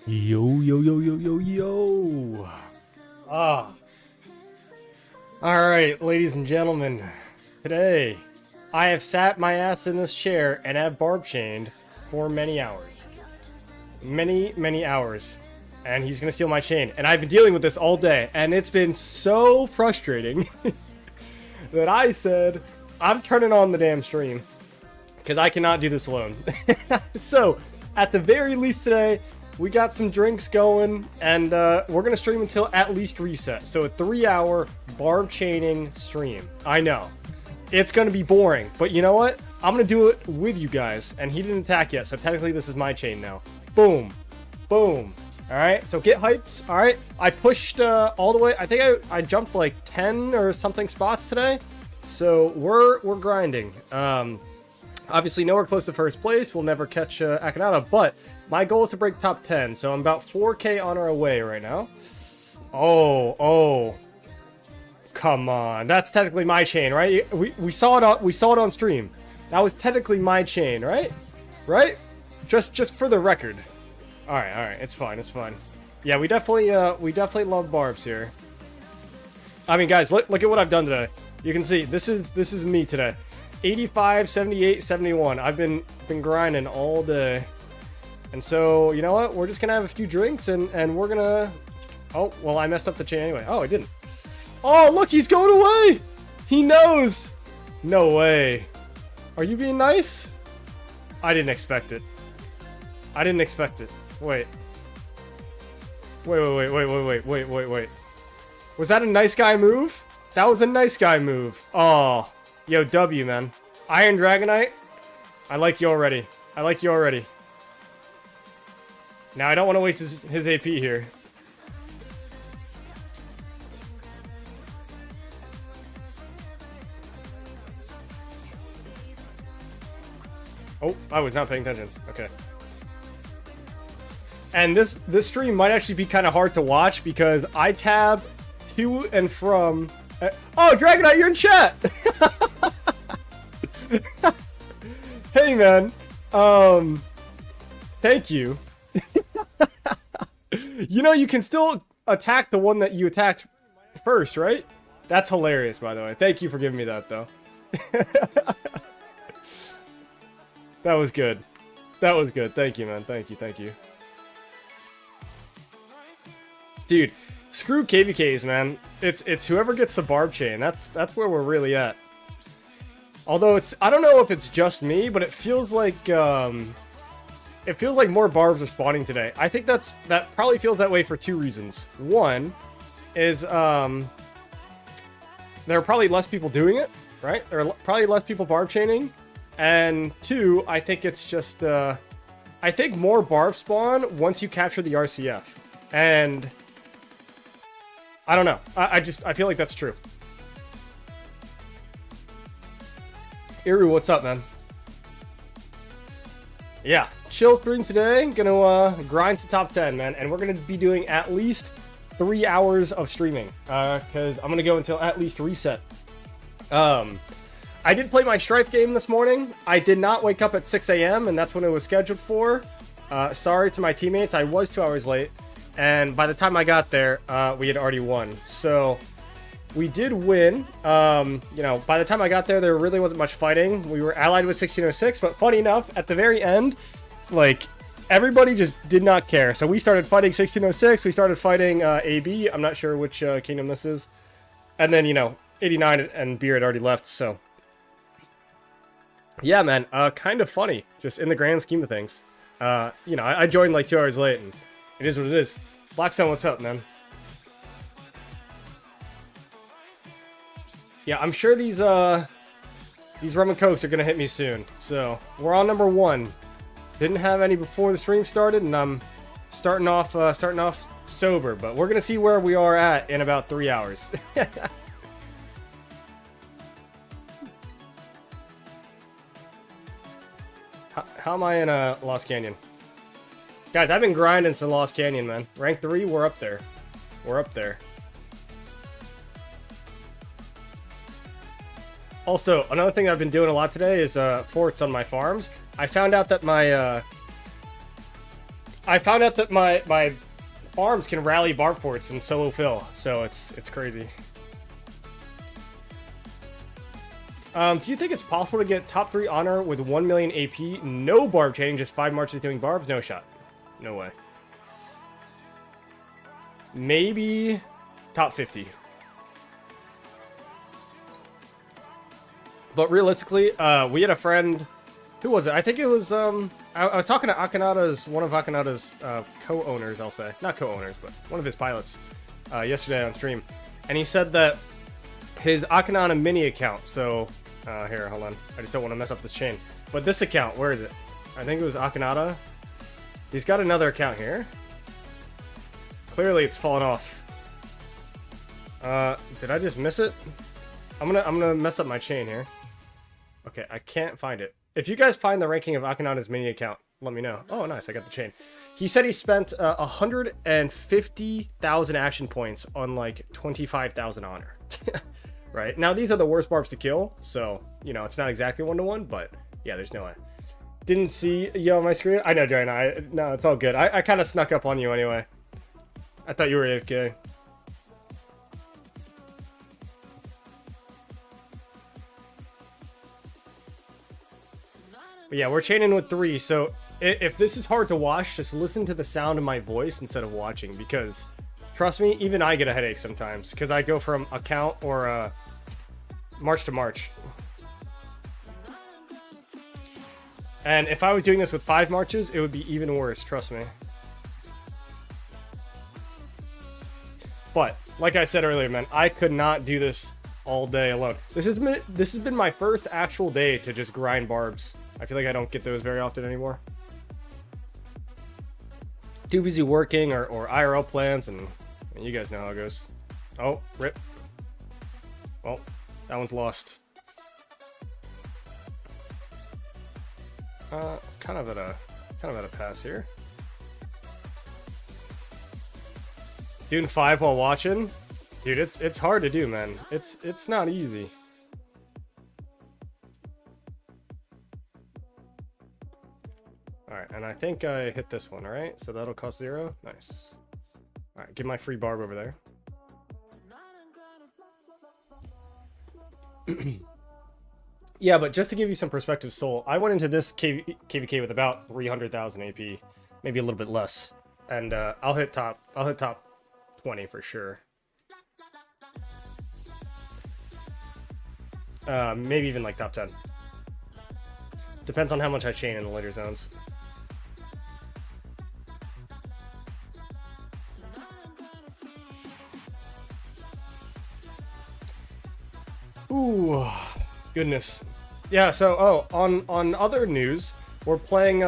Yo, yo, yo, yo, yo, yo. Ah. Alright, ladies and gentlemen. Today, I have sat my ass in this chair and have Barb chained for many hours. Many hours. And he's gonna steal my chain. And I've been dealing with this all day. And it's been so frustrating that I said, I'm turning on the damn stream. Because I cannot do this alone. So, at the very least today, we got some drinks going, and we're going to stream until at least reset. So a 3-hour Barb chaining stream. I know. It's going to be boring, but you know what? I'm going to do it with you guys, and he didn't attack yet, so technically this is my chain now. Boom. Boom. Alright, so get hyped. Alright, I pushed all the way. I think I jumped like 10 or something spots today. So we're grinding. Obviously nowhere close to first place. We'll never catch Akanata, but my goal is to break top 10, so I'm about 4K on our way right now. Oh. Come on. That's technically my chain, right? We saw it on stream. That was technically my chain, right? Right? Just for the record. All right. It's fine. Yeah, we definitely love Barbs here. I mean, guys, look at what I've done today. You can see this is me today. 85, 78, 71. I've been grinding all day. And so, you know what? We're just gonna have a few drinks and we're gonna... Oh, well, I messed up the chain anyway. Oh, I didn't. Oh, look, he's going away! He knows! No way. Are you being nice? I didn't expect it. Wait. Wait. Was that a nice guy move? That was a nice guy move. Oh. Yo, W, man. Iron Dragonite. I like you already. Now, I don't want to waste his AP here. Oh, I was not paying attention. Okay. And this stream might actually be kind of hard to watch because I tab to and from... Oh, Dragonite, you're in chat! Hey, man. Thank you. You know, you can still attack the one that you attacked first, right? That's hilarious, by the way. Thank you for giving me that, though. That was good. Thank you, man. Thank you. Dude, screw KVKs, man. It's whoever gets the Barb chain. That's where we're really at. Although I don't know if it's just me, but it feels like more Barbs are spawning today. I think that probably feels that way for two reasons. One is there are probably less people doing it, right? There are probably less people Barb chaining. And two, I think it's just I think more Barb spawn once you capture the RCF. And I don't know. I feel like that's true. Iru, what's up, man? Yeah, chill stream today. Gonna grind to top 10, man. And we're gonna be doing at least 3 hours of streaming. Because I'm gonna go until at least reset. I did play my Strife game this morning. I did not wake up at 6 a.m. and that's when it was scheduled for. Sorry to my teammates. I was 2 hours late. And by the time I got there, we had already won. So... we did win. You know, by the time I got there really wasn't much fighting. We were allied with 1606, but funny enough, at the very end, like, everybody just did not care. So we started fighting 1606, we started fighting AB, I'm not sure which kingdom this is. And then, you know, 89 and Beer had already left, so... yeah, man, kind of funny, just in the grand scheme of things. You know, I joined like 2 hours late, and it is what it is. Blackstone, what's up, man? Yeah, I'm sure these rum and cokes are gonna hit me soon. So we're on number 1. Didn't have any before the stream started, and I'm starting off sober. But we're gonna see where we are at in about 3 hours. How am I in Lost Canyon? Guys, I've been grinding for Lost Canyon, man. Rank 3, we're up there. Also, another thing I've been doing a lot today is forts on my farms. I found out that my I found out that my arms can rally Barb ports in solo fill, so it's crazy. Do you think it's possible to get top 3 honor with 1 million AP? No Barb chaining, just 5 marches doing Barbs? No shot. No way. Maybe top 50. But realistically, we had a friend. Who was it? I think it was, I was talking to Akanada's, one of Akanada's co-owners, I'll say. Not co-owners, but one of his pilots yesterday on stream. And he said that his Akanada mini account, so, here, hold on. I just don't want to mess up this chain. But this account, where is it? I think it was Akanada. He's got another account here. Clearly it's fallen off. Did I just miss it? I'm gonna mess up my chain here. Okay, I can't find it. If you guys find the ranking of Akanada's mini account, let me know. Oh, nice, I got the chain. He said he spent 150,000 action points on like 25,000 honor. Right? Now, these are the worst barbs to kill, so, you know, it's not exactly 1-to-1, but yeah, there's no way. Didn't see you on my screen? I know, Joanna. No, it's all good. I kind of snuck up on you anyway. I thought you were AFK. But yeah, we're chaining with 3, so if this is hard to watch, just listen to the sound of my voice instead of watching, because trust me, even I get a headache sometimes, because I go from account or march to march. And if I was doing this with 5 marches, it would be even worse, trust me. But, like I said earlier, man, I could not do this all day alone. This has been my first actual day to just grind barbs. I feel like I don't get those very often anymore. Too busy working or IRL plans, and you guys know how it goes. Oh, rip. Well, that one's lost. Kind of at a pass here. Doing 5 while watching, dude. It's hard to do, man. It's not easy. Alright, and I think I hit this one, alright? So that'll cost 0. Nice. Alright, give my free Barb over there. Yeah, but just to give you some perspective, Soul, I went into this KVK with about 300,000 AP, maybe a little bit less. And I'll hit top 20 for sure. Maybe even like top 10. Depends on how much I chain in the later zones. Ooh, goodness. Yeah, so on other news, we're playing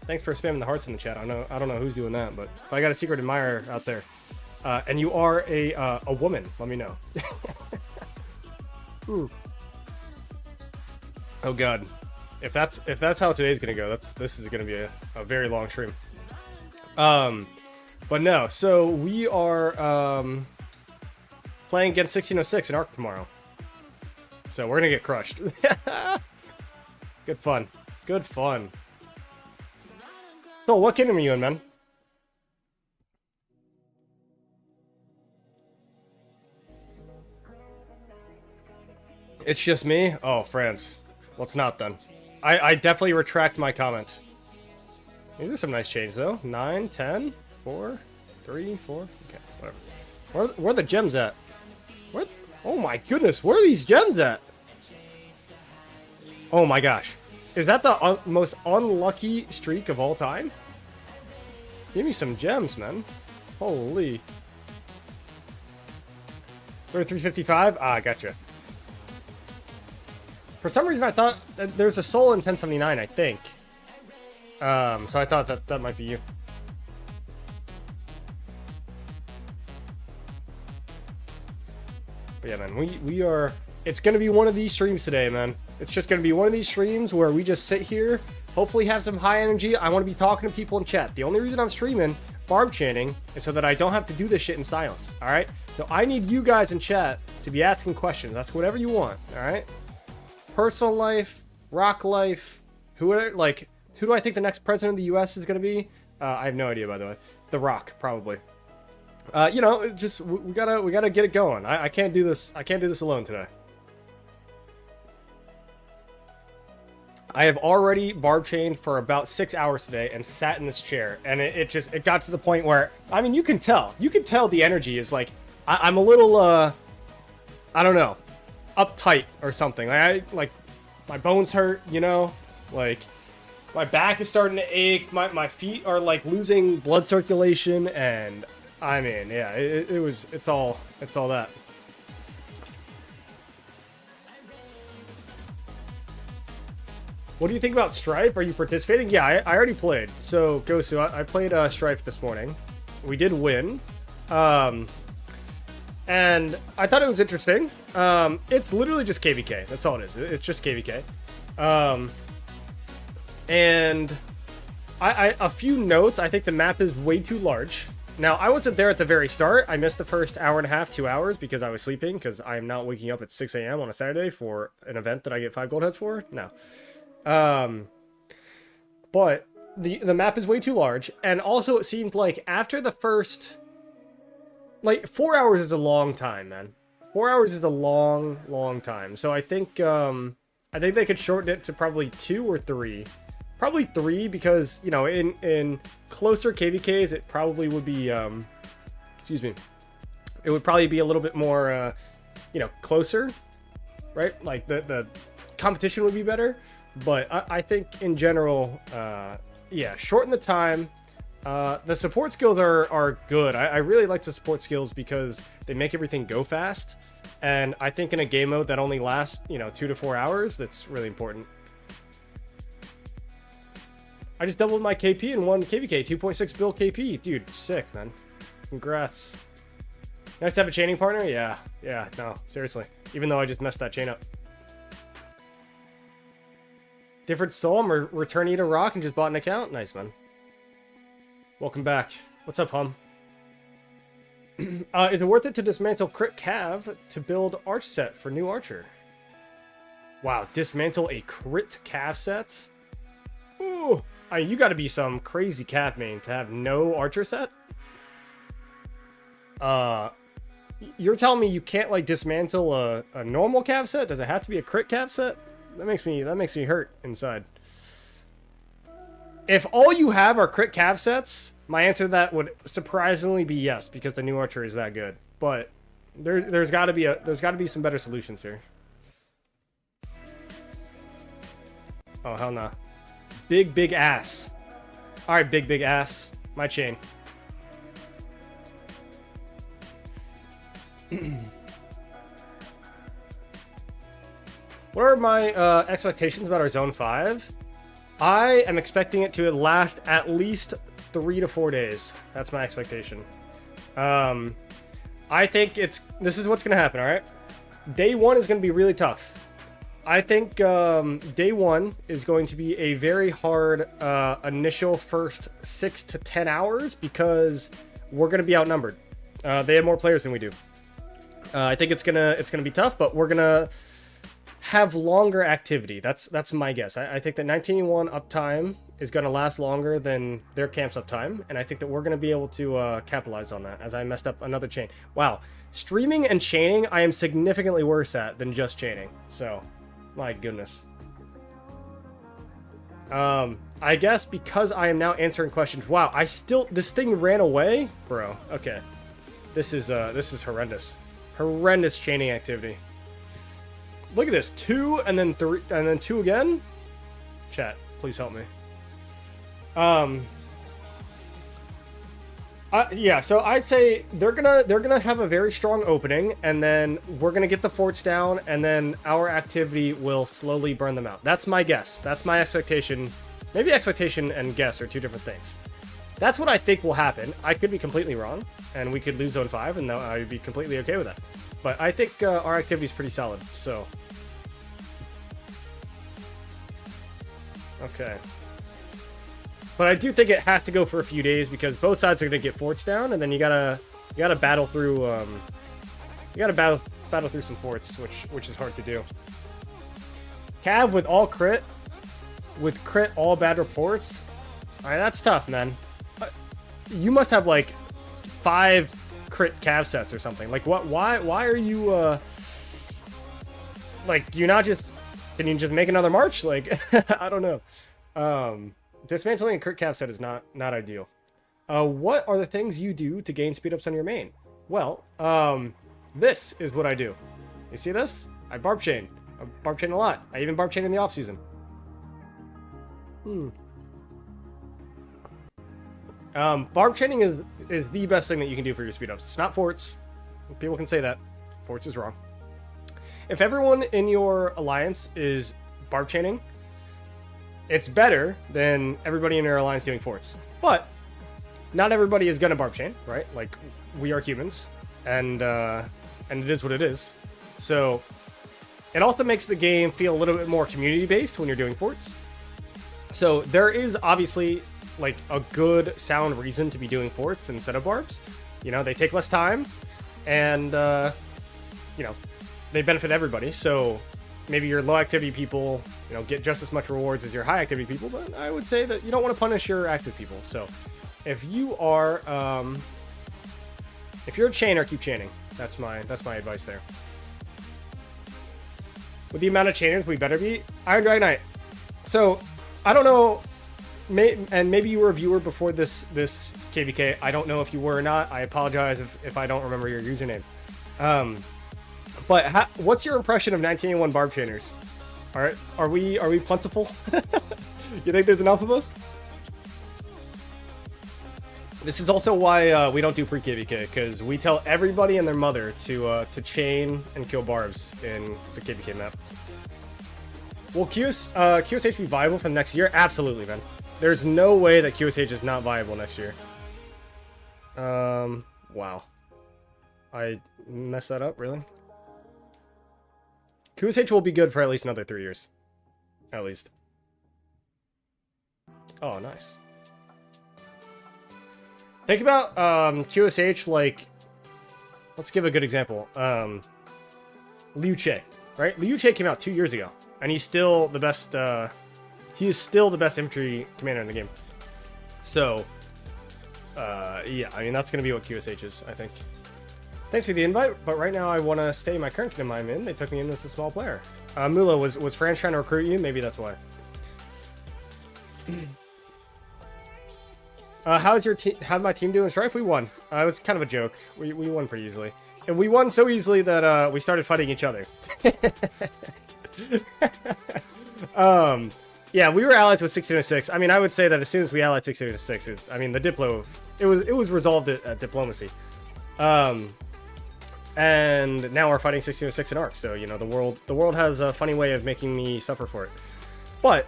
thanks for spamming the hearts in the chat. I don't know who's doing that, but if I got a secret admirer out there, and you are a woman, let me know. Ooh. Oh god. If that's how today's gonna go, this is gonna be a very long stream. But no, so we are playing against 1606 in Arc tomorrow. So we're gonna get crushed. Good fun. Good fun. So what kingdom are you in, man? It's just me? Oh, France. Let's not then. I definitely retract my comment. These are some nice chains though. 9, 10, 4, 3, 4. Okay, whatever. Where are the gems at? Where? Oh my goodness, where are these gems at? Oh my gosh. Is that the most unlucky streak of all time? Give me some gems, man. Holy. 355? Ah, gotcha. For some reason I thought that there's a soul in 1079, I think. So I thought that might be you. But yeah, man, we are... It's going to be one of these streams today, man. It's just going to be one of these streams where we just sit here, hopefully have some high energy. I want to be talking to people in chat. The only reason I'm streaming Barb chanting is so that I don't have to do this shit in silence, alright? So I need you guys in chat to be asking questions. That's whatever you want, alright? Personal life, rock life, who do I think the next president of the US is going to be? I have no idea, by the way. The Rock, probably. You know, just we gotta get it going. I can't do this. I can't do this alone today. I have already barb chained for about 6 hours today and sat in this chair, and it got to the point where, I mean, you can tell the energy is like, I'm a little I don't know, uptight or something. Like my bones hurt, you know, like my back is starting to ache, my feet are like losing blood circulation, and I mean, yeah, it's all that. What do you think about Strife? Are you participating? Yeah, I already played. So, Gosu, I played Strife this morning. We did win. And I thought it was interesting. It's literally just KVK. That's all it is. It's just KVK. And a few notes. I think the map is way too large. Now, I wasn't there at the very start. I missed the first hour and a half, 2 hours, because I was sleeping, because I'm not waking up at 6 a.m. on a Saturday for an event that I get 5 gold heads for. No. But the map is way too large, and also it seemed like after the first, like, 4 hours is a long time, man. 4 hours is a long time. So I think they could shorten it to probably 2 or 3. Probably 3, because, you know, in closer KVKs, it probably would be, excuse me, it would probably be a little bit more, you know, closer, right? Like, the competition would be better. But I think, in general, yeah, shorten the time. The support skills are good. I really like the support skills because they make everything go fast. And I think in a game mode that only lasts, you know, 2 to 4 hours, that's really important. I just doubled my KP in one KVK, 2.6 bill KP. Dude, sick, man. Congrats. Nice to have a chaining partner? Yeah, no, seriously. Even though I just messed that chain up. Different soul, I'm returning to Rock and just bought an account? Nice, man. Welcome back. What's up, Hum? Is it worth it to dismantle crit cav to build arch set for new archer? Wow, dismantle a crit cav set? Ooh, I mean, you gotta be some crazy cav main to have no archer set? You're telling me you can't, like, dismantle a normal cav set? Does it have to be a crit cav set? That makes me hurt inside. If all you have are crit cav sets, my answer to that would surprisingly be yes, because the new archer is that good. But there's got to be some better solutions here. Oh hell no. Big ass. All right, big ass. My chain. What are my expectations about our Zone 5? I am expecting it to last at least 3 to 4 days. That's my expectation. I think this is what's going to happen, alright? Day 1 is going to be really tough. I think day 1 is going to be a very hard initial first 6 to 10 hours because we're going to be outnumbered. They have more players than we do. I think it's gonna be tough, but we're gonna have longer activity. That's my guess. I think that 1981 uptime is gonna last longer than their camp's uptime, and I think that we're gonna be able to capitalize on that. As I messed up another chain. Wow, streaming and chaining, I am significantly worse at than just chaining. So, my goodness. I guess because I am now answering questions. Wow, this thing ran away, bro. Okay, this is horrendous. Horrendous chaining activity. Look at this. 2 and then 3 and then 2 again. Chat, please help me. Yeah, so I'd say they're gonna have a very strong opening, and then we're gonna get the forts down, and then our activity will slowly burn them out. That's my guess. That's my expectation. Maybe expectation and guess are two different things. That's what I think will happen. I could be completely wrong, and we could lose Zone 5, and I'd be completely okay with that. But I think our activity is pretty solid, so... Okay. But I do think it has to go for a few days, because both sides are going to get forts down, and then you gotta battle through, battle through some forts, which is hard to do. Cav with all crit, with crit all bad reports. Alright, that's tough, man. you must have like 5 crit cav sets or something. Like what? Why are you like? Do you not just? Can you just make another March? Like I don't know. Dismantling a crit cav set is not ideal. What are the things you do to gain speed ups on your main? Well, this is what I do. You see this? I barb chain. I barb chain a lot. I even barb chain in the off season. Barb chaining is the best thing that you can do for your speed ups. It's not forts. People can say that. Forts is wrong. If everyone in your alliance is barb chaining, it's better than everybody in your alliance doing forts. But not everybody is gonna barb chain, right? Like, we are humans, and it is what it is. So it also makes the game feel a little bit more community based when you're doing forts. So there is obviously like a good sound reason to be doing forts instead of barbs. You know, they take less time, and you know, they benefit everybody. So maybe your low activity people, you know, get just as much rewards as your high activity people, but I would say that you don't want to punish your active people. So if you are if you're a chainer, keep chaining. That's my advice there. With the amount of chainers we better be, Iron Dragon Knight. So I don't know, and maybe you were a viewer before this KVK. I don't know if you were or not. I apologize if I don't remember your username. But what's your impression of 1981 barb chainers? Are we plentiful? You think there's enough of us? This is also why we don't do pre-KVK, because we tell everybody and their mother to chain and kill barbs in the KVK map. Will QSH be viable for the next year? Absolutely, man. There's no way that QSH is not viable next year. Wow. I messed that up, really? QSH will be good for at least another 3 years. At least. Oh, nice. Think about QSH like, let's give a good example. Liu Che, right? Liu Che came out 2 years ago, and he's still the best. He is still the best infantry commander in the game. So, yeah, I mean that's gonna be what QSH is, I think. Thanks for the invite, but right now I want to stay in my current kingdom I'm in. They took me in as a small player. Mula, was France trying to recruit you? Maybe that's why. How'd my team do in Strife? We won. It was kind of a joke. We won pretty easily. And we won so easily that we started fighting each other. Yeah, we were allied with 1606. I mean, I would say that as soon as we allied 1606, I mean, the Diplo, it was resolved at diplomacy. And now we're fighting 1606 in Arc, so, you know, the world has a funny way of making me suffer for it. But,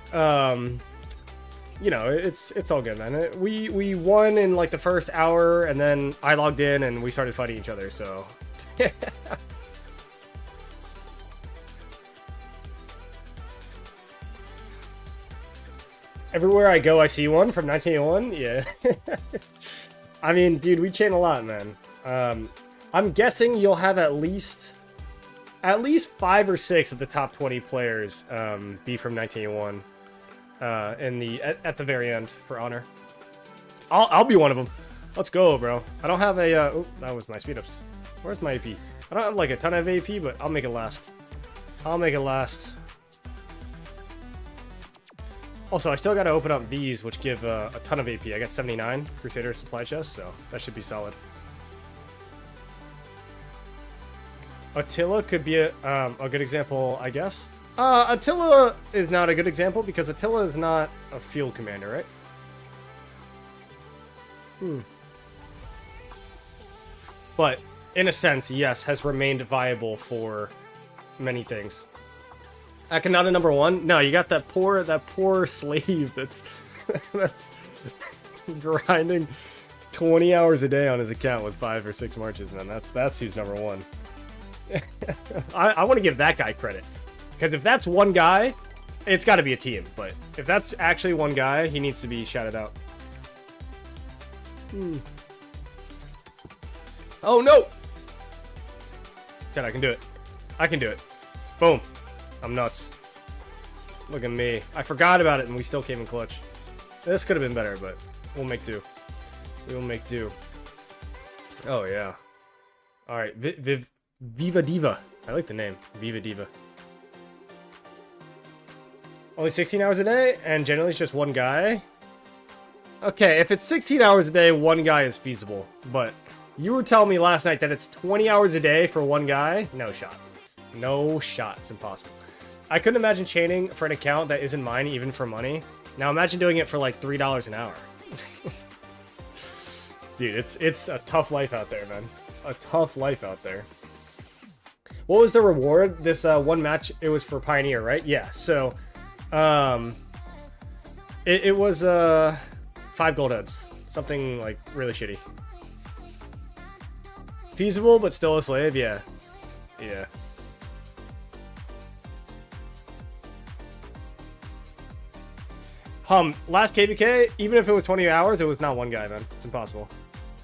you know, it's all good, man. We won in like the first hour, and then I logged in and we started fighting each other, so. Everywhere I go, I see one from 1981. Yeah. I mean, dude, we chain a lot, man. I'm guessing you'll have at least 5 or 6 of the top 20 players be from 1981. At the very end for honor. I'll be one of them. Let's go, bro. I don't have a oh, that was my speed ups. Where's my AP? I don't have like a ton of AP, but I'll make it last. I'll make it last. Also, I still got to open up these, which give a ton of AP. I got 79 Crusader supply chests, so that should be solid. Attila could be a good example, I guess. Attila is not a good example because Attila is not a field commander, right? But in a sense, yes, has remained viable for many things. Akanata number 1? No, you got that poor slave that's grinding 20 hours a day on his account with 5 or 6 marches, man. That's who's number 1. I want to give that guy credit. Because if that's one guy, it's got to be a team. But if that's actually one guy, he needs to be shouted out. Oh, no! God, I can do it. I can do it. Boom. I'm nuts. Look at me. I forgot about it, and we still came in clutch. This could have been better, but we'll make do. We will make do. Oh, yeah. Alright, Viva Diva. I like the name. Viva Diva. Only 16 hours a day, and generally it's just one guy. Okay, if it's 16 hours a day, one guy is feasible. But you were telling me last night that it's 20 hours a day for one guy? No shot. No shot. It's impossible. I couldn't imagine chaining for an account that isn't mine, even for money. Now imagine doing it for like $3 an hour. Dude, it's a tough life out there, man. A tough life out there. What was the reward? This one match, it was for Pioneer, right? Yeah, so it was 5 gold heads. Something like really shitty. Feasible, but still a slave? Yeah. Yeah. Last KVK, even if it was 20 hours, it was not one guy, man. It's impossible.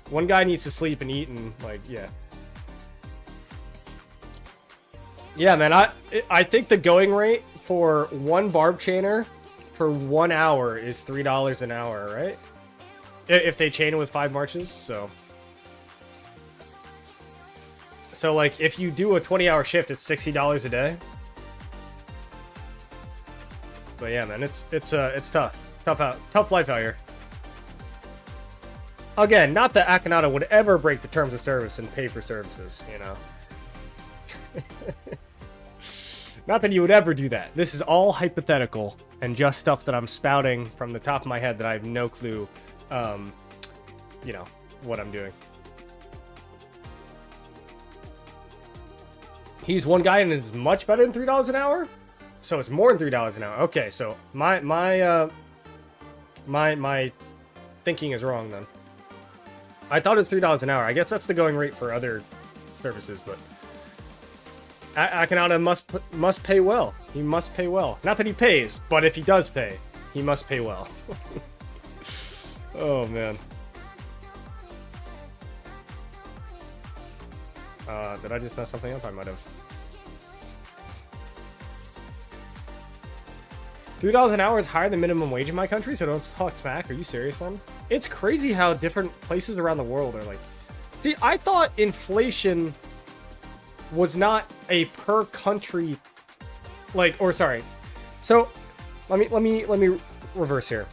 One guy needs to sleep and eat and, like, yeah. Yeah, man, I think the going rate for one Barb chainer for 1 hour is $3 an hour, right? If they chain it with 5 marches, so... So, like, if you do a 20-hour shift, it's $60 a day. But yeah, man, it's tough. Tough life out here. Again, not that Akhenaten would ever break the terms of service and pay for services, you know. Not that you would ever do that. This is all hypothetical and just stuff that I'm spouting from the top of my head that I have no clue, you know, what I'm doing. He's one guy and is much better than $3 an hour? So it's more than $3 an hour. Okay, so my thinking is wrong then. I thought it's $3 an hour. I guess that's the going rate for other services, but Akhenaten must pay well. He must pay well. Not that he pays, but if he does pay, he must pay well. Oh man. Did I just mess something up? I might have. $3 an hour is higher than minimum wage in my country, so don't talk smack. Are you serious, man? It's crazy how different places around the world are like... See, I thought inflation was not a per country... Like, or sorry. So, let me reverse here.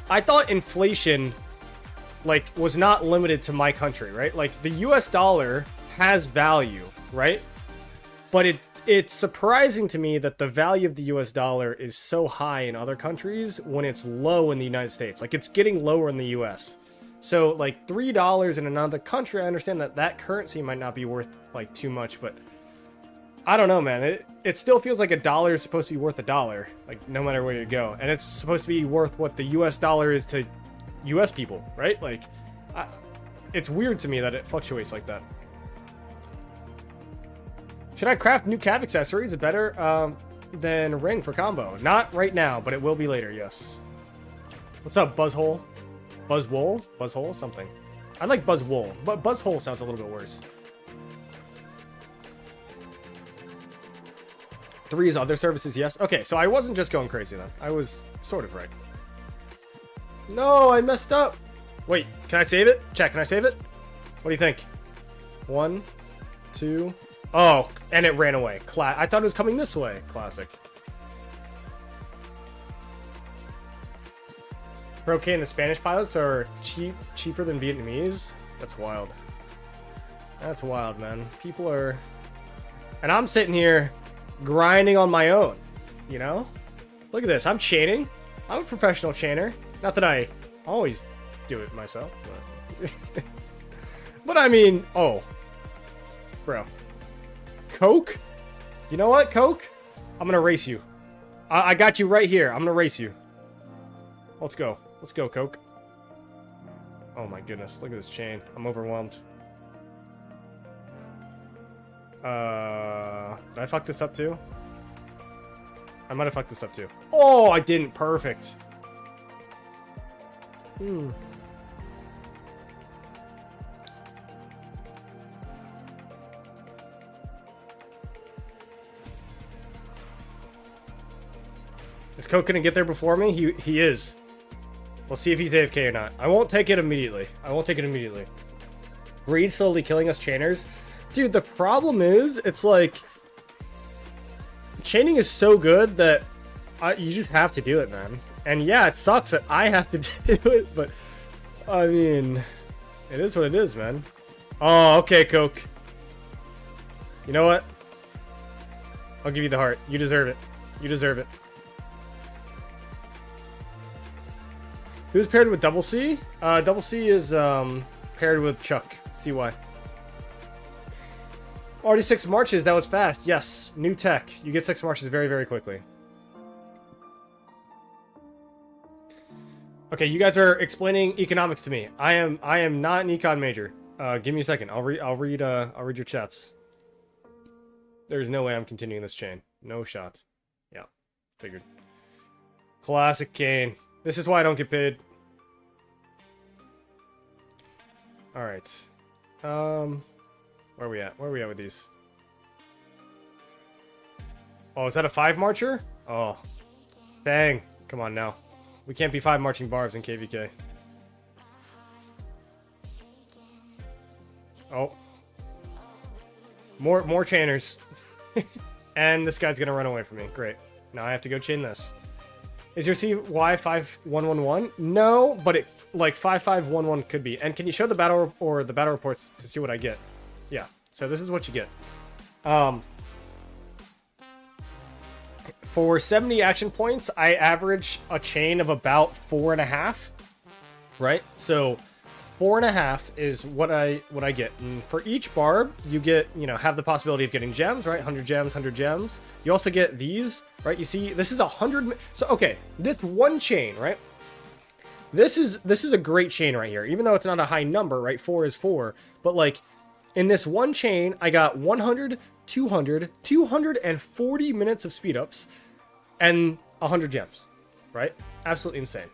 I thought inflation, like, was not limited to my country, right? Like, the US dollar has value, right? But it's surprising to me that the value of the US dollar is so high in other countries when it's low in the United States. Like, it's getting lower in the US. So, like, $3 in another country, I understand that that currency might not be worth, like, too much, but I don't know, man. It still feels like a dollar is supposed to be worth a dollar, like, no matter where you go. And it's supposed to be worth what the US dollar is to US people, right? Like, it's weird to me that it fluctuates like that. Should I craft new cav accessories better than ring for combo? Not right now, but it will be later, yes. What's up, Buzzhole? Buzzwool? Buzzhole? Something. I like Buzzwool, but Buzzhole sounds a little bit worse. 3 is other services, yes. Okay, so I wasn't just going crazy then. I was sort of right. No, I messed up. Wait, can I save it? Chat, can I save it? What do you think? 1, 2... Oh, and it ran away. I thought it was coming this way. Classic. Okay, and the Spanish pilots are cheaper than Vietnamese? That's wild. That's wild, man. People are... And I'm sitting here grinding on my own, you know? Look at this. I'm chaining. I'm a professional chainer. Not that I always do it myself, but... But I mean... Oh. Bro. Coke? You know what, Coke? I'm gonna race you. I got you right here. I'm gonna race you. Let's go. Let's go, Coke. Oh my goodness. Look at this chain. I'm overwhelmed. Did I fuck this up too? I might have fucked this up too. Oh, I didn't. Perfect. Is Coke gonna get there before me? He is. We'll see if he's AFK or not. I won't take it immediately. Greed slowly killing us chainers. Dude, the problem is, it's like... chaining is so good that you just have to do it, man. And yeah, it sucks that I have to do it, but... I mean... it is what it is, man. Oh, okay, Coke. You know what? I'll give you the heart. You deserve it. You deserve it. Who's paired with Double C? Double C is paired with Chuck. CY. Already 6 marches. That was fast. Yes. New tech. You get 6 marches very, very quickly. Okay, you guys are explaining economics to me. I am not an econ major. Give me a second. I'll read your chats. There's no way I'm continuing this chain. No shot. Yeah. Figured. Classic Kane. This is why I don't get paid. Alright. Where are we at? Where are we at with these? Oh, is that a 5 marcher? Oh. Dang. Come on now. We can't be 5 marching Barbs in KVK. Oh. More chainers. And this guy's gonna run away from me. Great. Now I have to go chain this. Is your CY 5111? No, but it like 5511 could be. And can you show the battle or the battle reports to see what I get? Yeah. So this is what you get. For 70 action points, I average a chain of about 4.5. Right? So 4.5 is what I get. And for each barb, you get, you know, have the possibility of getting gems, right? 100 gems, 100 gems. You also get these, right? You see, this is 100. So, okay, this one chain, right? This is a great chain right here, even though it's not a high number, right? 4 is 4. But like in this one chain, I got 100, 200, 240 minutes of speed ups and 100 gems, right? Absolutely insane.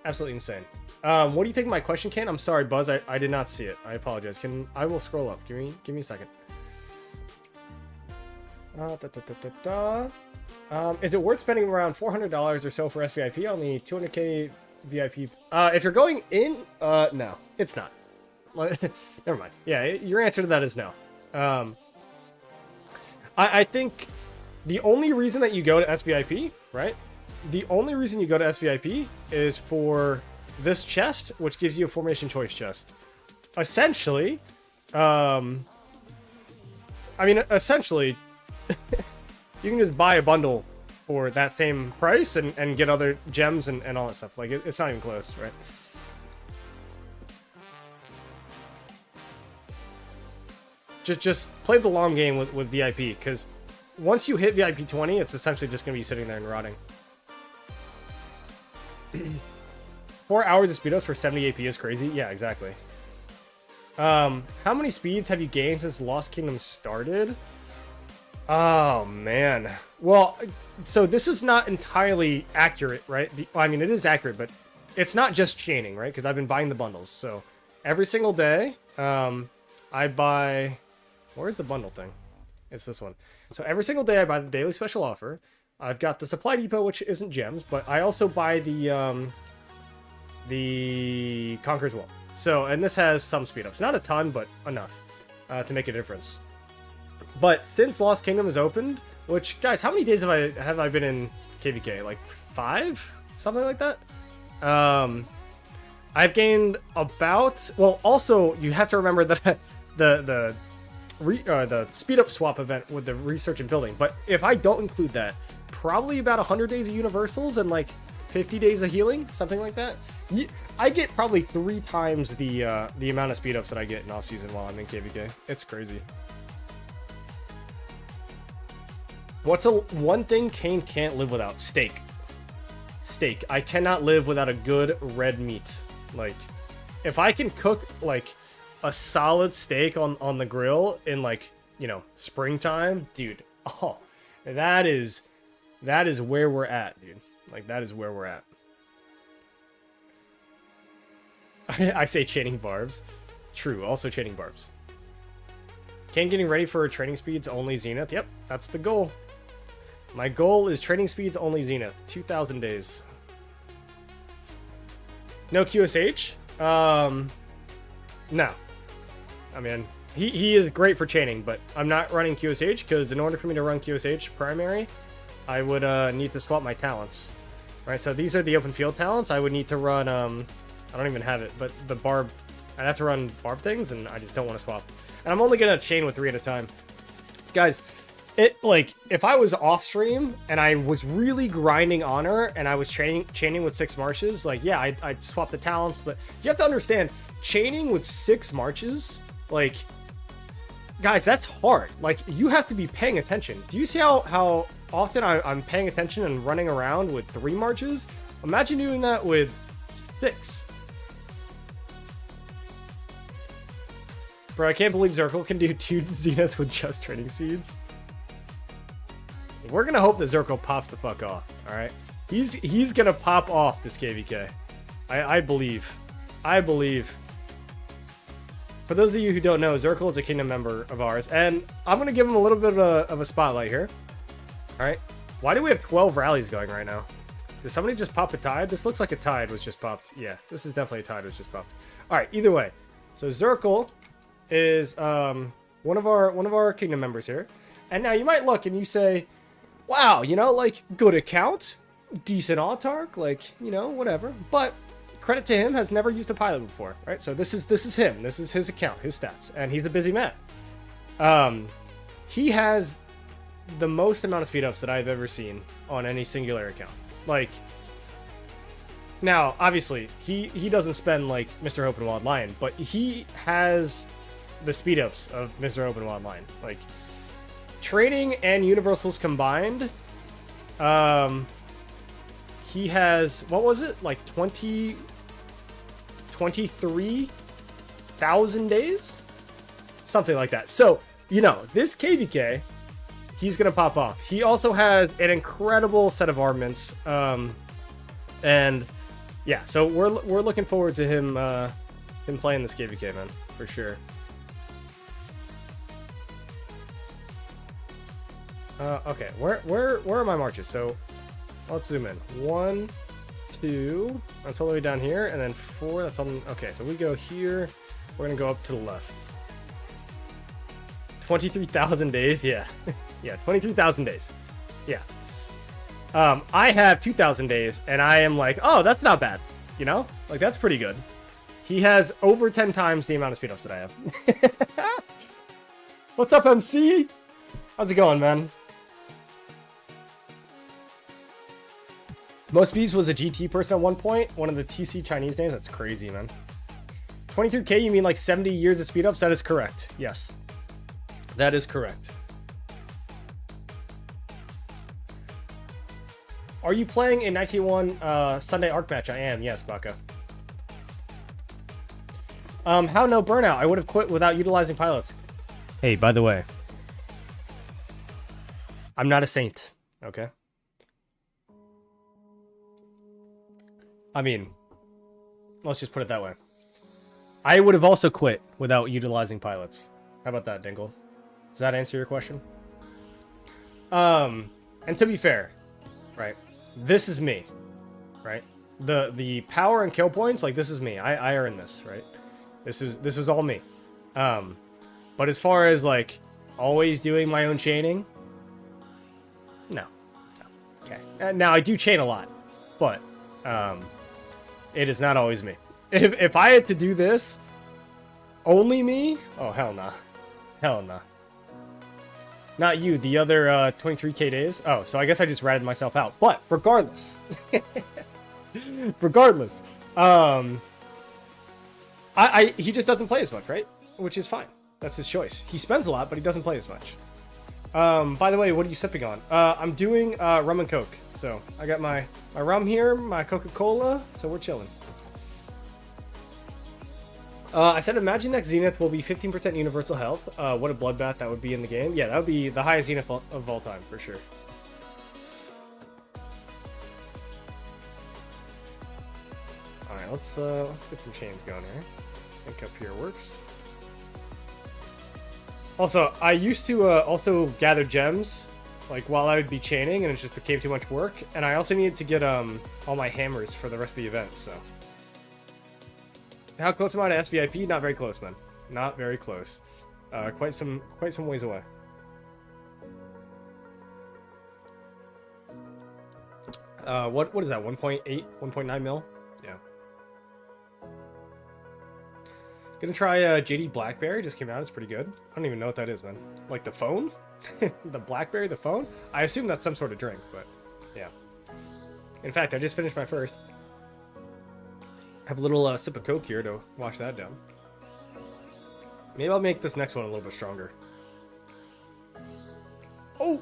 Absolutely insane. What do you think of my question, Ken? I'm sorry, Buzz. I did not see it. I apologize. I will scroll up. Give me a second. Is it worth spending around $400 or so for SVIP on the 200k VIP? If you're going in, no, it's not. Never mind. Yeah, your answer to that is no. I think the only reason that you go to SVIP, right? The only reason you go to SVIP is for this chest, which gives you a formation choice chest. Essentially, I mean, essentially, you can just buy a bundle for that same price and get other gems and all that stuff. Like, it's not even close, right? Just play the long game with VIP, because once you hit VIP 20, it's essentially just going to be sitting there and rotting. 4 hours of speedos for 70 AP is crazy. Yeah, exactly. How many speeds have you gained since Lost Kingdom started? Oh, man. Well, so this is not entirely accurate, right? Well, I mean, it is accurate, but it's not just chaining, right? Because I've been buying the bundles. So every single day, I buy... Where's the bundle thing? It's this one. So every single day I buy the daily special offer. I've got the supply depot, which isn't gems, but I also buy the Conqueror's Wall. So, and this has some speed ups. Not a ton, but enough to make a difference. But since Lost Kingdom has opened, which, guys, how many days have I been in KVK? Like 5? Something like that? I've gained about... Well, also, you have to remember that the speed up swap event with the research and building. But if I don't include that, probably about 100 days of universals and like 50 days of healing, something like that. I get probably 3 times the amount of speed ups that I get in off season while I'm in KVK. It's crazy. What's one thing Kane can't live without? Steak. Steak. I cannot live without a good red meat. Like, if I can cook like a solid steak on the grill in, like, you know, springtime, dude, oh, that is where we're at, dude. Like, that is where we're at. I say chaining barbs. True, also chaining barbs. Kane getting ready for training speeds only Zenith. Yep, that's the goal. My goal is training speeds only Zenith. 2,000 days. No QSH? No. I mean, he is great for chaining, but I'm not running QSH because in order for me to run QSH primary, I would need to swap my talents. Right, so these are the open field talents. I would need to run, I don't even have it, but the Barb, I'd have to run Barb things, and I just don't want to swap. And I'm only going to chain with 3 at a time. Guys, if I was off stream and I was really grinding honor and I was chaining with 6 marches, like, yeah, I'd swap the talents, but you have to understand, chaining with 6 marches, like, guys, that's hard. Like, you have to be paying attention. Do you see how often I'm paying attention and running around with 3 marches? Imagine doing that with 6. Bro, I can't believe Zirkle can do 2 Zeniths with just training seeds. We're gonna hope that Zirkle pops the fuck off, alright? He's gonna pop off this KVK. I believe. I believe. For those of you who don't know, Zirkle is a Kingdom member of ours, and I'm gonna give him a little bit of a spotlight here. Alright? Why do we have 12 rallies going right now? Did somebody just pop a tide? This looks like a tide was just popped. Yeah, this is definitely a tide was just popped. Alright, either way. So Zirkle is one of our Kingdom members here. And now you might look and you say, wow, you know, like, good account, decent autarch, like, you know, whatever. But credit to him, has never used a pilot before, right? So this is him. This is his account, his stats, and he's a busy man. He has the most amount of speed ups that I've ever seen on any singular account. Like, now, obviously, he doesn't spend like Mr. Open Wild Lion, but he has the speed ups of Mr. Open Wild Lion. Like, training and universals combined, he has, what was it, like 23,000 days, something like that. So, you know, this KVK, he's gonna pop off. He also has an incredible set of armaments, and yeah, so we're looking forward to him playing this KVK, man, for sure. Okay, where are my marches? So let's zoom in. 1, 2, that's all the way down here, and then 4, that's on. Okay, so we go here, we're gonna go up to the left. 23,000 days, yeah. Yeah, 23,000 days. Yeah. I have 2,000 days, and I am like, oh, that's not bad. You know? Like, that's pretty good. He has over 10 times the amount of speed ups that I have. What's up, MC? How's it going, man? Most Bees was a GT person at one point. One of the TC Chinese names. That's crazy, man. 23k, you mean like 70 years of speed ups? That is correct. Yes. That is correct. Are you playing a 91 Sunday Arc match? I am. Yes, Baka. How no burnout? I would have quit without utilizing pilots. Hey, by the way, I'm not a saint, okay? I mean, let's just put it that way. I would have also quit without utilizing pilots. How about that, Dingle? Does that answer your question? And to be fair, right, this is me, right? The power and kill points, like, this is me. I earned this, right? This was all me. But as far as, like, always doing my own chaining, no. Okay. Now, I do chain a lot, but it is not always me. If I had to do this, only me? Oh, hell nah. Hell nah. Not you, the other 23k days. Oh, so I guess I just ratted myself out. But regardless, regardless, he just doesn't play as much, right? Which is fine. That's his choice. He spends a lot, but he doesn't play as much. By the way, what are you sipping on? I'm doing rum and coke. So I got my rum here, my Coca-Cola. So we're chilling. I said, imagine next Zenith will be 15% universal health. What a bloodbath that would be in the game. Yeah, that would be the highest Zenith of all time, for sure. Alright, let's get some chains going here. I think up here works. Also, I used to also gather gems, like, while I would be chaining, and it just became too much work. And I also needed to get all my hammers for the rest of the event, so... How close am I to SVIP? Not very close, man. Not very close. Quite some ways away. What is that? 1.8, 1.9 mil? Yeah. Gonna try JD Blackberry. Just came out. It's pretty good. I don't even know what that is, man. Like the phone? The Blackberry, the phone? I assume that's some sort of drink, but yeah. In fact, I just finished my first. Have a little sip of Coke here to wash that down. Maybe I'll make this next one a little bit stronger. Oh!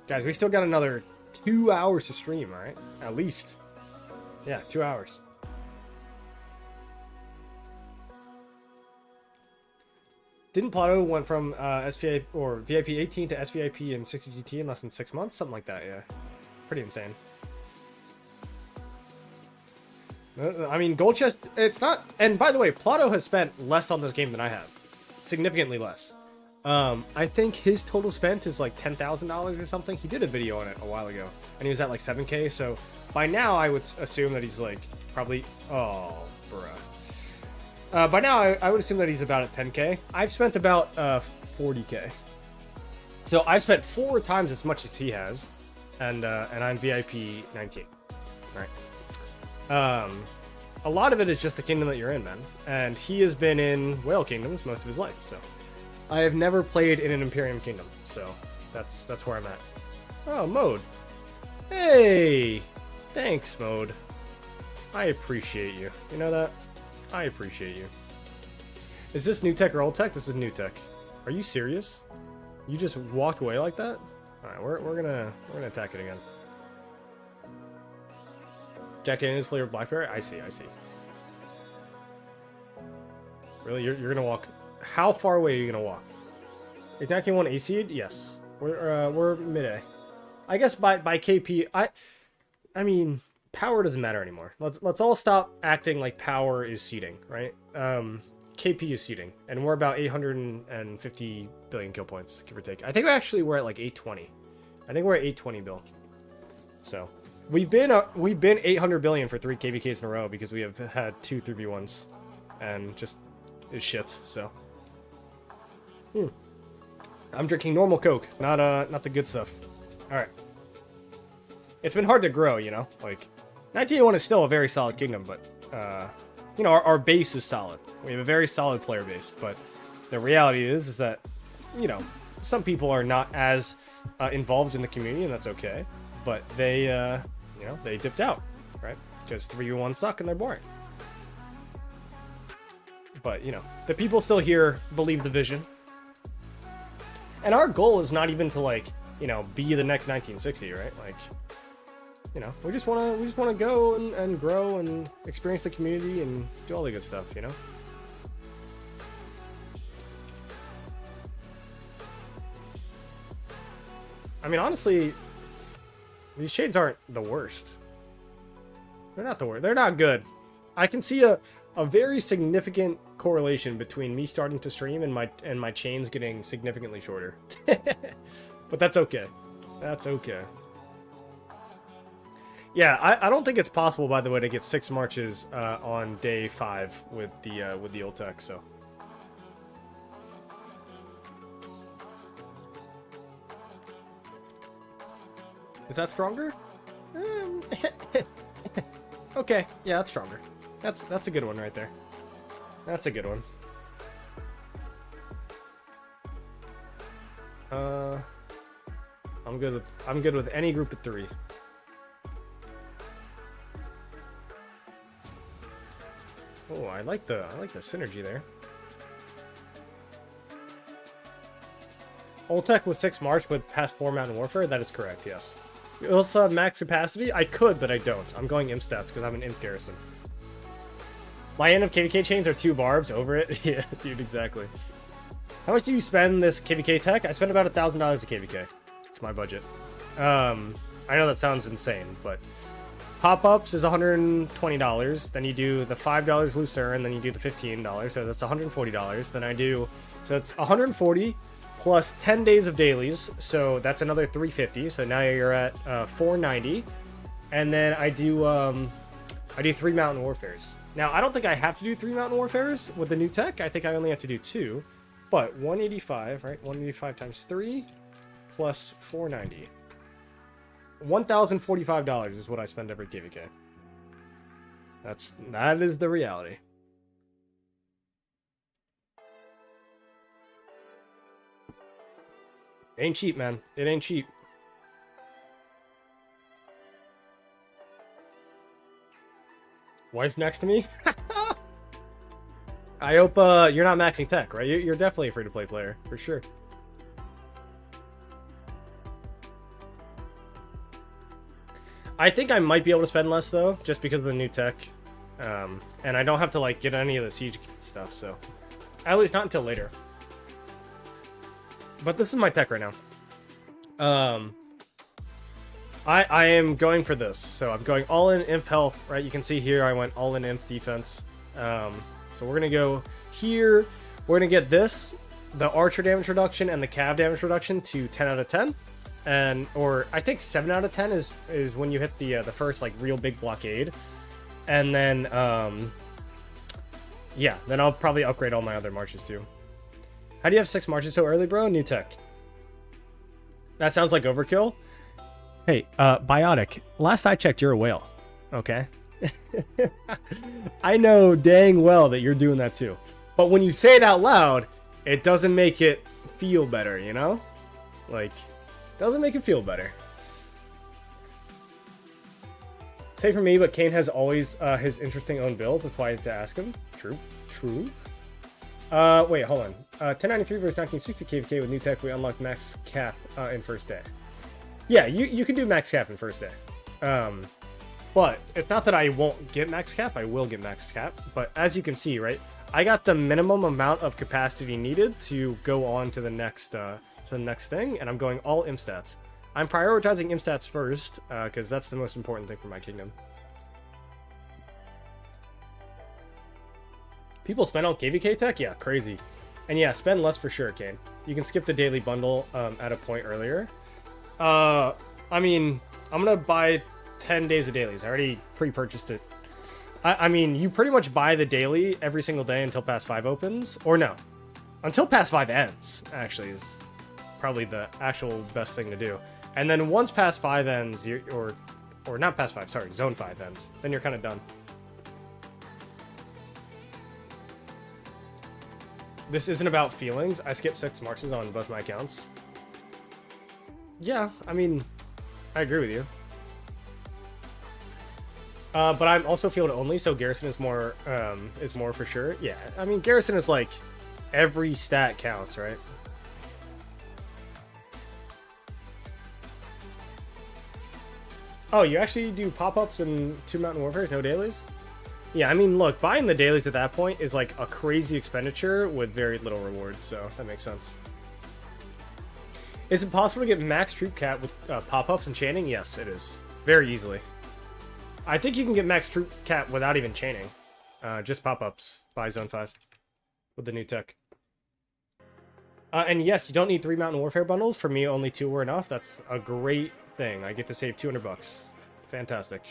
Guys, we still got another 2 hours to stream, alright? At least. Yeah, 2 hours. Didn't Plato went from SVIP or VIP 18 to SVIP and 60 GT in less than 6 months? Something like that, yeah. Pretty insane. I mean, Gold Chest, it's not... And by the way, Plato has spent less on this game than I have. Significantly less. I think his total spent is like $10,000 or something. He did a video on it a while ago. And he was at like 7K, so by now I would assume that he's like probably... Oh, bruh. By now I would assume that he's about at 10K. I've spent about 40K. So I've spent 4 times as much as he has. And I'm VIP 19. Right. A lot of it is just the kingdom that you're in, man. And he has been in Whale Kingdoms most of his life, so. I have never played in an Imperium Kingdom, so that's where I'm at. Oh, Mode. Hey! Thanks, Mode. I appreciate you. You know that? I appreciate you. Is this new tech or old tech? This is new tech. Are you serious? You just walked away like that? Alright, we're gonna attack it again. Jack Daniels flavored blackberry? I see. Really? You're gonna walk... How far away are you gonna walk? Is 19-1 A-seed? Yes. We're mid-A. I guess by KP... I mean, power doesn't matter anymore. Let's all stop acting like power is seeding, right? KP is seeding, and we're about 850 billion kill points, give or take. I think we're at like 820. I think we're at 820 bill. So... We've been 800 billion for 3 KVKs in a row because we have had 2 3v1s and just is shit. So I'm drinking normal Coke, not the good stuff. All right, it's been hard to grow, you know. Like 1981 is still a very solid kingdom, but you know, our base is solid. We have a very solid player base, but the reality is that, you know, some people are not as involved in the community, and that's okay. But they, you know, they dipped out, right? Because 3v1 suck and they're boring. But, you know, the people still here believe the vision. And our goal is not even to, like, you know, be the next 1960, right? Like, you know, we just wanna go and grow and experience the community and do all the good stuff, you know? I mean, honestly, these shades aren't the worst. They're not the worst. They're not good. I can see a very significant correlation between me starting to stream and my chains getting significantly shorter. But that's okay. That's okay. Yeah, I don't think it's possible, by the way, to get 6 marches on day 5 with the old tech. So. Is that stronger? Okay, yeah, that's stronger. That's a good one right there. That's a good one. I'm good with any group of 3. Oh, I like the synergy there. Old tech was 6 March, but past 4 Mountain Warfare. That is correct. Yes. You also have max capacity? I could, but I don't. I'm going imp stats because I'm an imp garrison. My end of KVK chains are 2 barbs over it. Yeah, dude, exactly. How much do you spend this KVK tech? I spend about $1,000 a KVK. It's my budget. I know that sounds insane, but pop-ups is $120. Then you do the $5 Lucerne, then you do the $15. So that's $140. Then I do... So it's $140 plus 10 days of dailies, so that's another $350. So now you're at $490, and then I do I do 3 Mountain Warfares. Now, I don't think I have to do 3 Mountain Warfares with the new tech. I think I only have to do 2. But 185, right? 185 times 3 plus 490. $1,045 is what I spend every KVK. That is the reality. Ain't cheap, man. It ain't cheap. Wife next to me? I hope you're not maxing tech, right? You're definitely a free-to-play player, for sure. I think I might be able to spend less, though, just because of the new tech. And I don't have to, like, get any of the siege stuff, so... At least not until later. But this is my tech right now. I am going for this. So I'm going all in imp health, right? You can see here I went all in imp defense. So we're going to go here. We're going to get this, the archer damage reduction and the cav damage reduction to 10 out of 10. Or I think 7 out of 10 is when you hit the first like real big blockade. And then, yeah, then I'll probably upgrade all my other marches too. How do you have 6 marches so early, bro? New tech. That sounds like overkill. Hey, Biotic, last I checked, you're a whale. Okay? I know dang well that you're doing that too. But when you say it out loud, it doesn't make it feel better, you know? Like, doesn't make it feel better. Say for me, but Kane has always his interesting own build. That's why I had to ask him. True. True. Wait, hold on. 1093 versus 1960 KVK with new tech, we unlocked max cap in first day. Yeah, you can do max cap in first day. But it's not that I won't get max cap, I will get max cap. But as you can see, right, I got the minimum amount of capacity needed to go on to the next thing, and I'm going all imp stats. I'm prioritizing imp stats first, because that's the most important thing for my kingdom. People spend on KVK tech? Yeah, crazy. And yeah, spend less for sure, Kane. You can skip the daily bundle at a point earlier. I mean, I'm gonna buy 10 days of dailies. I already pre-purchased it. I mean, you pretty much buy the daily every single day until Pass 5 opens. Or no. Until Pass 5 ends, actually, is probably the actual best thing to do. And then once Pass 5 ends, or not Pass 5, sorry, Zone 5 ends, then you're kind of done. This isn't about feelings. I skipped 6 marches on both my accounts. Yeah, I mean, I agree with you. But I'm also field only, so Garrison is more for sure. Yeah, I mean, Garrison is like, every stat counts, right? Oh, you actually do pop-ups and 2 Mountain Warfares, no dailies? Yeah, I mean, look, buying the dailies at that point is like a crazy expenditure with very little reward, so that makes sense. Is it possible to get max troop cap with pop-ups and chaining? Yes, it is. Very easily. I think you can get max troop cap without even chaining. Just pop-ups by Zone 5 with the new tech. And yes, you don't need 3 Mountain Warfare bundles. For me, only 2 were enough. That's a great thing. I get to save 200 bucks. Fantastic.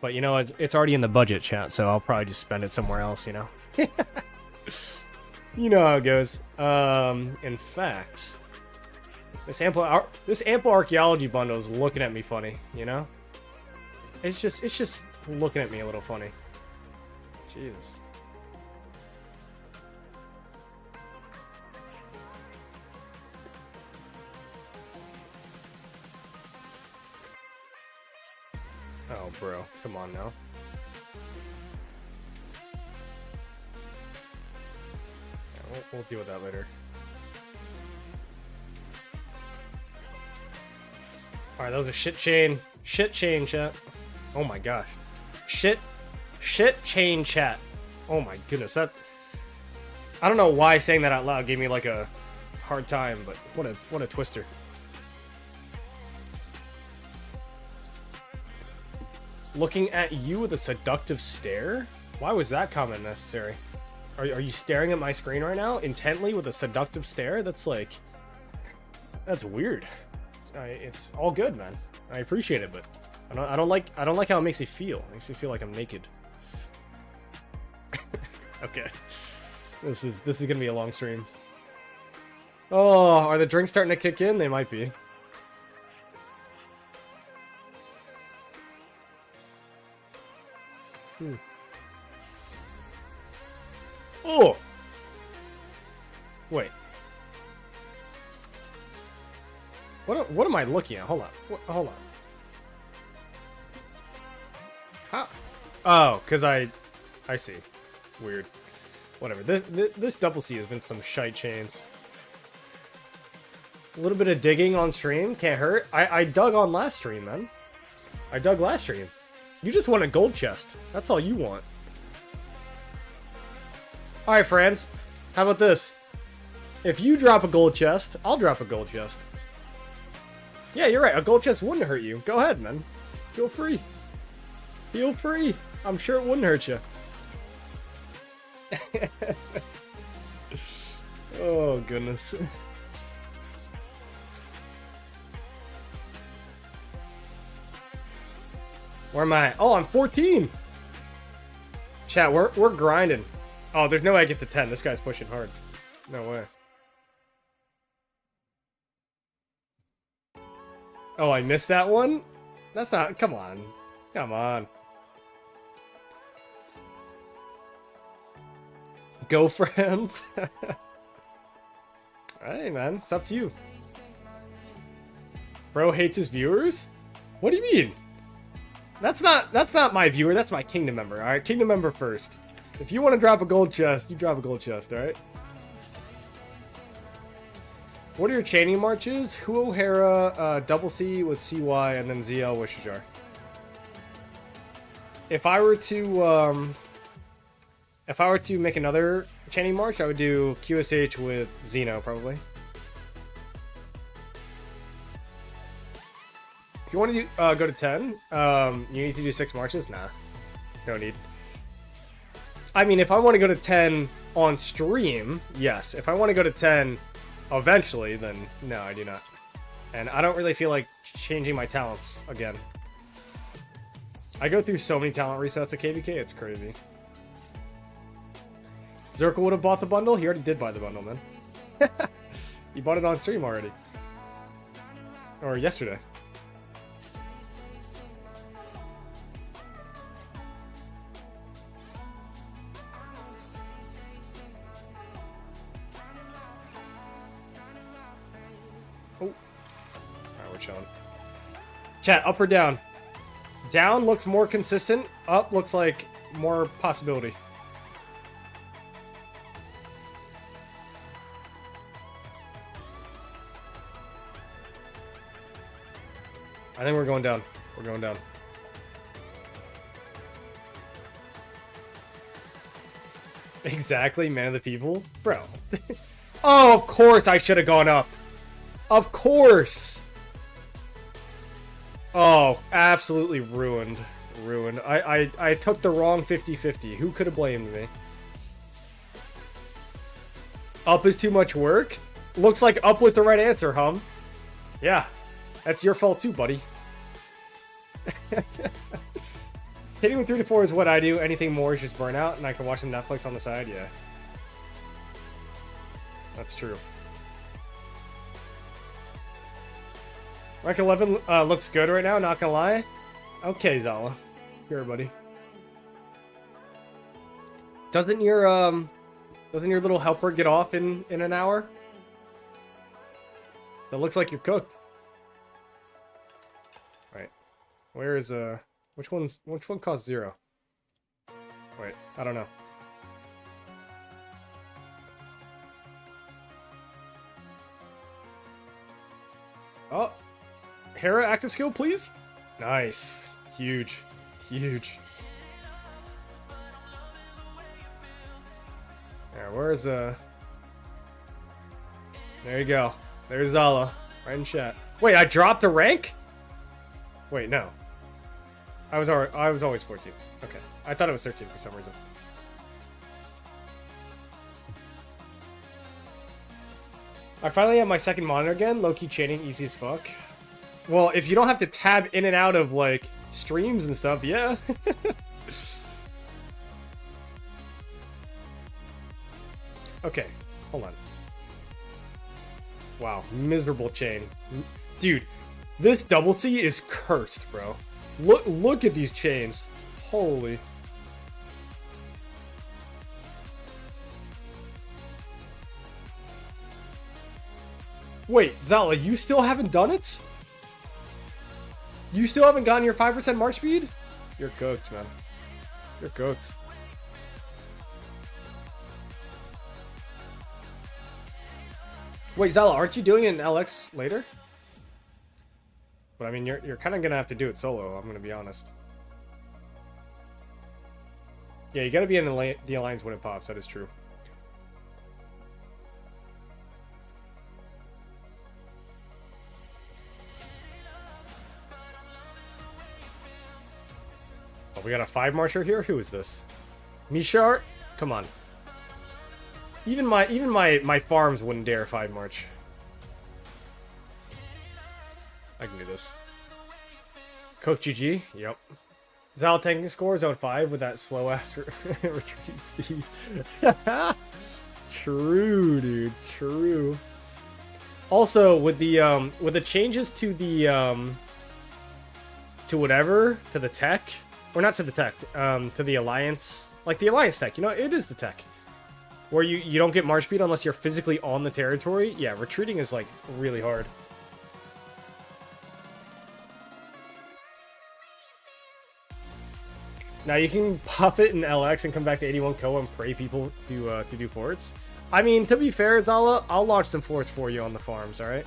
But, you know, it's already in the budget, chat, so I'll probably just spend it somewhere else, you know? You know how it goes. In fact, this ample archaeology bundle is looking at me funny, you know? It's just looking at me a little funny. Jesus. Oh, bro. Come on now. Yeah, we'll deal with that later. Alright, that was a shit chain. Shit chain, chat. Oh my gosh. Shit chain, chat. Oh my goodness. That... I don't know why saying that out loud gave me like a hard time, but what a twister. Looking at you with a seductive stare? Why was that comment necessary? Are you staring at my screen right now intently with a seductive stare? That's like... That's weird. It's all good, man. I appreciate it, but I don't like how it makes me feel. It makes me feel like I'm naked. Okay. This is gonna be a long stream. Oh, are the drinks starting to kick in? They might be. Oh! Wait. What am I looking at? Hold on. Hold on. How? Oh, because I see. Weird. Whatever. This double C has been some shite chains. A little bit of digging on stream. Can't hurt. I dug on last stream, man. I dug last stream. You just want a gold chest. That's all you want. Alright, friends. How about this? If you drop a gold chest, I'll drop a gold chest. Yeah, you're right. A gold chest wouldn't hurt you. Go ahead, man. Feel free. Feel free. I'm sure it wouldn't hurt you. Oh, goodness. Where am I? Oh, I'm 14! Chat, we're grinding. Oh, there's no way I get to 10. This guy's pushing hard. No way. Oh, I missed that one? That's not... Come on. Come on. Go, friends. Hey, man. It's up to you. Bro hates his viewers? What do you mean? That's not my viewer. That's my kingdom member. All right, kingdom member first. If you want to drop a gold chest, you drop a gold chest. All right. What are your chaining marches? Hu O'Hara, double C with CY, and then ZL Wishajar. If I were to make another chaining march, I would do QSH with Xeno probably. If you want to do, go to 10, you need to do 6 marches? Nah, no need. I mean, if I want to go to 10 on stream, yes. If I want to go to 10 eventually, then no, I do not. And I don't really feel like changing my talents again. I go through so many talent resets at KVK, it's crazy. Zirkle would have bought the bundle? He already did buy the bundle, man. He bought it on stream already. Or yesterday. Chat, up or down? Down looks more consistent. Up looks like more possibility. I think we're going down. We're going down. Exactly, man of the people. Bro. Oh, of course I should have gone up. Of course. Oh, absolutely ruined. Ruined. I took the wrong 50-50. Who could have blamed me? Up is too much work? Looks like up was the right answer, hum. Yeah. That's your fault too, buddy. Hitting with 3 to 4 is what I do. Anything more is just burnout, and I can watch some Netflix on the side, yeah. That's true. Rank 11 looks good right now, not gonna lie. Okay, Zala. Here, buddy. Doesn't your little helper get off in an hour? So it looks like you're cooked. Right. Where is which one costs 0? Wait, I don't know. Oh, Hera active skill, please. Nice, huge, huge. There, where's There you go. There's Zala, right in chat. Wait, I dropped a rank? Wait, no. I was always 14. Okay, I thought it was 13 for some reason. I finally have my second monitor again. Low-key chaining, easy as fuck. Well, if you don't have to tab in and out of, like, streams and stuff, yeah. Okay, hold on. Wow, miserable chain. Dude, this double C is cursed, bro. Look at these chains. Holy. Wait, Zala, you still haven't done it? You still haven't gotten your 5% march speed? You're cooked, man. You're cooked. Wait, Zala, aren't you doing it in LX later? But I mean, you're kind of gonna have to do it solo. I'm gonna be honest. Yeah, you gotta be in the alliance when it pops. That is true. Oh, we got a 5 marcher here. Who is this? Mishar? Come on. Even my farms wouldn't dare 5 march. I can do this. Coke GG. Yep. Zal tanking score zone 5 with that slow ass retreat speed. True, dude. True. Also, with the changes to the to the tech, or not to the tech, to the alliance, like the alliance tech. You know, it is the tech. Where you don't get march speed unless you're physically on the territory. Yeah, retreating is like really hard. Now you can pop it in LX and come back to 81 KOA and pray people to do forts. I mean, to be fair, Zala, I'll launch some forts for you on the farms. All right.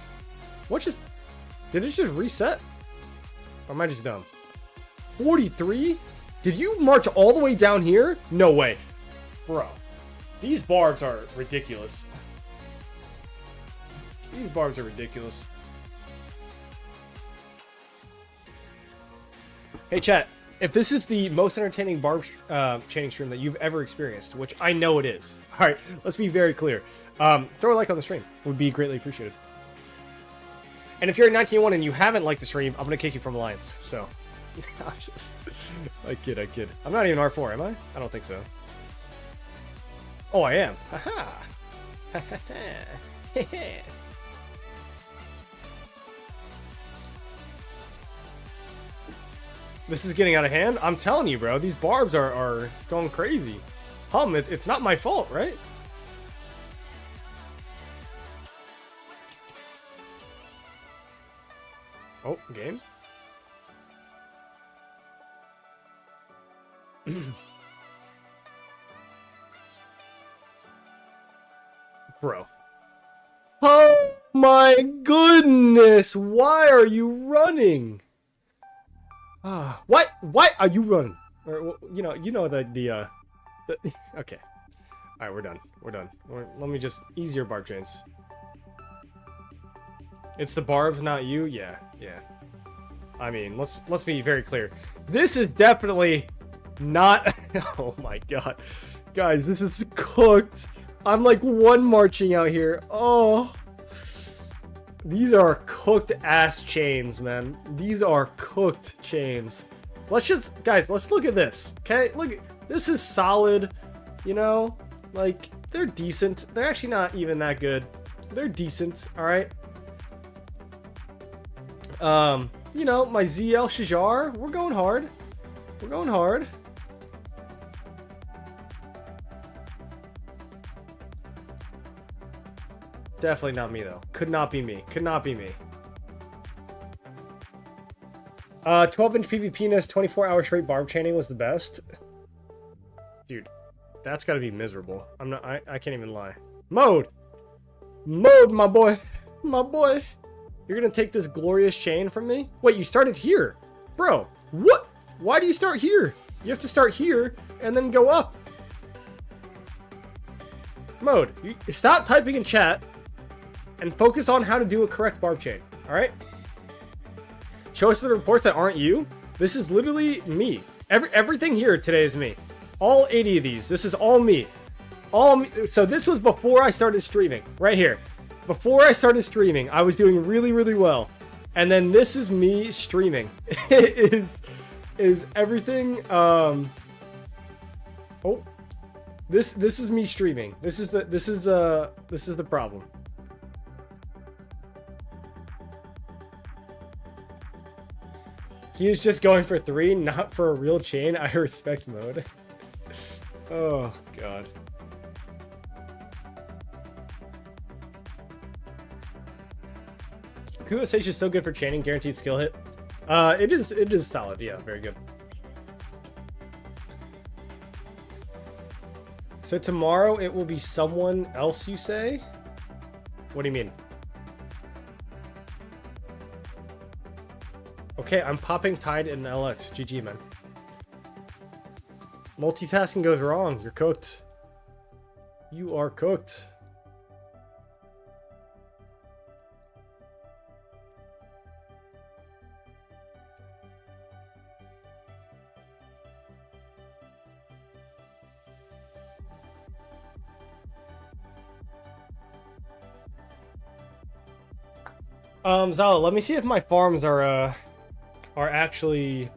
Did it just reset? Or am I just dumb? 43? Did you march all the way down here? No way, bro. These barbs are ridiculous. These barbs are ridiculous. Hey, chat. If this is the most entertaining barb chaining stream that you've ever experienced, which I know it is. All right, let's be very clear. Throw a like on the stream. Would be greatly appreciated. And if you're at 1901 and you haven't liked the stream, I'm going to kick you from Alliance. So, I kid. I'm not even R4, am I? I don't think so. Oh, I am. Haha. This is getting out of hand. I'm telling you, bro. These barbs are going crazy. It's not my fault, right? Oh, game. Bro. Oh my goodness! Why are you running? What are you running? Or, you know the okay. All right, we're done. Let me just ease your barb chains. It's the barbs, not you. Yeah. I mean, let's be very clear. This is definitely not. Oh my god, guys, this is cooked. I'm like one marching out here. Oh. These are cooked ass chains, man. These are cooked chains. Guys, let's look at this. Okay, this is solid. You know, like they're decent. They're actually not even that good. They're decent. All right. You know, my ZL Shajar. We're going hard. Definitely not me, though. Could not be me. 12-inch PvP-ness, 24-hour straight barb chaining was the best. Dude, that's gotta be miserable. I can't even lie. Mode, my boy. You're gonna take this glorious chain from me? Wait, you started here. Bro, what? Why do you start here? You have to start here and then go up. Mode, stop typing in chat and focus on how to do a correct barb chain, all right? Show us the reports that aren't you. This is literally me. Everything here today is me. All 80 of these. This is all me. All me. So this was before I started streaming. Right here. Before I started streaming, I was doing really, really well. And then this is me streaming. It is is everything, oh, this is me streaming. This is the problem. He is just going for 3, not for a real chain. I respect mode. Oh, God. Kuo Sage is so good for chaining, guaranteed skill hit. It is solid. Yeah, very good. So tomorrow it will be someone else, you say? What do you mean? Okay, I'm popping Tide in LX. GG, man. Multitasking goes wrong. You're cooked. You are cooked. Zala, let me see if my farms are actually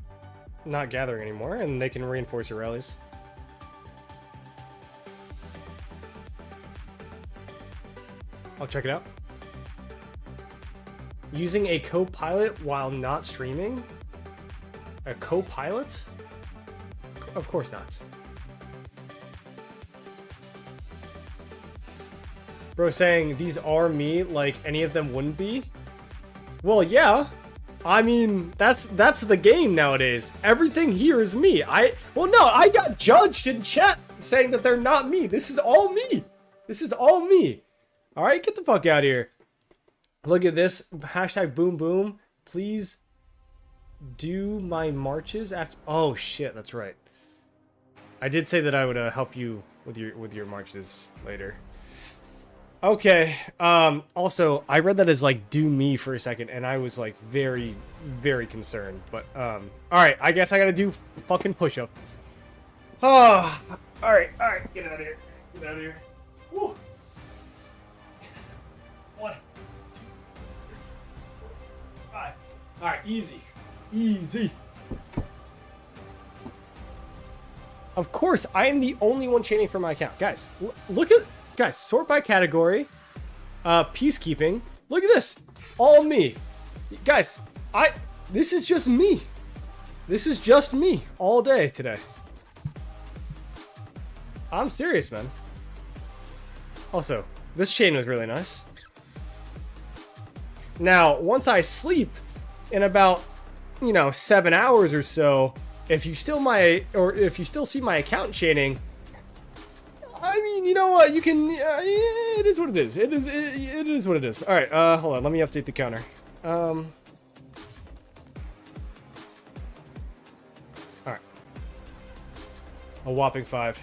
not gathering anymore, and they can reinforce your rallies. I'll check it out. Using a co-pilot while not streaming? A co-pilot? Of course not. Bro saying these are me, like any of them wouldn't be? Well, yeah. I mean, that's the game nowadays. Everything here is me. Well, no, I got judged in chat saying that they're not me. This is all me. This is all me. All right, get the fuck out of here. Look at this. Hashtag boom boom. Please do my marches after. Oh shit, that's right. I did say that I would help you with your marches later. Okay, also, I read that as, like, do me for a second, and I was, like, very, very concerned, but, alright, I guess I gotta do fucking push-ups. Oh, alright, get out of here, get out of here. Woo. 1, 2, 3, 4, 5. Alright, easy, easy. Of course, I am the only one chaining for my account. Guys, look at... Guys, sort by category. Peacekeeping. Look at this. All me. Guys, this is just me. This is just me all day today. I'm serious, man. Also, this chain was really nice. Now, once I sleep in about, 7 hours or so, if you still see my account chaining, I mean, you know what? You can. It is what it is. It is what it is. All right. Hold on. Let me update the counter. All right. A whopping 5.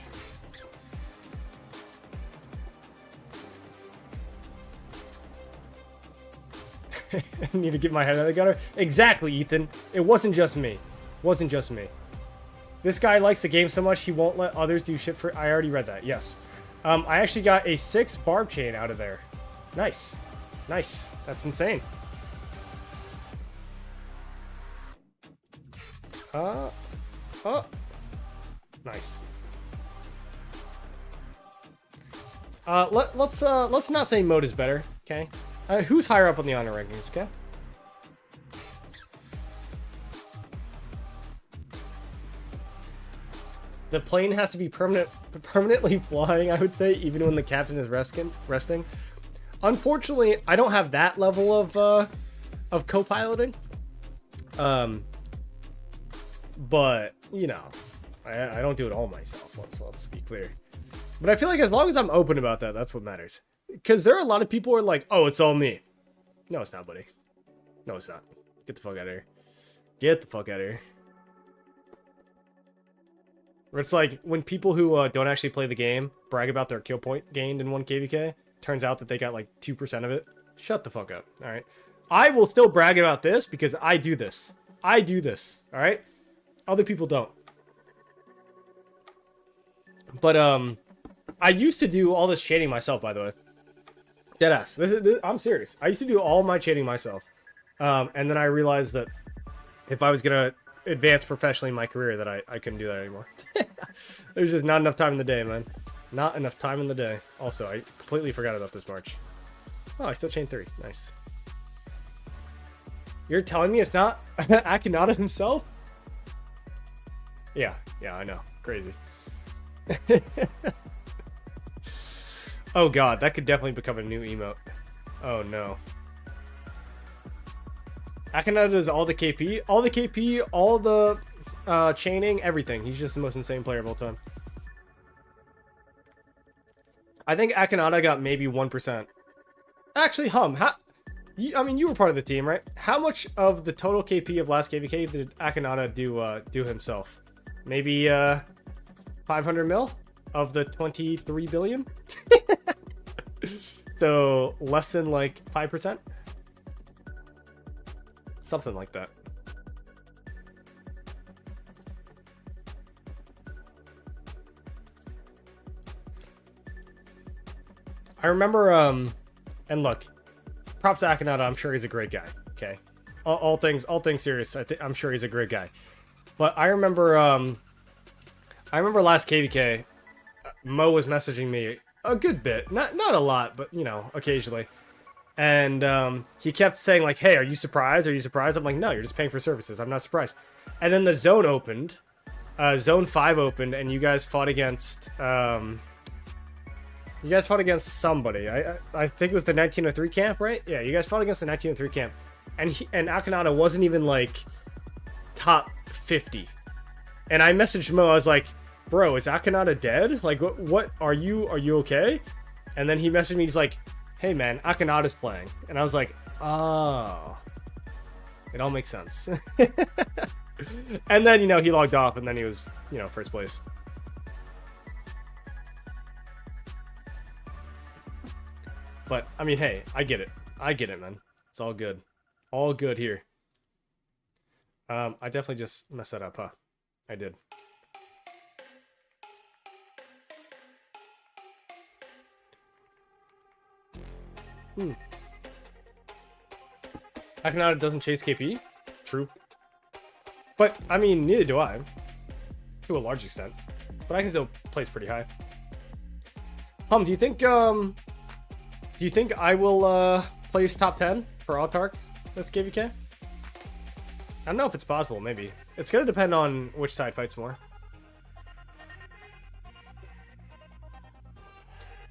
I need to get my head out of the gutter. Exactly, Ethan. It wasn't just me. Wasn't just me. This guy likes the game so much he won't let others do shit for... I already read that, yes. I actually got a 6 barb chain out of there. Nice. Nice. That's insane. Oh. Nice. Let's not say mode is better, okay? Who's higher up on the honor rankings, okay? The plane has to be permanently flying, I would say, even when the captain is resting. Unfortunately, I don't have that level of co-piloting. But I don't do it all myself. Let's be clear. But I feel like as long as I'm open about that, that's what matters. Because there are a lot of people who are like, "Oh, it's all me." No, it's not, buddy. No, it's not. Get the fuck out of here. Get the fuck out of here. Where it's like, when people who don't actually play the game brag about their kill point gained in 1 KVK, turns out that they got like 2% of it. Shut the fuck up, alright? I will still brag about this because I do this. I do this, alright? Other people don't. But, I used to do all this chaining myself, by the way. Deadass. I'm serious. I used to do all my chaining myself. And then I realized that if I was gonna advanced professionally in my career that I couldn't do that anymore. There's just not enough time in the day, man. Not enough time in the day. Also, I completely forgot about this March. Oh, I still chain 3. Nice. You're telling me it's not Akinada himself? Yeah, I know. Crazy. Oh god, that could definitely become a new emote. Oh no. Akinada does all the KP, all the chaining, everything. He's just the most insane player of all time. I think Akinada got maybe 1%. Actually, I mean, you were part of the team, right? How much of the total KP of last KVK did Akinada do himself? Maybe 500 mil of the 23 billion? So less than like 5%? Something like that. I remember, and look, props to Akinada, I'm sure he's a great guy, okay? All things serious, I'm sure he's a great guy. But I remember last KVK, Mo was messaging me a good bit, not a lot, but you know, occasionally. And he kept saying like, hey, are you surprised? Are you surprised? I'm like, no, you're just paying for services. I'm not surprised. And then the zone opened, zone 5 opened, and you guys fought against somebody. I think it was the 1903 camp, right? Yeah, you guys fought against the 1903 camp. And Akinada wasn't even like top 50. And I messaged Mo, I was like, bro, is Akinada dead? Like, what are you okay? And then he messaged me, he's like, hey man, Akinada's playing. And I was like, oh, it all makes sense. And then, you know, he logged off and then he was, you know, first place. But, I mean, hey, I get it. I get it, man. It's all good. All good here. I definitely just messed that up, huh? I did. Akinada doesn't chase KP? True. But, I mean, neither do I. To a large extent. But I can still place pretty high. Do you think I will place top 10 for Autark this KVK? I don't know if it's possible, maybe. It's gonna depend on which side fights more.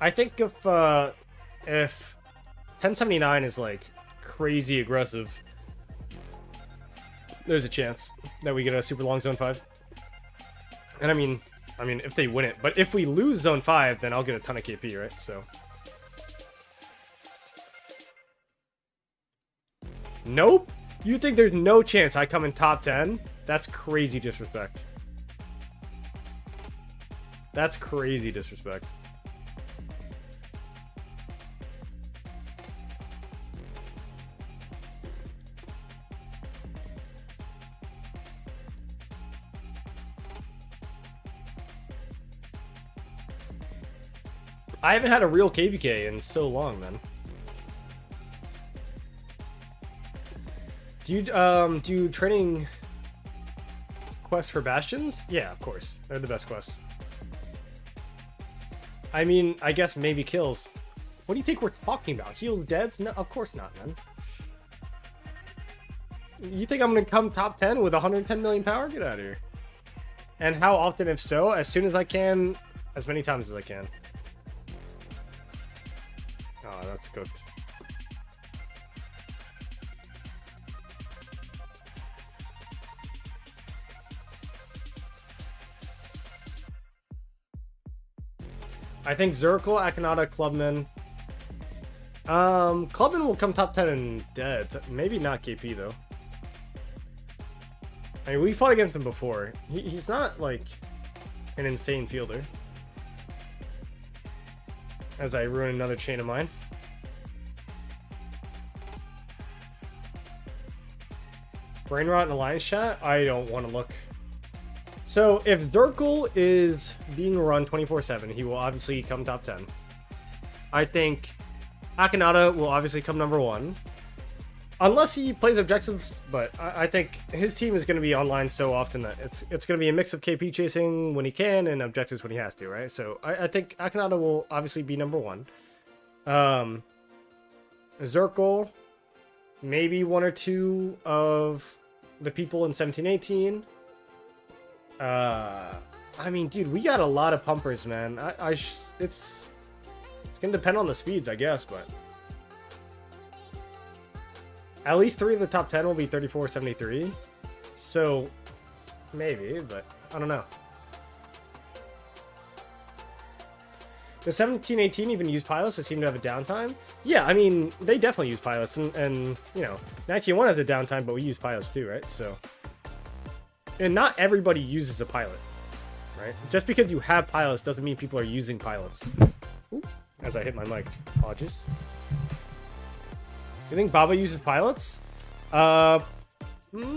I think if 1079 is like crazy aggressive, there's a chance that we get a super long zone 5. And I mean if they win it, but if we lose zone 5, then I'll get a ton of KP, right? So nope. You think there's no chance I come in top 10? That's crazy disrespect. That's crazy disrespect. I haven't had a real KVK in so long, man. Do you training quests for bastions? Yeah, of course. They're the best quests. I mean, I guess maybe kills. What do you think we're talking about? Heals deads? No, of course not, man. You think I'm gonna come top 10 with 110 million power? Get out of here. And how often, if so? As soon as I can, as many times as I can. Oh, that's cooked. I think Zirkle, Akinada, Clubman. Clubman will come top 10 in dead. Maybe not KP, though. I mean, we fought against him before. He's not, like, an insane fielder. As I ruin another chain of mine. Brain Rot in Alliance chat? I don't want to look. So, if Zirkle is being run 24/7, he will obviously come top 10. I think Akinada will obviously come number 1. Unless he plays objectives, but I think his team is going to be online so often that it's going to be a mix of KP chasing when he can and objectives when he has to, right? So I think Akhenaten will obviously be number one. Zirkle, maybe one or two of the people in 1718. I mean, dude, we got a lot of pumpers, man. It's going to depend on the speeds, I guess, but at least 3 of the top 10 will be 3473. So maybe, but I don't know. Does 1718 even use pilots that seem to have a downtime? Yeah, I mean, they definitely use pilots, and you know, 1901 has a downtime, but we use pilots too, right? So, and not everybody uses a pilot, right? Just because you have pilots doesn't mean people are using pilots. Ooh, as I hit my mic, apologies. You think Baba uses pilots? Maybe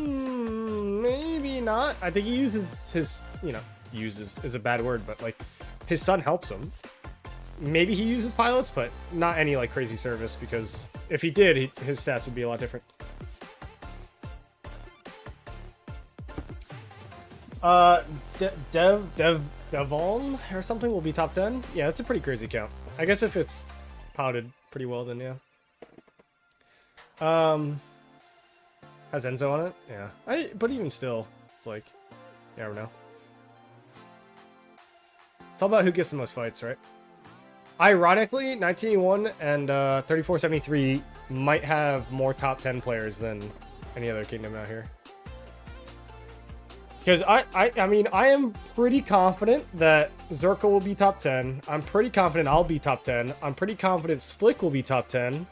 not. I think he uses his, you know, uses is a bad word, but like his son helps him. Maybe he uses pilots, but not any like crazy service, because if he did, his stats would be a lot different. Devon or something will be top 10. Yeah, that's a pretty crazy count. I guess if it's pouted pretty well, then yeah. Has Enzo on it? Yeah. But even still, it's like, you never know. It's all about who gets the most fights, right? Ironically, 1981 and 3473 might have more top 10 players than any other kingdom out here. Because I mean, I am pretty confident that Zerka will be top 10. I'm pretty confident I'll be top 10. I'm pretty confident Slick will be top 10.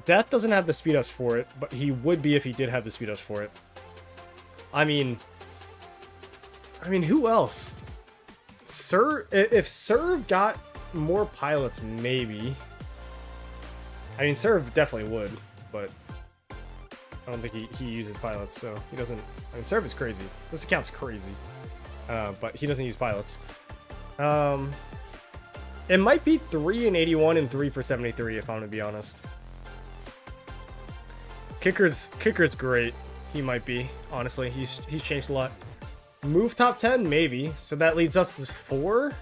Death doesn't have the speed ups for it, but he would be if he did have the speed ups for it. I mean, who else? If Serv got more pilots, maybe. I mean, Serv definitely would, but I don't think he uses pilots, so he doesn't. I mean, Serv is crazy. This account's crazy, but he doesn't use pilots. It might be 3 in 81 and 3 for 73, if I'm gonna be honest. Kicker's great. He might be, honestly. He's changed a lot. Move top 10, maybe. So that leads us to 4.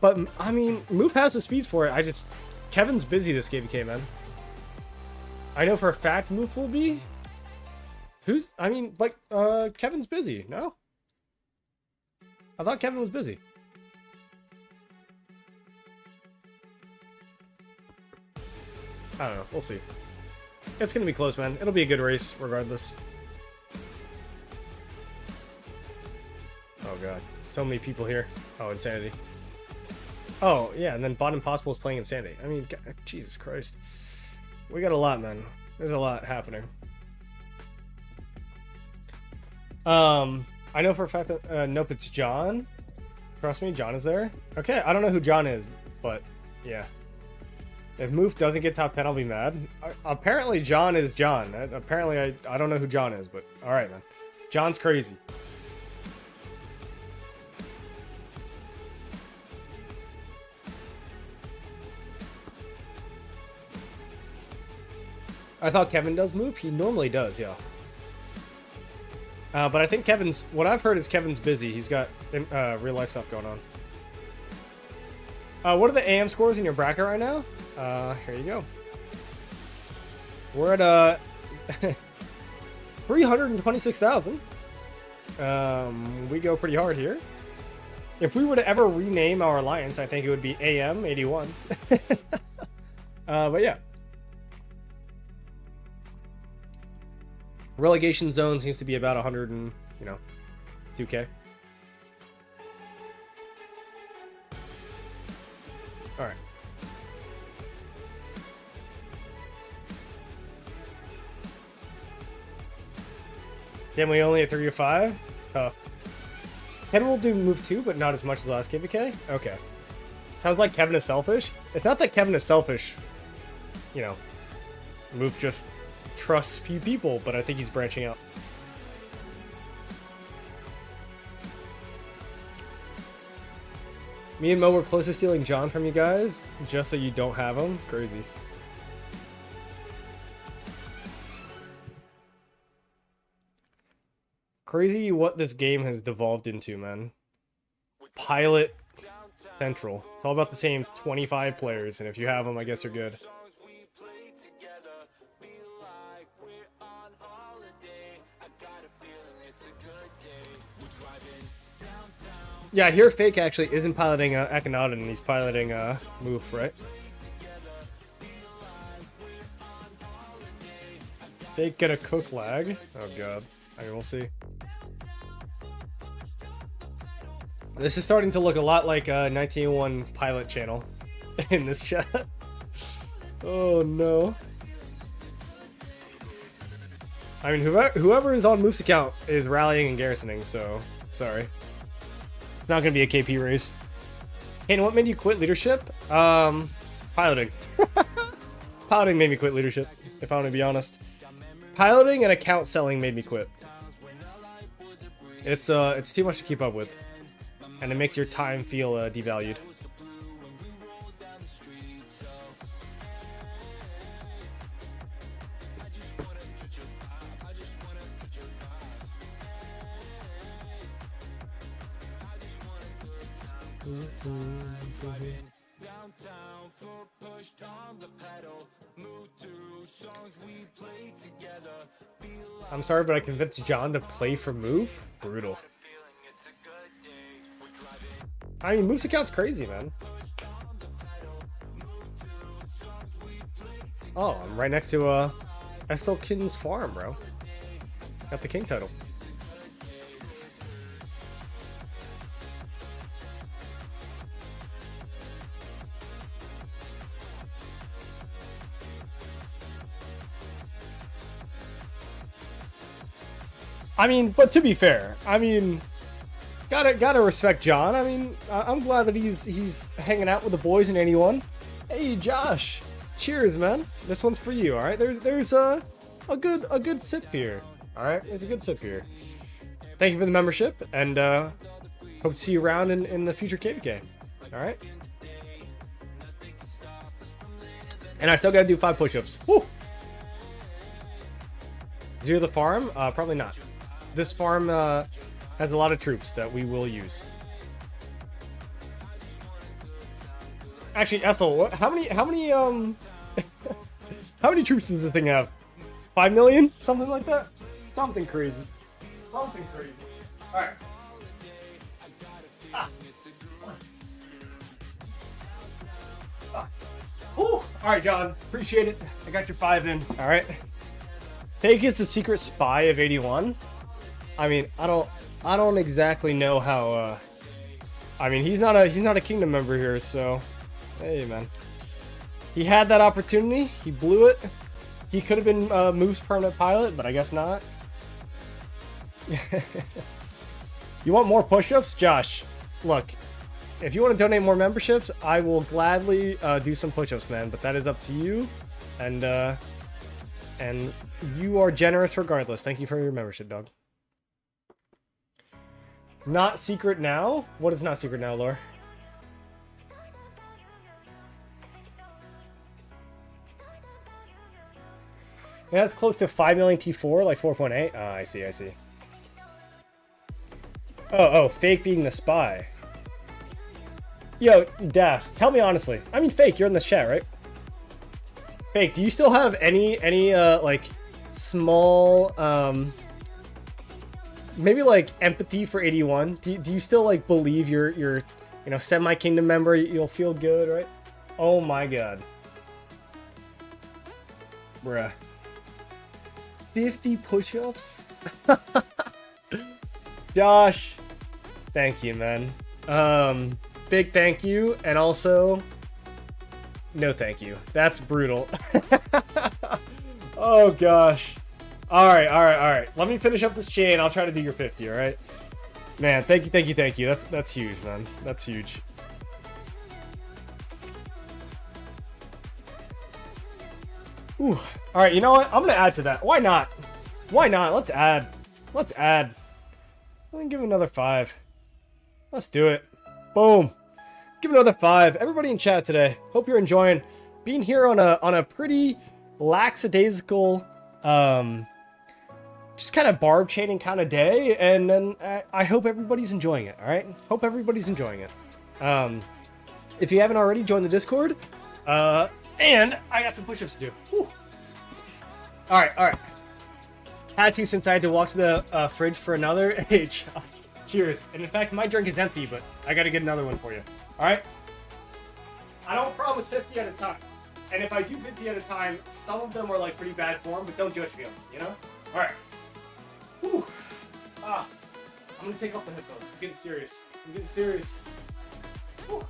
But, I mean, Move has the speeds for it. Kevin's busy this KVK, man. I know for a fact Move will be. Kevin's busy, no? I thought Kevin was busy. I don't know. We'll see. It's going to be close, man. It'll be a good race, regardless. Oh, God. So many people here. Oh, Insanity. Oh, yeah, and then Bot Impossible is playing Insanity. I mean, God, Jesus Christ. We got a lot, man. There's a lot happening. I know for a fact that, nope, it's John. Trust me, John is there. Okay, I don't know who John is, but, yeah. If Moof doesn't get top 10, I'll be mad. Apparently, John is John. Apparently, I don't know who John is, but alright, man. John's crazy. I thought Kevin does move. He normally does, yeah. But I think what I've heard is Kevin's busy. He's got real life stuff going on. What are the AM scores in your bracket right now? Here you go. We're at 326,000. We go pretty hard here. If we were to ever rename our alliance, I think it would be AM 81. But yeah. Relegation zone seems to be about 100 and, 2K. All right. Damn, we only at 3 or 5? Tough. Kevin will do move 2, but not as much as last KVK? Okay. Sounds like Kevin is selfish. It's not that Kevin is selfish. Move just trusts few people, but I think he's branching out. Me and Mo were close to stealing John from you guys, just so you don't have him. Crazy. crazy what this game has devolved into, man. Pilot Central. It's all about the same 25 players, and if you have them, I guess you're good. Yeah, here Fake actually isn't piloting Akhenaten, he's piloting Moof, right? Fake gonna cook lag? Oh god. I mean, we'll see. This is starting to look a lot like a 1901 pilot channel in this chat. Oh no. I mean, whoever is on Moof's account is rallying and garrisoning, so sorry. It's not gonna be a KP race. Hey, what made you quit leadership? Piloting. Piloting made me quit leadership, if I want to be honest. Piloting and account selling made me quit. It's too much to keep up with, and it makes your time feel devalued. I'm sorry, but I convinced John to play for Move? Brutal. I mean, Move's account's crazy, man. Oh, I'm right next to Estelkin's farm, bro. Got the king title. I mean, but to be fair, I mean, gotta respect John. I mean, I'm glad that he's hanging out with the boys in 81. Hey, Josh, cheers, man. This one's for you. All right, there's a good sip here. All right, there's a good sip here. Thank you for the membership, and hope to see you around in the future KVK. All right. And I still gotta do 5 push-ups. Woo! Zero the farm? Probably not. This farm has a lot of troops that we will use. Actually, Essel, how many how many troops does the thing have? 5 million? Something like that? Something crazy. Something crazy. Alright. Alright, John. Appreciate it. I got your 5 in. Alright. Fake is the secret spy of 81. I mean, I don't exactly know how. I mean, he's not a kingdom member here, so hey, man. He had that opportunity. He blew it. He could have been Move's permanent pilot, but I guess not. You want more push-ups, Josh? Look, if you want to donate more memberships, I will gladly do some push-ups, man. But that is up to you, and you are generous regardless. Thank you for your membership, dog. Not secret now? What is not secret now, Lore? Yeah, that's close to 5 million T4, like 4.8. Oh, I see. Oh, Fake being the spy. Yo, Das, tell me honestly. I mean, Fake, you're in the chat, right? Fake, do you still have any like small maybe like empathy for 81? Do you still like believe you're semi-kingdom member, you'll feel good, right? Oh my god. Bruh. 50 push-ups? Josh, thank you, man. Big thank you, and also no thank you. That's brutal. Oh gosh. All right. Let me finish up this chain. I'll try to do your 50. All right, man. Thank you. That's huge, man. That's huge. Ooh. All right. You know what? I'm gonna add to that. Why not? Let's add. Let me give another 5. Let's do it. Boom. Give another 5. Everybody in chat today. Hope you're enjoying being here on a pretty lackadaisical just kind of barb chaining kind of day, and then I hope everybody's enjoying it. All right, hope everybody's enjoying it. If you haven't already, join the Discord. And I got some push-ups to do. Whew. All right. Had to since I had to walk to the fridge for another. Hey, cheers. And in fact, my drink is empty, but I got to get another one for you. All right. I don't promise 50 at a time. And if I do 50 at a time, some of them are like pretty bad form, but don't judge me on it, you know? All right. Whew. I'm gonna take off the headphones. I'm getting serious. Whew.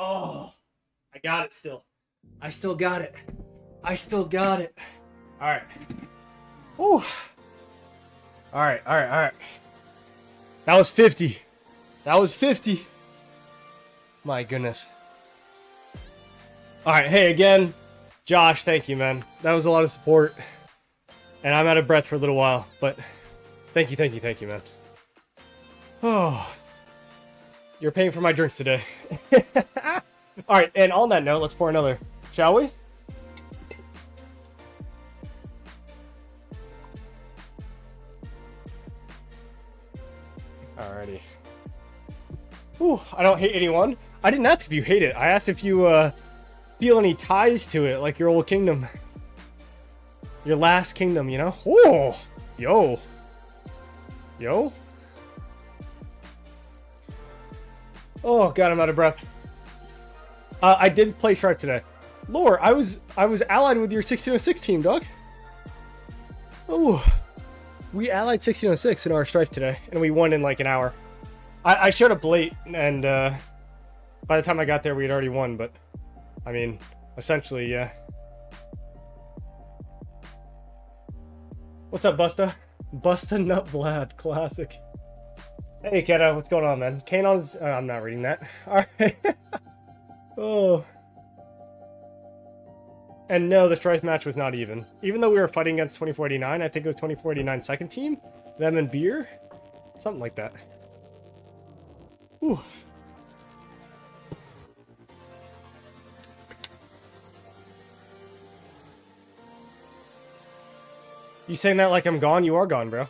Oh, I got it still. I still got it. All right. Whew. All right. That was 50. My goodness. All right. Hey, again, Josh, thank you, man. That was a lot of support. And I'm out of breath for a little while, but thank you, man. Oh. You're paying for my drinks today. All right, and on that note, let's pour another, shall we? Alrighty. Ooh, I don't hate anyone. I didn't ask if you hate it. I asked if you feel any ties to it, like your old kingdom. Your last kingdom, you know? Oh, yo. Oh god, I'm out of breath. I did play Strife today. Lore, I was allied with your 1606 team, dog. Oh, we allied 1606 in our Strife today, and we won in like an hour. I showed up late, and by the time I got there, we had already won. But I mean, essentially, yeah. What's up, Busta? Busta Nutblad, classic. Hey, Keto, what's going on, man? Kanon's... I'm not reading that. Alright. Oh. And no, the Strife match was not even. Even though we were fighting against 2489, I think it was 2489 second team. Them and Beer. Something like that. Ooh. You saying that like I'm gone? You are gone, bro.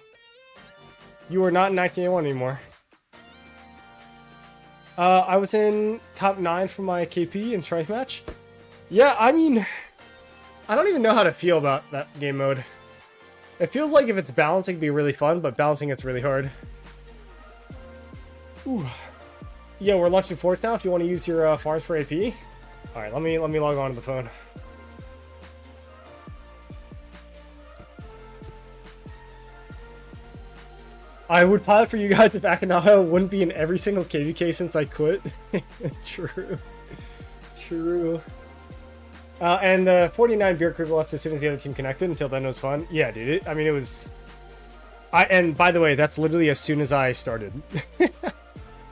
You are not in 1981 anymore. I was in top 9 for my KP in Strife match. Yeah, I mean, I don't even know how to feel about that game mode. It feels like if it's balancing, it'd be really fun, but balancing it's really hard. Ooh. Yo, we're launching forts now. If you want to use your farms for AP. All right, let me log on to the phone. I would pilot for you guys if Akinawa wouldn't be in every single KVK since I quit. True. And the 49 beer crew left as soon as the other team connected. Until then, it was fun. Yeah, dude. I mean, it was... And by the way, that's literally as soon as I started.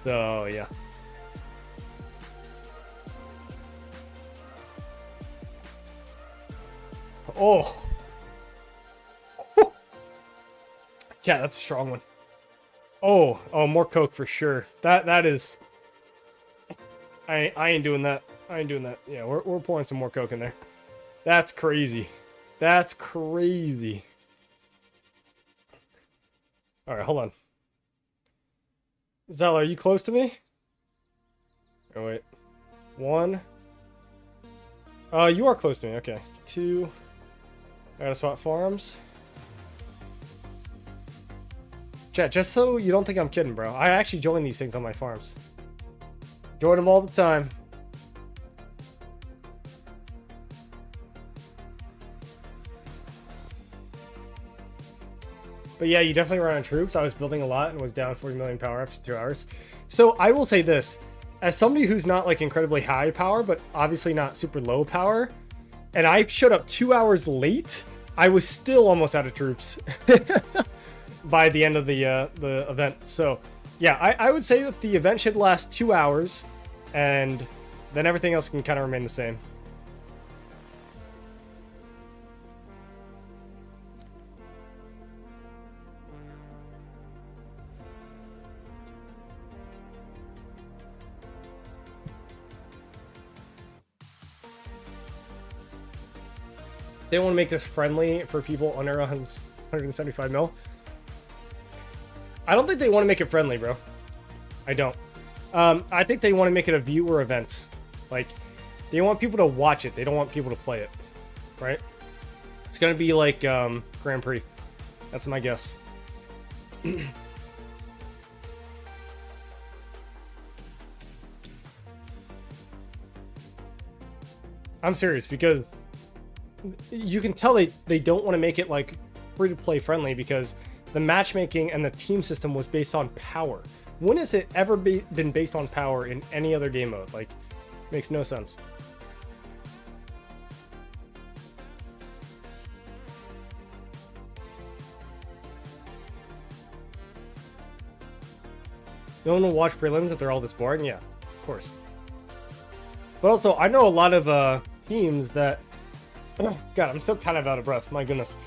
So, yeah. Oh. Yeah, that's a strong one. Oh, more Coke for sure. That is... I ain't doing that. Yeah, we're pouring some more Coke in there. That's crazy. That's crazy. Alright, hold on. Zella, are you close to me? Oh, wait. 1. You are close to me. Okay. 2. I gotta swap farms. Chat, just so you don't think I'm kidding, bro. I actually join these things on my farms. Join them all the time. But yeah, you definitely run out of troops. I was building a lot and was down 40 million power after 2 hours. So I will say this, as somebody who's not like incredibly high power, but obviously not super low power, and I showed up 2 hours late, I was still almost out of troops by the end of the event. So yeah, I would say that the event should last 2 hours, and then everything else can kind of remain the same. They want to make this friendly for people under 175 mil. I don't think they want to make it friendly, bro. I don't. I think they want to make it a viewer event. Like, they want people to watch it. They don't want people to play it, right? It's gonna be like Grand Prix. That's my guess. I'm serious, because you can tell they don't want to make it like free-to-play friendly, because the matchmaking and the team system was based on power. When has it ever been based on power in any other game mode? Like, makes no sense. You don't want to watch prelims if they're all this boring? Yeah, of course. But also, I know a lot of teams that... God, I'm still kind of out of breath. My goodness.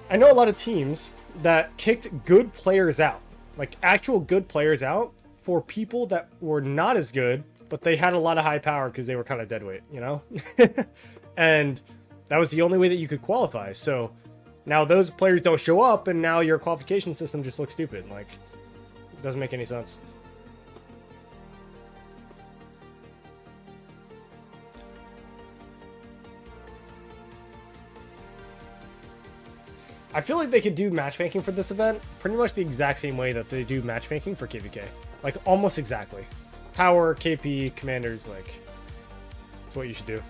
I know a lot of teams that kicked good players out. Like, actual good players out for people that were not as good, but they had a lot of high power because they were kind of deadweight, you know? And that was the only way that you could qualify. So now those players don't show up, and now your qualification system just looks stupid. Like, it doesn't make any sense. I feel like they could do matchmaking for this event pretty much the exact same way that they do matchmaking for KVK. Like, almost exactly. Power, KP, commanders, like, that's what you should do.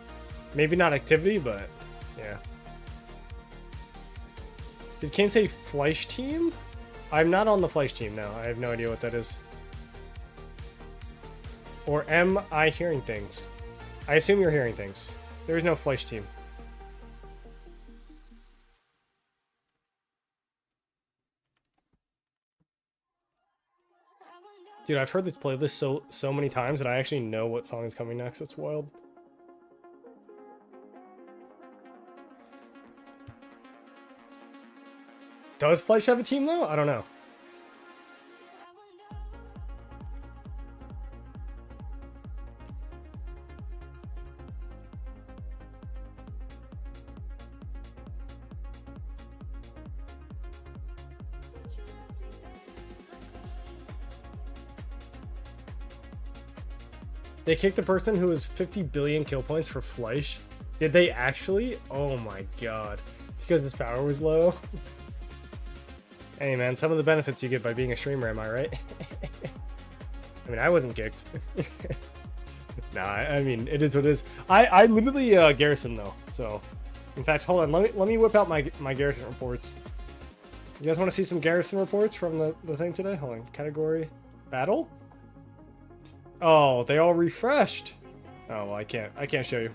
Maybe not activity, but yeah. Did Kane say Fleisch team? I'm not on the Fleisch team now. I have no idea what that is. Or am I hearing things? I assume you're hearing things. There is no Fleisch team. Dude, I've heard this playlist so many times that I actually know what song is coming next. It's wild. Does Fleisch have a team though? I don't know. They kicked a person who was 50 billion kill points for Fleisch. Did they actually? Oh my god. Because his power was low? Hey man, some of the benefits you get by being a streamer, am I right? I mean, I wasn't kicked. Nah, I mean, it is what it is. I literally garrison though, so... In fact, hold on, let me whip out my garrison reports. You guys want to see some garrison reports from the thing today? Hold on, category... Battle? Oh, they all refreshed. Oh, well, I can't show you.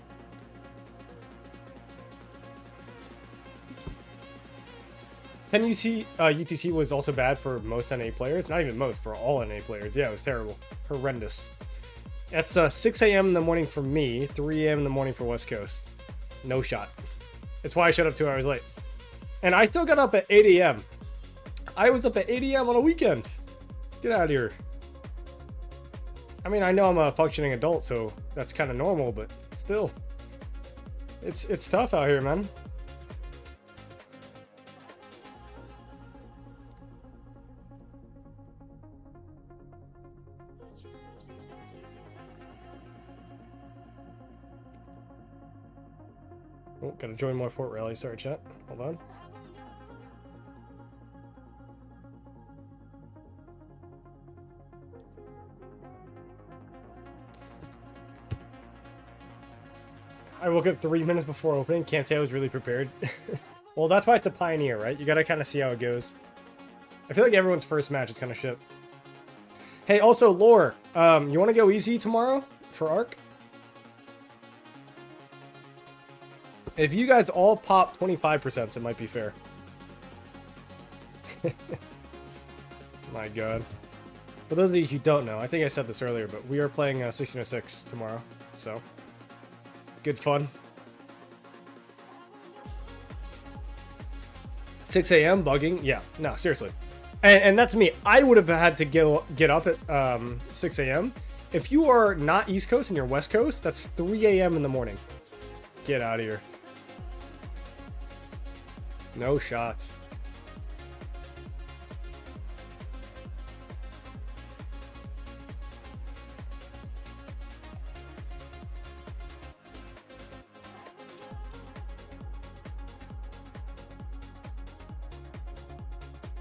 UTC was also bad for most NA players. Not even most, for all NA players. Yeah, it was terrible. Horrendous. It's 6 a.m. in the morning for me, 3 a.m. in the morning for West Coast. No shot. It's why I showed up 2 hours late. And I still got up at 8 a.m. I was up at 8 a.m. on a weekend. Get out of here. I mean, I know I'm a functioning adult, so that's kind of normal, but still. It's tough out here, man. Oh, gotta join more Fort Rally. Sorry, chat. Hold on. I woke up 3 minutes before opening. Can't say I was really prepared. Well, that's why it's a pioneer, right? You gotta kind of see how it goes. I feel like everyone's first match is kind of shit. Hey, also, Lore, you want to go easy tomorrow for Arc? If you guys all pop 25%, it might be fair. My god. For those of you who don't know, I think I said this earlier, but we are playing 1606 tomorrow, so good fun. 6 a.m. bugging? Yeah, no, seriously. And that's me. I would have had to get up at 6 a.m. If you are not East Coast and you're West Coast, that's 3 a.m. in the morning. Get out of here. No shots.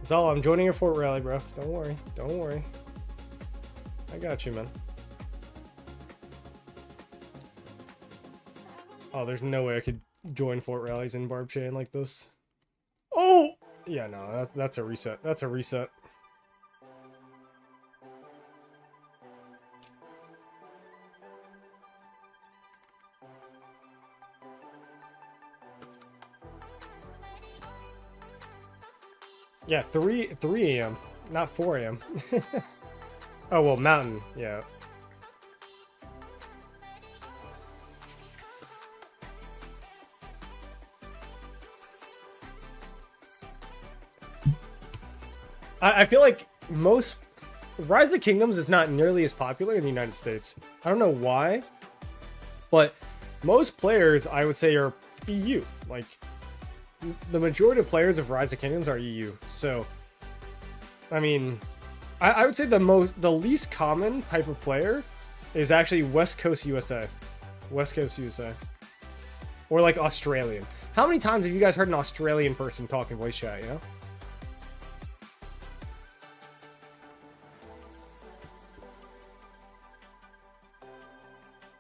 Zala, I'm joining your fort rally, bro. Don't worry. Don't worry. I got you, man. Oh, there's no way I could join fort rallies in Barb chain like this. Oh! Yeah, no, that's a reset. That's a reset. Yeah, 3 a.m. Not 4 a.m. Oh, well, mountain. Yeah. I feel like most Rise of the Kingdoms is not nearly as popular in the United States. I don't know why, but most players, I would say, are EU. Like, the majority of players of Rise of Kingdoms are EU. So, I mean, I would say the least common type of player is actually West Coast USA. West Coast USA. Or like Australian. How many times have you guys heard an Australian person talk in voice chat, you know?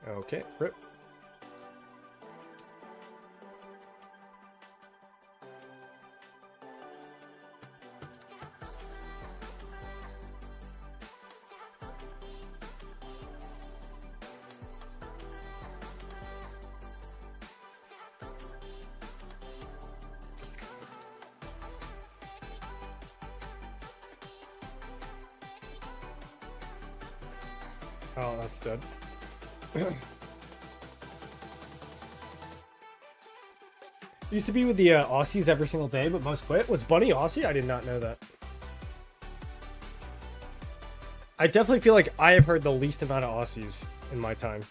Okay, rip. Oh, that's dead. Used to be with the Aussies every single day, but most quit. Was Bunny Aussie? I did not know that. I definitely feel like I have heard the least amount of Aussies in my time.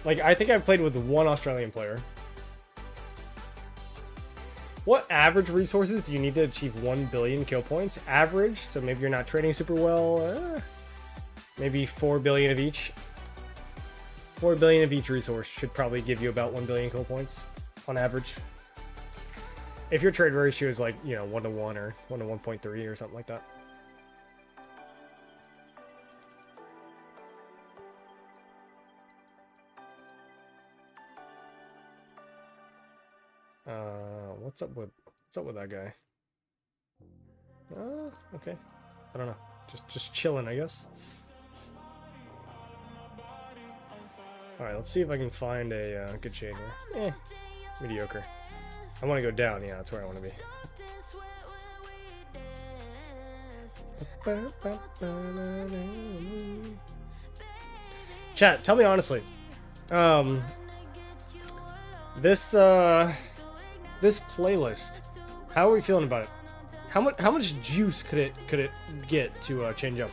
Like, I think I've played with one Australian player. What average resources do you need to achieve 1 billion kill points? Average, so maybe you're not trading super well. Maybe 4 billion of each. 4 billion of each resource should probably give you about 1 billion kill points on average. If your trade ratio is like, you know, 1 to 1 or 1 to 1.3 or something like that. What's up with that guy? Okay. I don't know. Just chilling, I guess. All right, let's see if I can find a good chain here. Mediocre. I want to go down. Yeah, that's where I want to be. Chat, tell me honestly. This playlist, how are we feeling about it? How much juice could it get to change up?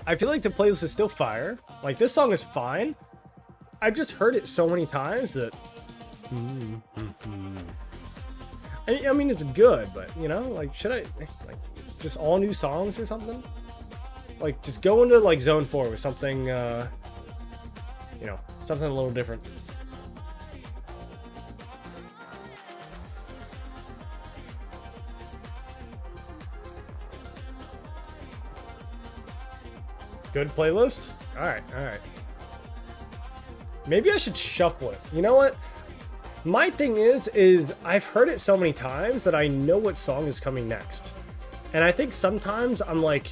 I feel like the playlist is still fire. Like, this song is fine. I've just heard it so many times that I mean, it's good, but you know, like, should I like just all new songs or something? Like, just go into like zone 4 with something you know, something a little different. Good playlist? Alright, alright. Maybe I should shuffle it. You know what? My thing is I've heard it so many times that I know what song is coming next. And I think sometimes I'm like,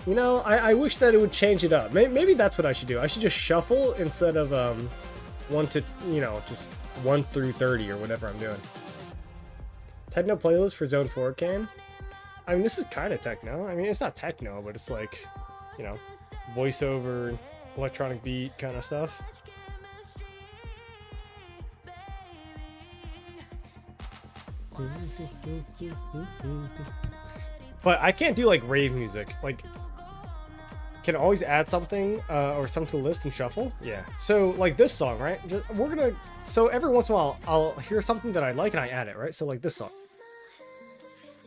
you know, I wish that it would change it up. Maybe that's what I should do. I should just shuffle instead of 1 to, you know, just 1 through 30 or whatever I'm doing. Techno playlist for Zone 4 came. I mean, this is kind of techno. I mean, it's not techno, but it's like, you know, voiceover, electronic beat kind of stuff. But I can't do like rave music. Like, can always add something or something to the list and shuffle. Yeah. So like this song, right? So every once in a while, I'll hear something that I like and I add it, right? So like this song,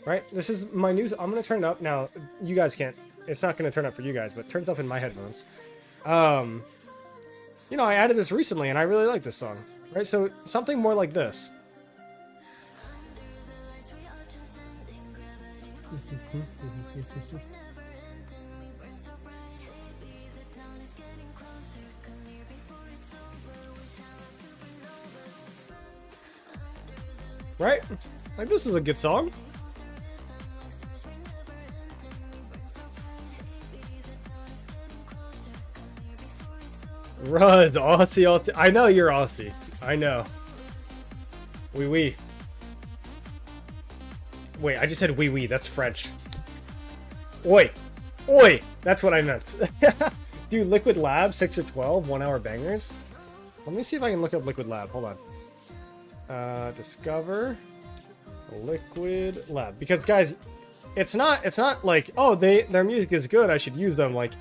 right? This is my new. I'm gonna turn it up now. You guys can't. It's not gonna turn up for you guys, but it turns up in my headphones. You know, I added this recently and I really like this song, right? So something more like this. Right? Like, this is a good song. Rud, Aussie. I know you're Aussie. I know. Oui, oui. Wait, I just said oui, oui. That's French. Oi. Oi. That's what I meant. Dude, Liquid Lab, 6 or 12, 1 hour bangers. Let me see if I can look up Liquid Lab. Hold on. Discover Liquid Lab. Because, guys, it's not like, oh, their music is good, I should use them. Like,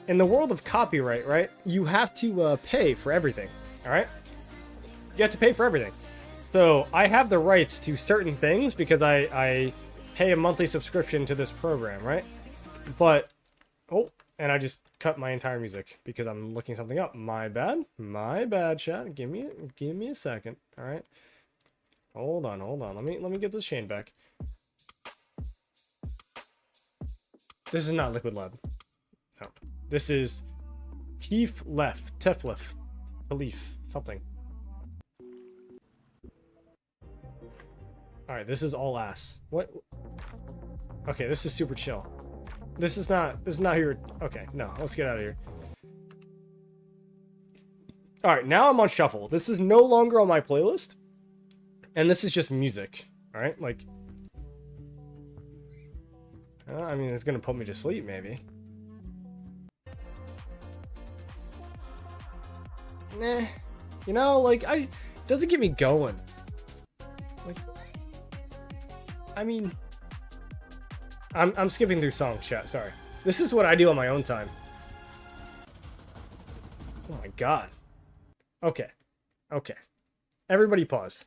in the world of copyright, right, you have to pay for everything, all right? You have to pay for everything. So I have the rights to certain things because I pay a monthly subscription to this program, right? But, oh, and I just cut my entire music because I'm looking something up. My bad, chat. Give me a second, all right? Hold on. Let me get this chain back. This is not Liquid Lab. No. This is Teflef, something. All right, this is all ass. What? Okay, this is super chill. This is not your. Okay, no, let's get out of here. All right, now I'm on shuffle. This is no longer on my playlist, and this is just music. All right, like. I mean, it's gonna put me to sleep, maybe. Nah, you know, like doesn't get me going. Like, I mean, I'm skipping through songs, chat. Sorry. This is what I do on my own time. Oh my god. Okay. Everybody pause.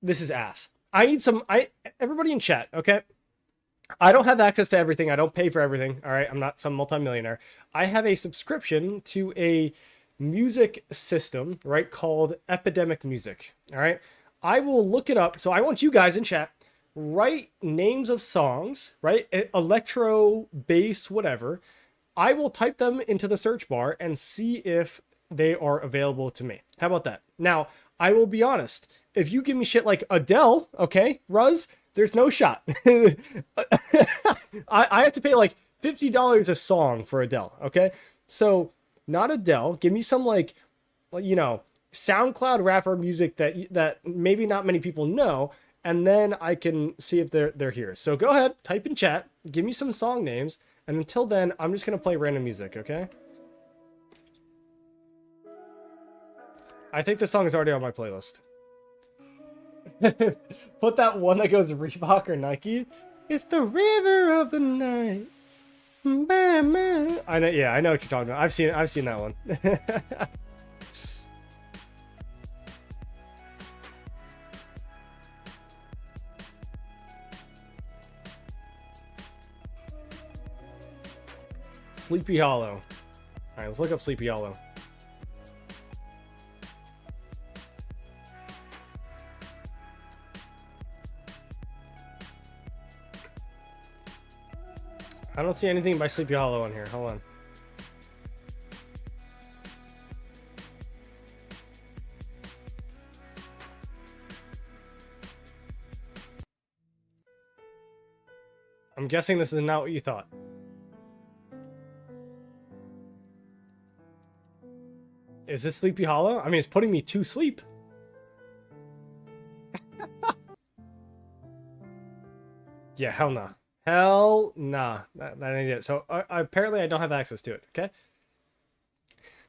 This is ass. I need some. Everybody in chat, okay? I don't have access to everything. I don't pay for everything. All right, I'm not some multimillionaire. I have a subscription to a music system, right, called Epidemic Music. All right, I will look it up. So I want you guys in chat write names of songs, right, electro, bass, whatever. I will type them into the search bar and see if they are available to me. How about that? Now, I will be honest. If you give me shit like Adele, okay, Ruz, there's no shot. I have to pay like $50 a song for Adele, okay? So, not Adele. Give me some like, you know, SoundCloud rapper music that maybe not many people know, and then I can see if they're here. So go ahead, type in chat, give me some song names, and until then, I'm just gonna play random music, okay? I think this song is already on my playlist. Put that one that goes Reebok or Nike. It's the river of the night. I know, yeah, I know what you're talking about. I've seen that one. Sleepy Hollow. All right, let's look up Sleepy Hollow. I don't see anything by Sleepy Hollow in here. Hold on. I'm guessing this is not what you thought. Is this Sleepy Hollow? I mean, it's putting me to sleep. Yeah, hell nah. Hell nah. That ain't it. So apparently I don't have access to it, okay?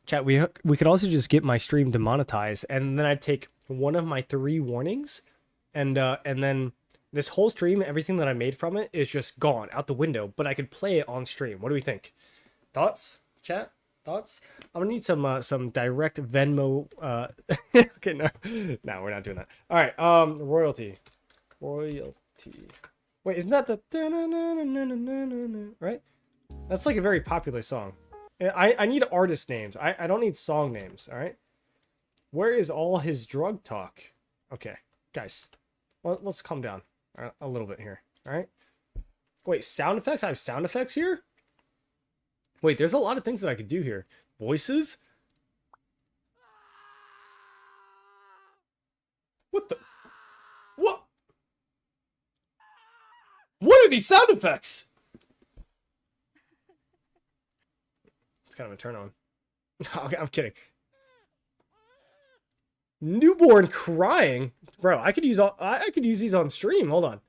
Chat, we could also just get my stream demonetized, and then I'd take one of my 3 warnings, and then this whole stream, everything that I made from it is just gone out the window, but I could play it on stream. What do we think? Thoughts, chat? Thoughts? I'm gonna need some direct Venmo. Okay, no, we're not doing that. All right, royalty. Wait, isn't that the right? That's like a very popular song. I need artist names. I don't need song names. All right. Where is all his drug talk? Okay, guys, let's calm down a little bit here. All right. Wait, sound effects. I have sound effects here. Wait, there's a lot of things that I could do here. Voices? What the? What? What are these sound effects? It's kind of a turn on. Okay, I'm kidding. Newborn crying? Bro, I could use these on stream. Hold on.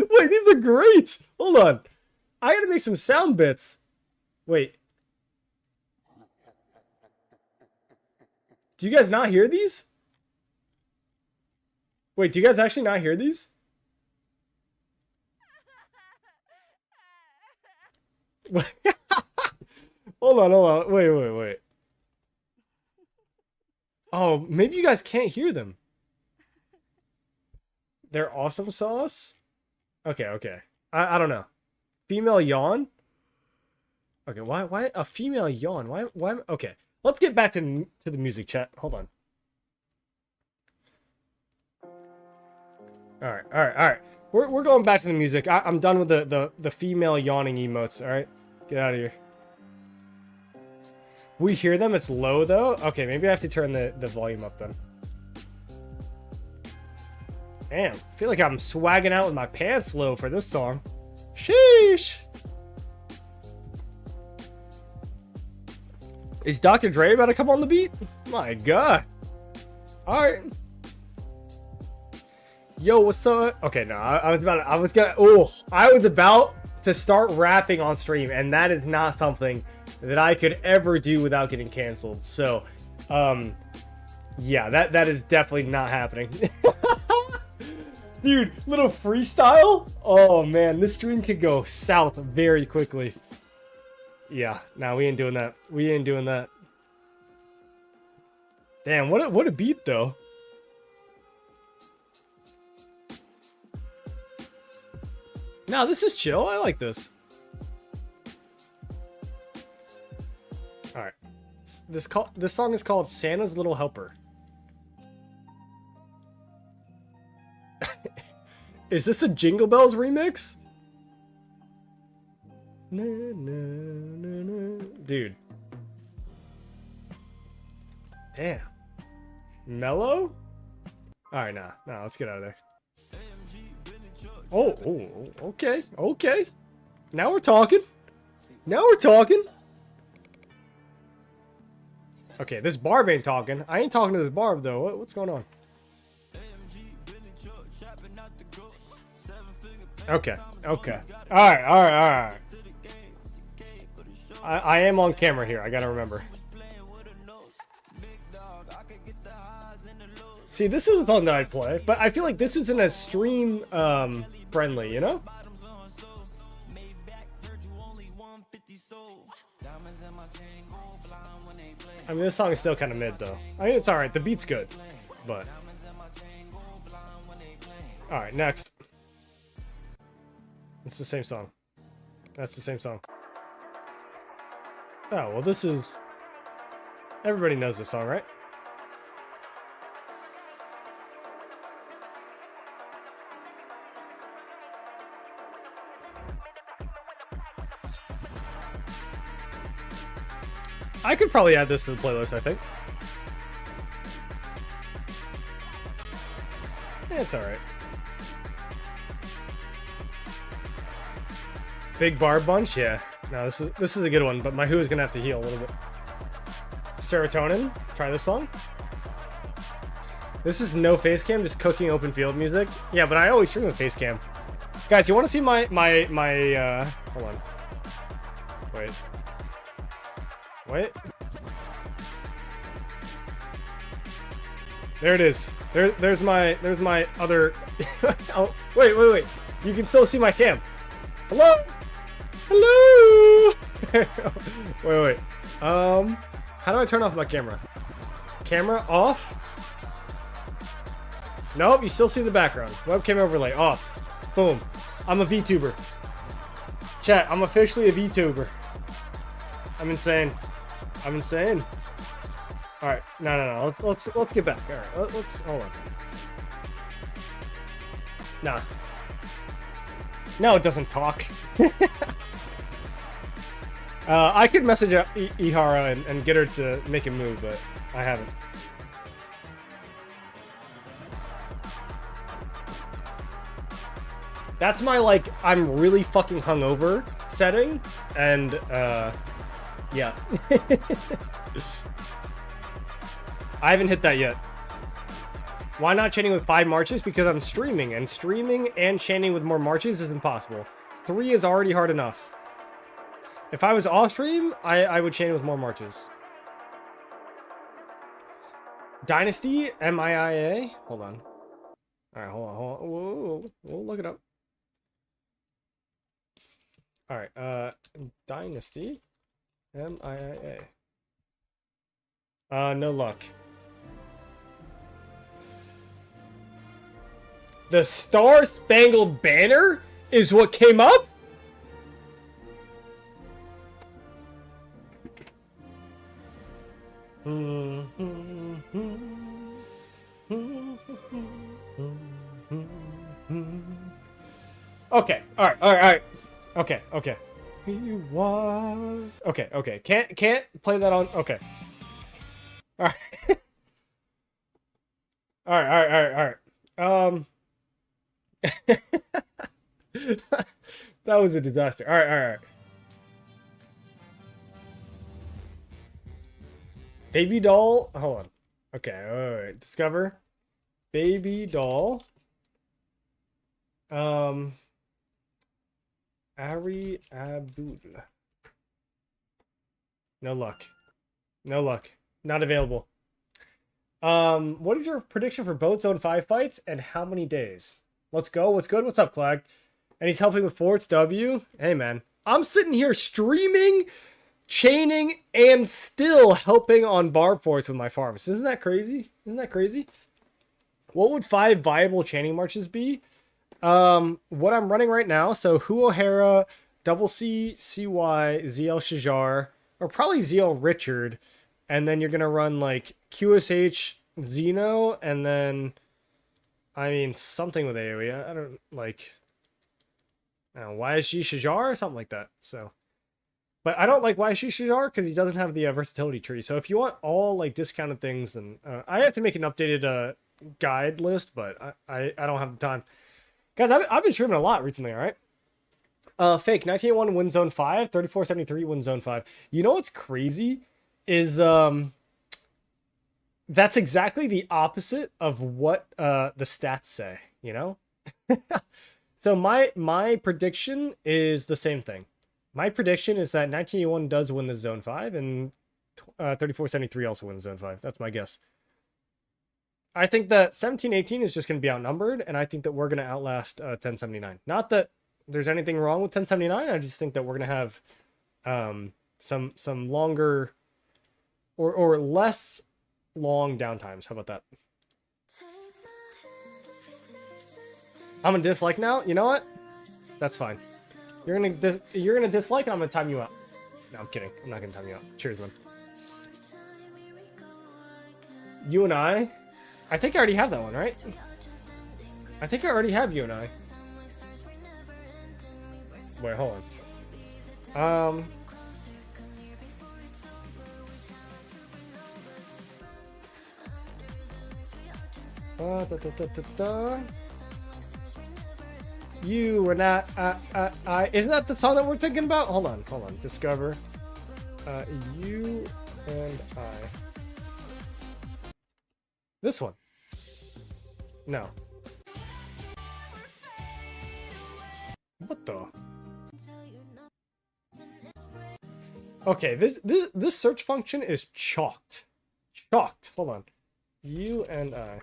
Wait, these are great. Hold on. I gotta make some sound bits. Wait. Do you guys not hear these? Wait, do you guys actually not hear these? Hold on. Wait. Oh, maybe you guys can't hear them. They're awesome sauce? Okay. I don't know. Female yawn? Okay, why a female yawn? Why okay. Let's get back to the music, chat. Hold on. All right. We're going back to the music. I'm done with the female yawning emotes, all right? Get out of here. We hear them, it's low though. Okay, maybe I have to turn the volume up then. Damn, I feel like I'm swagging out with my pants low for this song. Sheesh. Is Dr. Dre about to come on the beat? My God. All right. Yo, what's up? Okay, no, I was about to start rapping on stream, and that is not something that I could ever do without getting canceled. So, yeah, that is definitely not happening. Dude, little freestyle? Oh man, this stream could go south very quickly. Yeah, no, we ain't doing that. We ain't doing that. Damn, what a beat though. No, this is chill. I like this. All right, this song is called Santa's Little Helper. Is this a Jingle Bells remix? Dude. Damn. Mellow? Alright, nah, let's get out of there. Oh, okay. Now we're talking. Okay, this Barb ain't talking. I ain't talking to this Barb, though. What's going on? Okay. Alright. I am on camera here. I gotta remember. See, this is a song that I'd play, but I feel like this isn't as stream friendly, you know? I mean, this song is still kind of mid, though. I mean, it's alright. The beat's good, but... Alright, next. It's the same song. That's the same song. Oh, well, this is... Everybody knows this song, right? I could probably add this to the playlist, I think. Yeah, it's alright. Big Barb bunch? Yeah. No, this is a good one, but my Who is gonna have to heal a little bit. Serotonin. Try this song. This is no face cam, just cooking open field music. Yeah, but I always stream with face cam. Guys, you want to see my hold on. Wait. There it is. There's my other. Oh, wait. You can still see my cam. Hello. Wait. How do I turn off my camera? Camera off. Nope, you still see the background. Webcam overlay off. Boom. I'm a VTuber. Chat, I'm officially a VTuber. I'm insane. All right, no. Let's get back. All right, let's hold on. Nah. No, it doesn't talk. I could message Ihara and get her to make a move, but I haven't. That's my, like, I'm really fucking hungover setting, and, yeah. I haven't hit that yet. Why not chanting with 5 marches? Because I'm streaming, and chanting with more marches is impossible. 3 is already hard enough. If I was off stream, I would chant with more marches. Dynasty, MIIA? Hold on. Alright, hold on. Whoa, we'll look it up. Alright, Dynasty, MIIA. No luck. The Star Spangled Banner is what came up? Okay, alright. Okay. Okay. Can't play that on. Okay. Alright. Alright. That was a disaster. Alright. Baby doll. Hold on. Okay, alright. Discover. Baby doll. Ari Abdul. No luck. Not available. What is your prediction for both Zone 5 fights and how many days? Let's go. What's good? What's up, Clag? And he's helping with Forts W. Hey, man. I'm sitting here streaming, chaining, and still helping on Barb Forts with my farms. Isn't that crazy? What would 5 viable chaining marches be? What I'm running right now, so Hu O'Hara, Double C, CY, ZL Shajar, or probably ZL Richard, and then you're gonna run like QSH Zeno, and then I mean something with AoE. I don't know, YSG Shajar or something like that. So, but I don't like YSG Shajar because he doesn't have the versatility tree. So if you want all like discounted things, then I have to make an updated guide list, but I don't have the time. Guys, I've been streaming a lot recently, all right? Fake, 1981 win Zone 5, 3473 win Zone 5. You know what's crazy? Is, that's exactly the opposite of what, the stats say, you know? So my prediction is the same thing. My prediction is that 1981 does win the Zone 5, and 3473 also wins Zone 5. That's my guess. I think that 1718 is just going to be outnumbered, and I think that we're going to outlast 1079. Not that there's anything wrong with 1079. I just think that we're going to have some longer or less long downtimes. How about that? I'm gonna dislike now. You know what? That's fine. You're gonna dislike, and I'm gonna time you out. No, I'm kidding. I'm not gonna time you out. Cheers, man. You and I think I already have that one, right? I think I already have you and I. Wait, hold on. Da, da, da, da, da. You and I. Isn't that the song that we're thinking about? Hold on. Discover. You and I. This one. No. What the? Okay, this search function is chalked. Chalked. Hold on. You and I.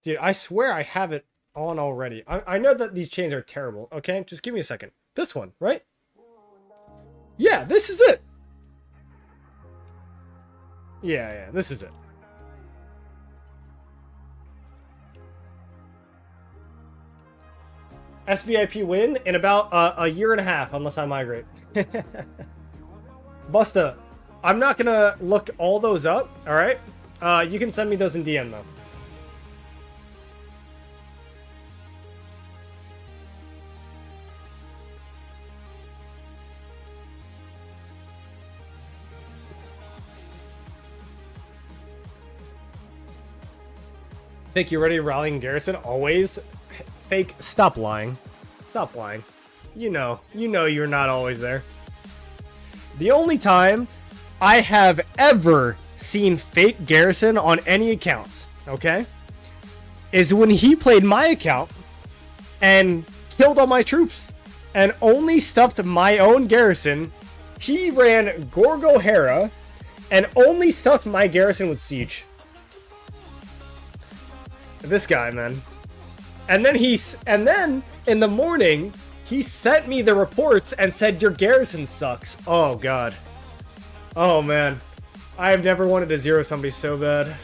Dude, I swear I have it on already. I know that these chains are terrible, okay? Just give me a second. This one, right? Yeah, this is it! Yeah, this is it. SVIP win in about a year and a half, unless I migrate. Busta, I'm not gonna look all those up, alright? You can send me those in DM, though. Fake, you ready rallying Garrison? Always. Fake, stop lying. Stop lying. You know you're not always there. The only time I have ever seen fake Garrison on any account, okay, is when he played my account and killed all my troops and only stuffed my own Garrison. He ran Gorgo Hera and only stuffed my Garrison with Siege. This guy, man. And then in the morning, he sent me the reports and said your Garrison sucks. Oh god. Oh man. I have never wanted to zero somebody so bad.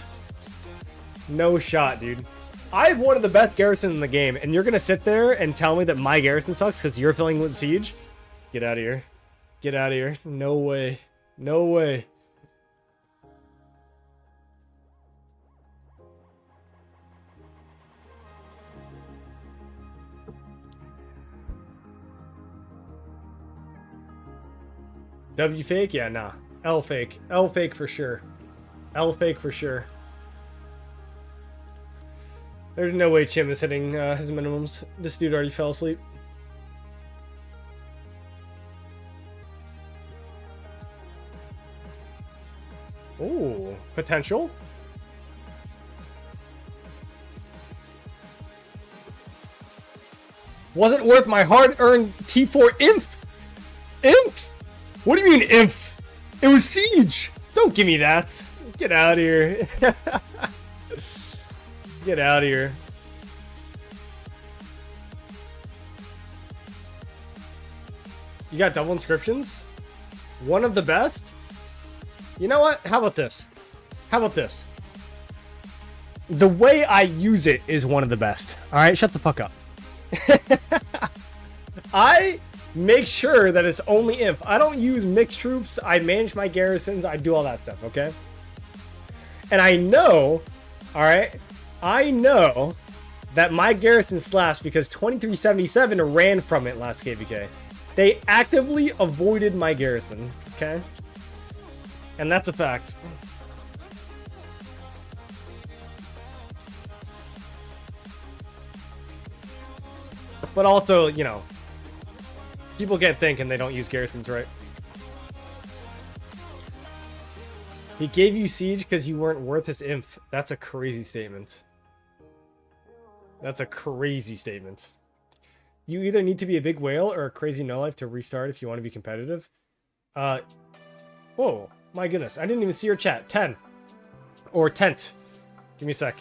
No shot, dude. I have one of the best Garrisons in the game, and you're gonna sit there and tell me that my Garrison sucks because you're filling with Siege? Get out of here. Get out of here. No way. No way. W fake? Yeah, nah. L fake. L fake for sure. L fake for sure. There's no way Chim is hitting his minimums. This dude already fell asleep. Ooh, potential. Wasn't worth my hard-earned T4 inf. Inf? What do you mean, inf? It was Siege! Don't give me that. Get out of here. Get out of here. You got double inscriptions? One of the best? You know what? How about this? How about this? The way I use it is one of the best. Alright, shut the fuck up. I make sure that it's only inf. I don't use mixed troops. I manage my garrisons. I do all that stuff, okay? And I know, alright, I know that my garrison slashed because 2377 ran from it last KVK. They actively avoided my garrison, okay? And that's a fact. But also, you know, people get thinking they don't use garrisons right. He gave you siege because you weren't worth his inf. That's a crazy statement. That's a crazy statement. You either need to be a big whale or a crazy no life to restart if you want to be competitive. Whoa, my goodness. I didn't even see your chat. 10. Or Tent. Give me a sec.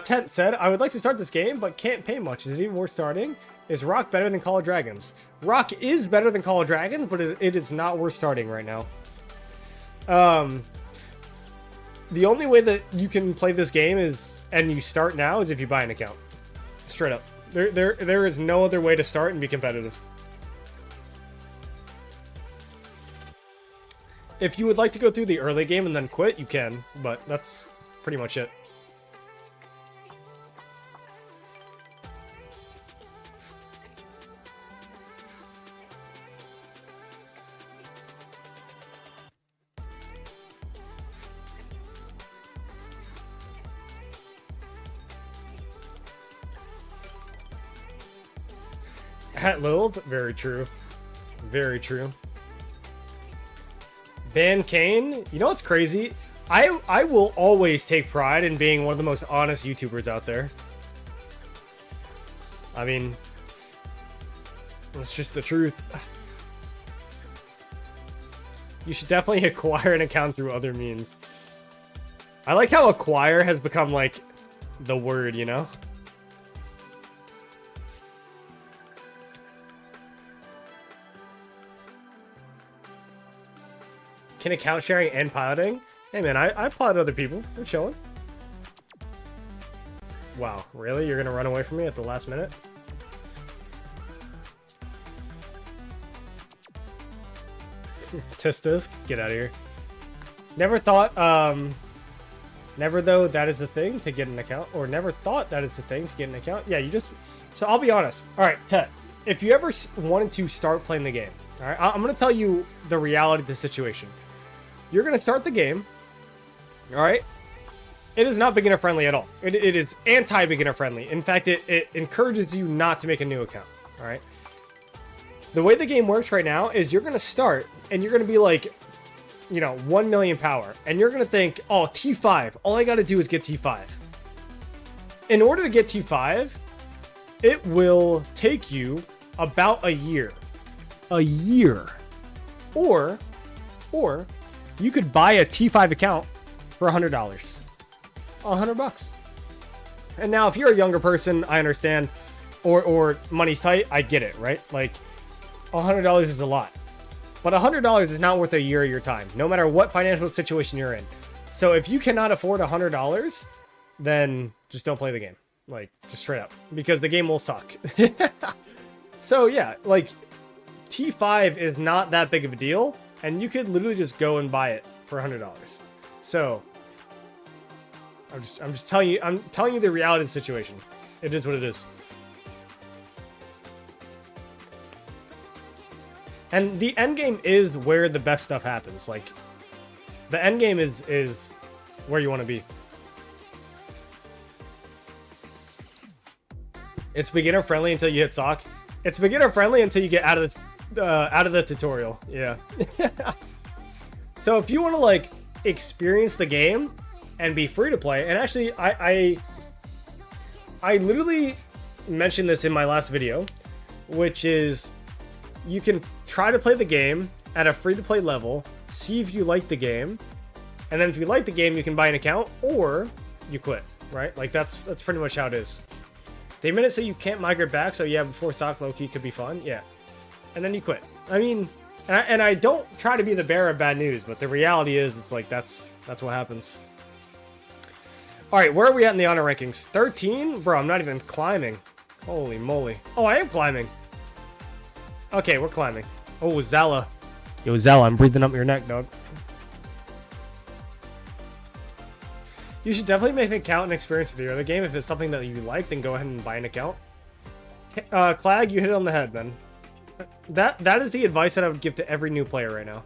Tent said, I would like to start this game, but can't pay much. Is it even worth starting? Is Rock better than Call of Dragons? Rock is better than Call of Dragons, but it is not worth starting right now. The only way that you can play this game is, and you start now, is if you buy an account. Straight up. There is no other way to start and be competitive. If you would like to go through the early game and then quit, you can, but that's pretty much it. At Lilith, very true. Very true. Ban Kane, you know what's crazy? I will always take pride in being one of the most honest YouTubers out there. I mean, it's just the truth. You should definitely acquire an account through other means. I like how acquire has become like the word, you know? Can account sharing and piloting? Hey man, I pilot other people. We're chilling. Wow, really? You're gonna run away from me at the last minute? Tistas, get out of here. Never thought, never though that is a thing to get an account, or never thought that is a thing to get an account. Yeah, you just, so I'll be honest. All right, Ted, if you ever wanted to start playing the game, all right, I'm gonna tell you the reality of the situation. You're gonna start the game, all right? It is not beginner friendly at all. It is anti-beginner friendly. In fact, it encourages you not to make a new account, all right? The way the game works right now is you're gonna start and you're gonna be like, you know, 1 million power, and you're gonna think, oh, T5, all I gotta do is get T5. In order to get T5, it will take you about a year. A year. Or you could buy a T5 account for $100. $100. And now if you're a younger person, I understand, or money's tight, I get it, right? Like, $100 is a lot. But $100 is not worth a year of your time, no matter what financial situation you're in. So if you cannot afford $100, then just don't play the game. Like, just straight up. Because the game will suck. So yeah, like, T5 is not that big of a deal, and you could literally just go and buy it for $100. So I'm just telling you the reality of the situation. It is what it is. And the end game is where the best stuff happens. Like, the end game is where you want to be. It's beginner friendly until you hit sock. It's beginner friendly until you get out of the tutorial. Yeah. So if you want to like experience the game and be free to play, and actually I literally mentioned this in my last video, which is you can try to play the game at a free to play level, see if you like the game, and then if you like the game, you can buy an account or you quit, right? Like that's pretty much how it is. They made it so you can't migrate back, so yeah, before stock low-key could be fun, yeah. And then you quit. I mean, and I don't try to be the bearer of bad news, but the reality is, it's like, that's what happens. Alright, where are we at in the honor rankings? 13? Bro, I'm not even climbing. Holy moly. Oh, I am climbing. Okay, we're climbing. Oh, Zala. Yo, Zala, I'm breathing up your neck, dog. You should definitely make an account and experience the other game. If it's something that you like, then go ahead and buy an account. Clag, you hit it on the head, man. That is the advice that I would give to every new player right now.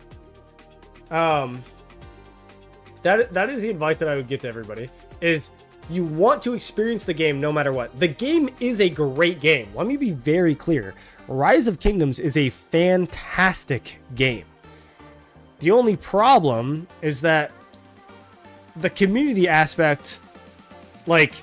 That is the advice that I would give to everybody. Is you want to experience the game no matter what. The game is a great game. Let me be very clear. Rise of Kingdoms is a fantastic game. The only problem is that the community aspect, like,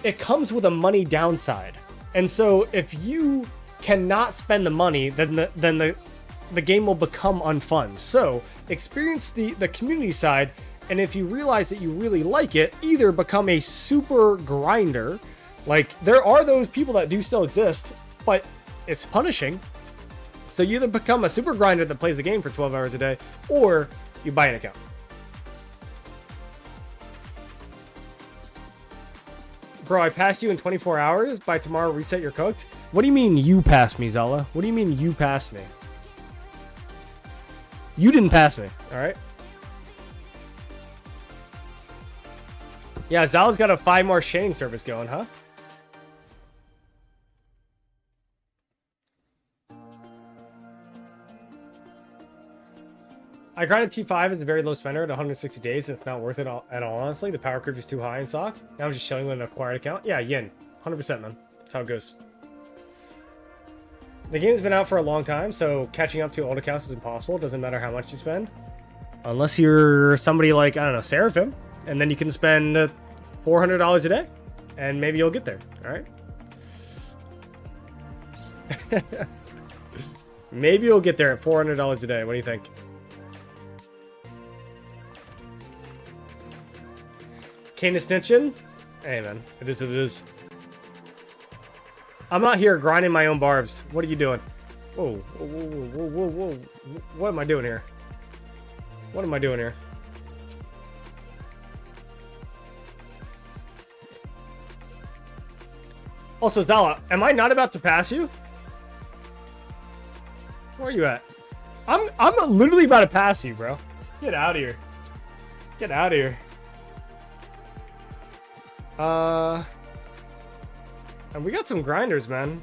it comes with a money downside. And so if you cannot spend the money, then the game will become unfun. So experience the community side, and if you realize that you really like it, either become a super grinder. Like, there are those people that do still exist, but it's punishing. So you either become a super grinder that plays the game for 12 hours a day, or you buy an account. Bro, I passed you in 24 hours. By tomorrow, reset your cooked. What do you mean you passed me, Zala? What do you mean you passed me? You didn't pass me, alright? Yeah, Zala's got a 5 more chaining service going, huh? I grinded T5 as a very low spender at 160 days, and it's not worth it at all, honestly. The power curve is too high in SOC. Now I'm just chilling with an acquired account. Yeah, Yin. 100%, man. That's how it goes. The game's been out for a long time, so catching up to old accounts is impossible. Doesn't matter how much you spend. Unless you're somebody like, I don't know, Seraphim. And then you can spend $400 a day. And maybe you'll get there. Alright? Maybe you'll get there at $400 a day. What do you think? Kane Extension? Hey, man. It is what it is. I'm out here grinding my own barbs. What are you doing? Whoa, whoa, whoa, whoa, whoa, whoa. What am I doing here? What am I doing here? Also, Zala, am I not about to pass you? Where are you at? I'm literally about to pass you, bro. Get out of here. Get out of here. And we got some grinders, man.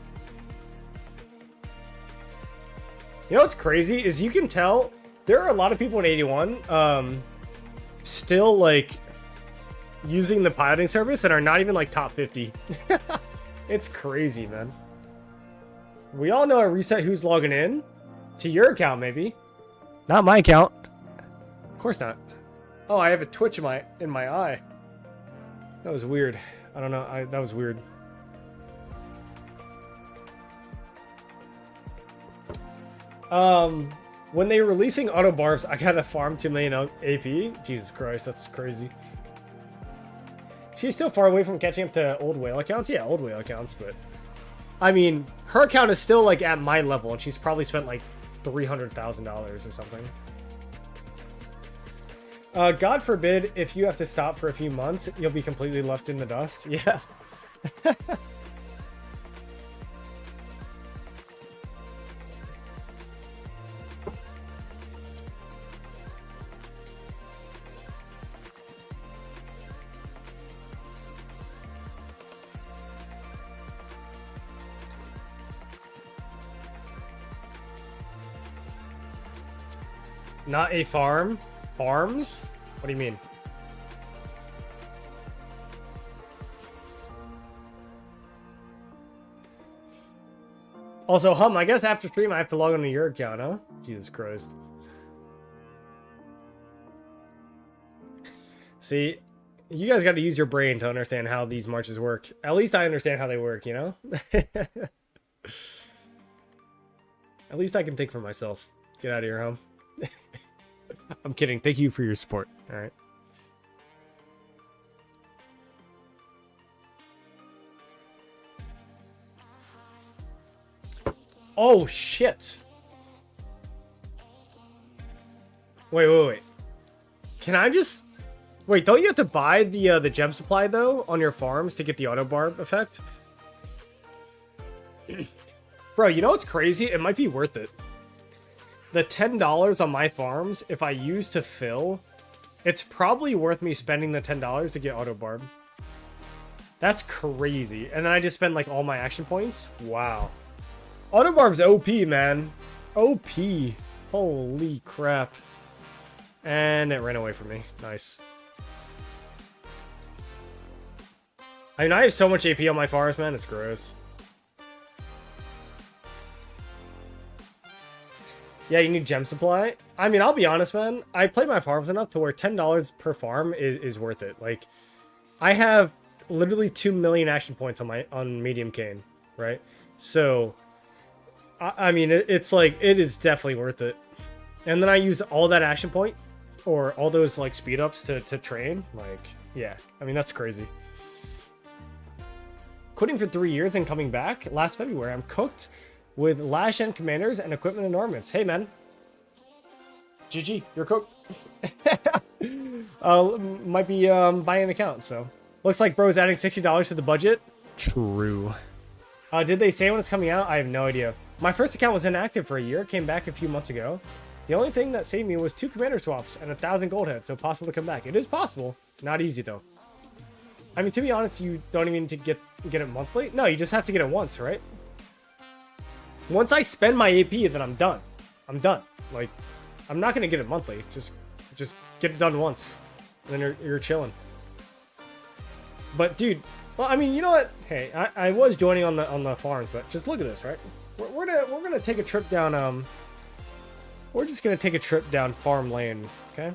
You know what's crazy is you can tell there are a lot of people in 81 still like using the piloting service and are not even like top 50. It's crazy, man. We all know a reset who's logging in to your account, maybe. Not my account. Of course not. Oh, I have a twitch in my eye. That was weird. I don't know. That was weird. When they were releasing auto barbs, I gotta farm 2 million AP. Jesus Christ, that's crazy. She's still far away from catching up to old whale accounts. Yeah, old whale accounts, but I mean, her account is still like at my level, and she's probably spent like $300,000 or something. God forbid if you have to stop for a few months, you'll be completely left in the dust. Yeah. Not a farm? Farms? What do you mean? Also, I guess after stream I have to log on to your account, huh? Jesus Christ. See, you guys got to use your brain to understand how these marches work. At least I understand how they work, you know? At least I can think for myself. Get out of here, home. I'm kidding. Thank you for your support. All right. Oh, shit. Wait. Can I just... Wait, don't you have to buy the gem supply, though, on your farms to get the auto barb effect? Bro, you know what's crazy? It might be worth it. The $10 on my farms, if I use to fill, it's probably worth me spending the $10 to get auto barb. That's crazy. And then I just spend like all my action points. Wow. Auto barb's OP, man. OP. Holy crap. And it ran away from me. Nice. I mean, I have so much AP on my farms, man. It's gross. Yeah, you need gem supply. I mean, I'll be honest, man. I play my farms enough to where $10 per farm is worth it. Like, I have literally 2 million action points on medium cane, right? So, I mean, it's like, it is definitely worth it. And then I use all that action point or all those like speed ups to train. Like, yeah, I mean, that's crazy. Quitting for 3 years and coming back last February. I'm cooked with Lash End Commanders and equipment and ornaments. Hey, man. GG, you're cooked. Might be buying an account, so. Looks like bro's adding $60 to the budget. True. Did they say when it's coming out? I have no idea. My first account was inactive for a year, came back a few months ago. The only thing that saved me was 2 commander swaps and 1,000 gold heads, so possible to come back. It is possible. Not easy, though. I mean, to be honest, you don't even need to get it monthly. No, you just have to get it once, right? Once I spend my AP, then I'm done. I'm done. Like, I'm not gonna get it monthly. Just get it done once, and then you're chilling. But dude, well, I mean, you know what? Hey, I was joining on the farms, but just look at this, right? we're gonna take a trip down. We're just gonna take a trip down Farm Lane. Okay.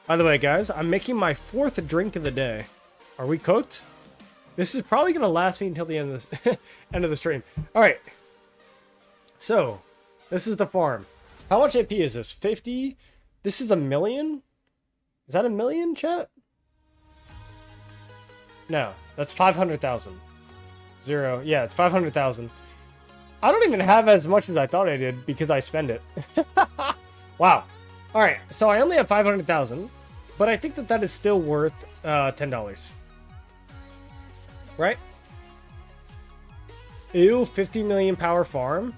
By the way, guys, I'm making my 4th drink of the day. Are we cooked? This is probably gonna last me until the end of this end of the stream. All right. So, this is the farm. How much AP is this? 50. This is 1 million. Is that 1 million, chat? No, that's 500,000. 0. Yeah, it's 500,000. I don't even have as much as I thought I did because I spend it. Wow. All right, so I only have 500,000, but I think that is still worth $10. Right? Ew, 50 million power farm.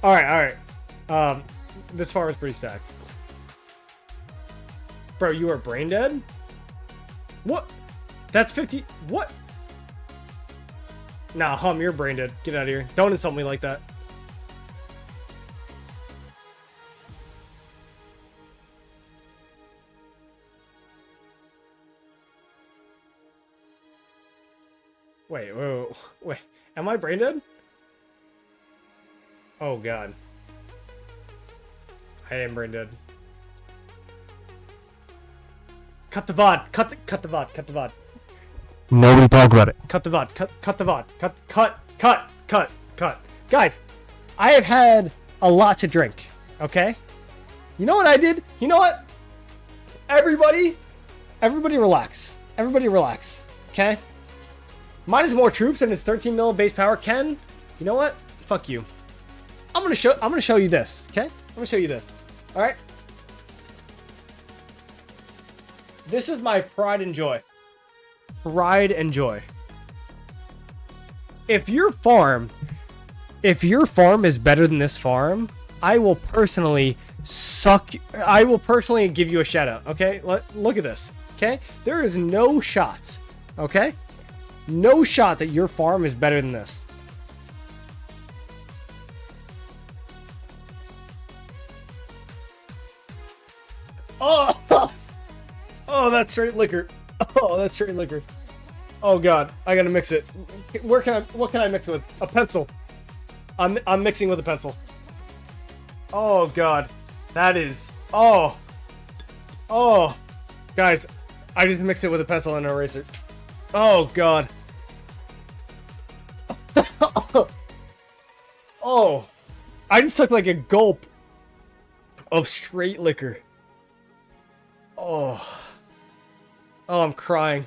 All right. This farm is pretty stacked. Bro, you are brain dead? What? That's 50. What? Nah, Hum, you're brain dead. Get out of here. Don't insult me like that. Wait. Am I brain dead? Oh, God. I am brain dead. Cut the VOD. Cut the VOD. Nobody talk about it. Cut the VOD. Cut the VOD. Cut. Guys, I have had a lot to drink. Okay? You know what I did? You know what? Everybody relax. Okay? Mine is more troops and it's 13 mil base power. Ken, you know what? Fuck you. I'm gonna show you this. Okay? I'm gonna show you this. All right? This is my pride and joy. Pride and joy. If your farm is better than this farm, I will personally give you a shout out. Okay? Look at this. Okay? There is no shot. Okay? No shot that your farm is better than this. Oh, that's straight liquor. Oh God, I gotta mix it. What can I mix with? A pencil. I'm mixing with a pencil. Oh God, that is. Oh, guys, I just mixed it with a pencil and an eraser. Oh God. Oh, I just took like a gulp of straight liquor. Oh, I'm crying.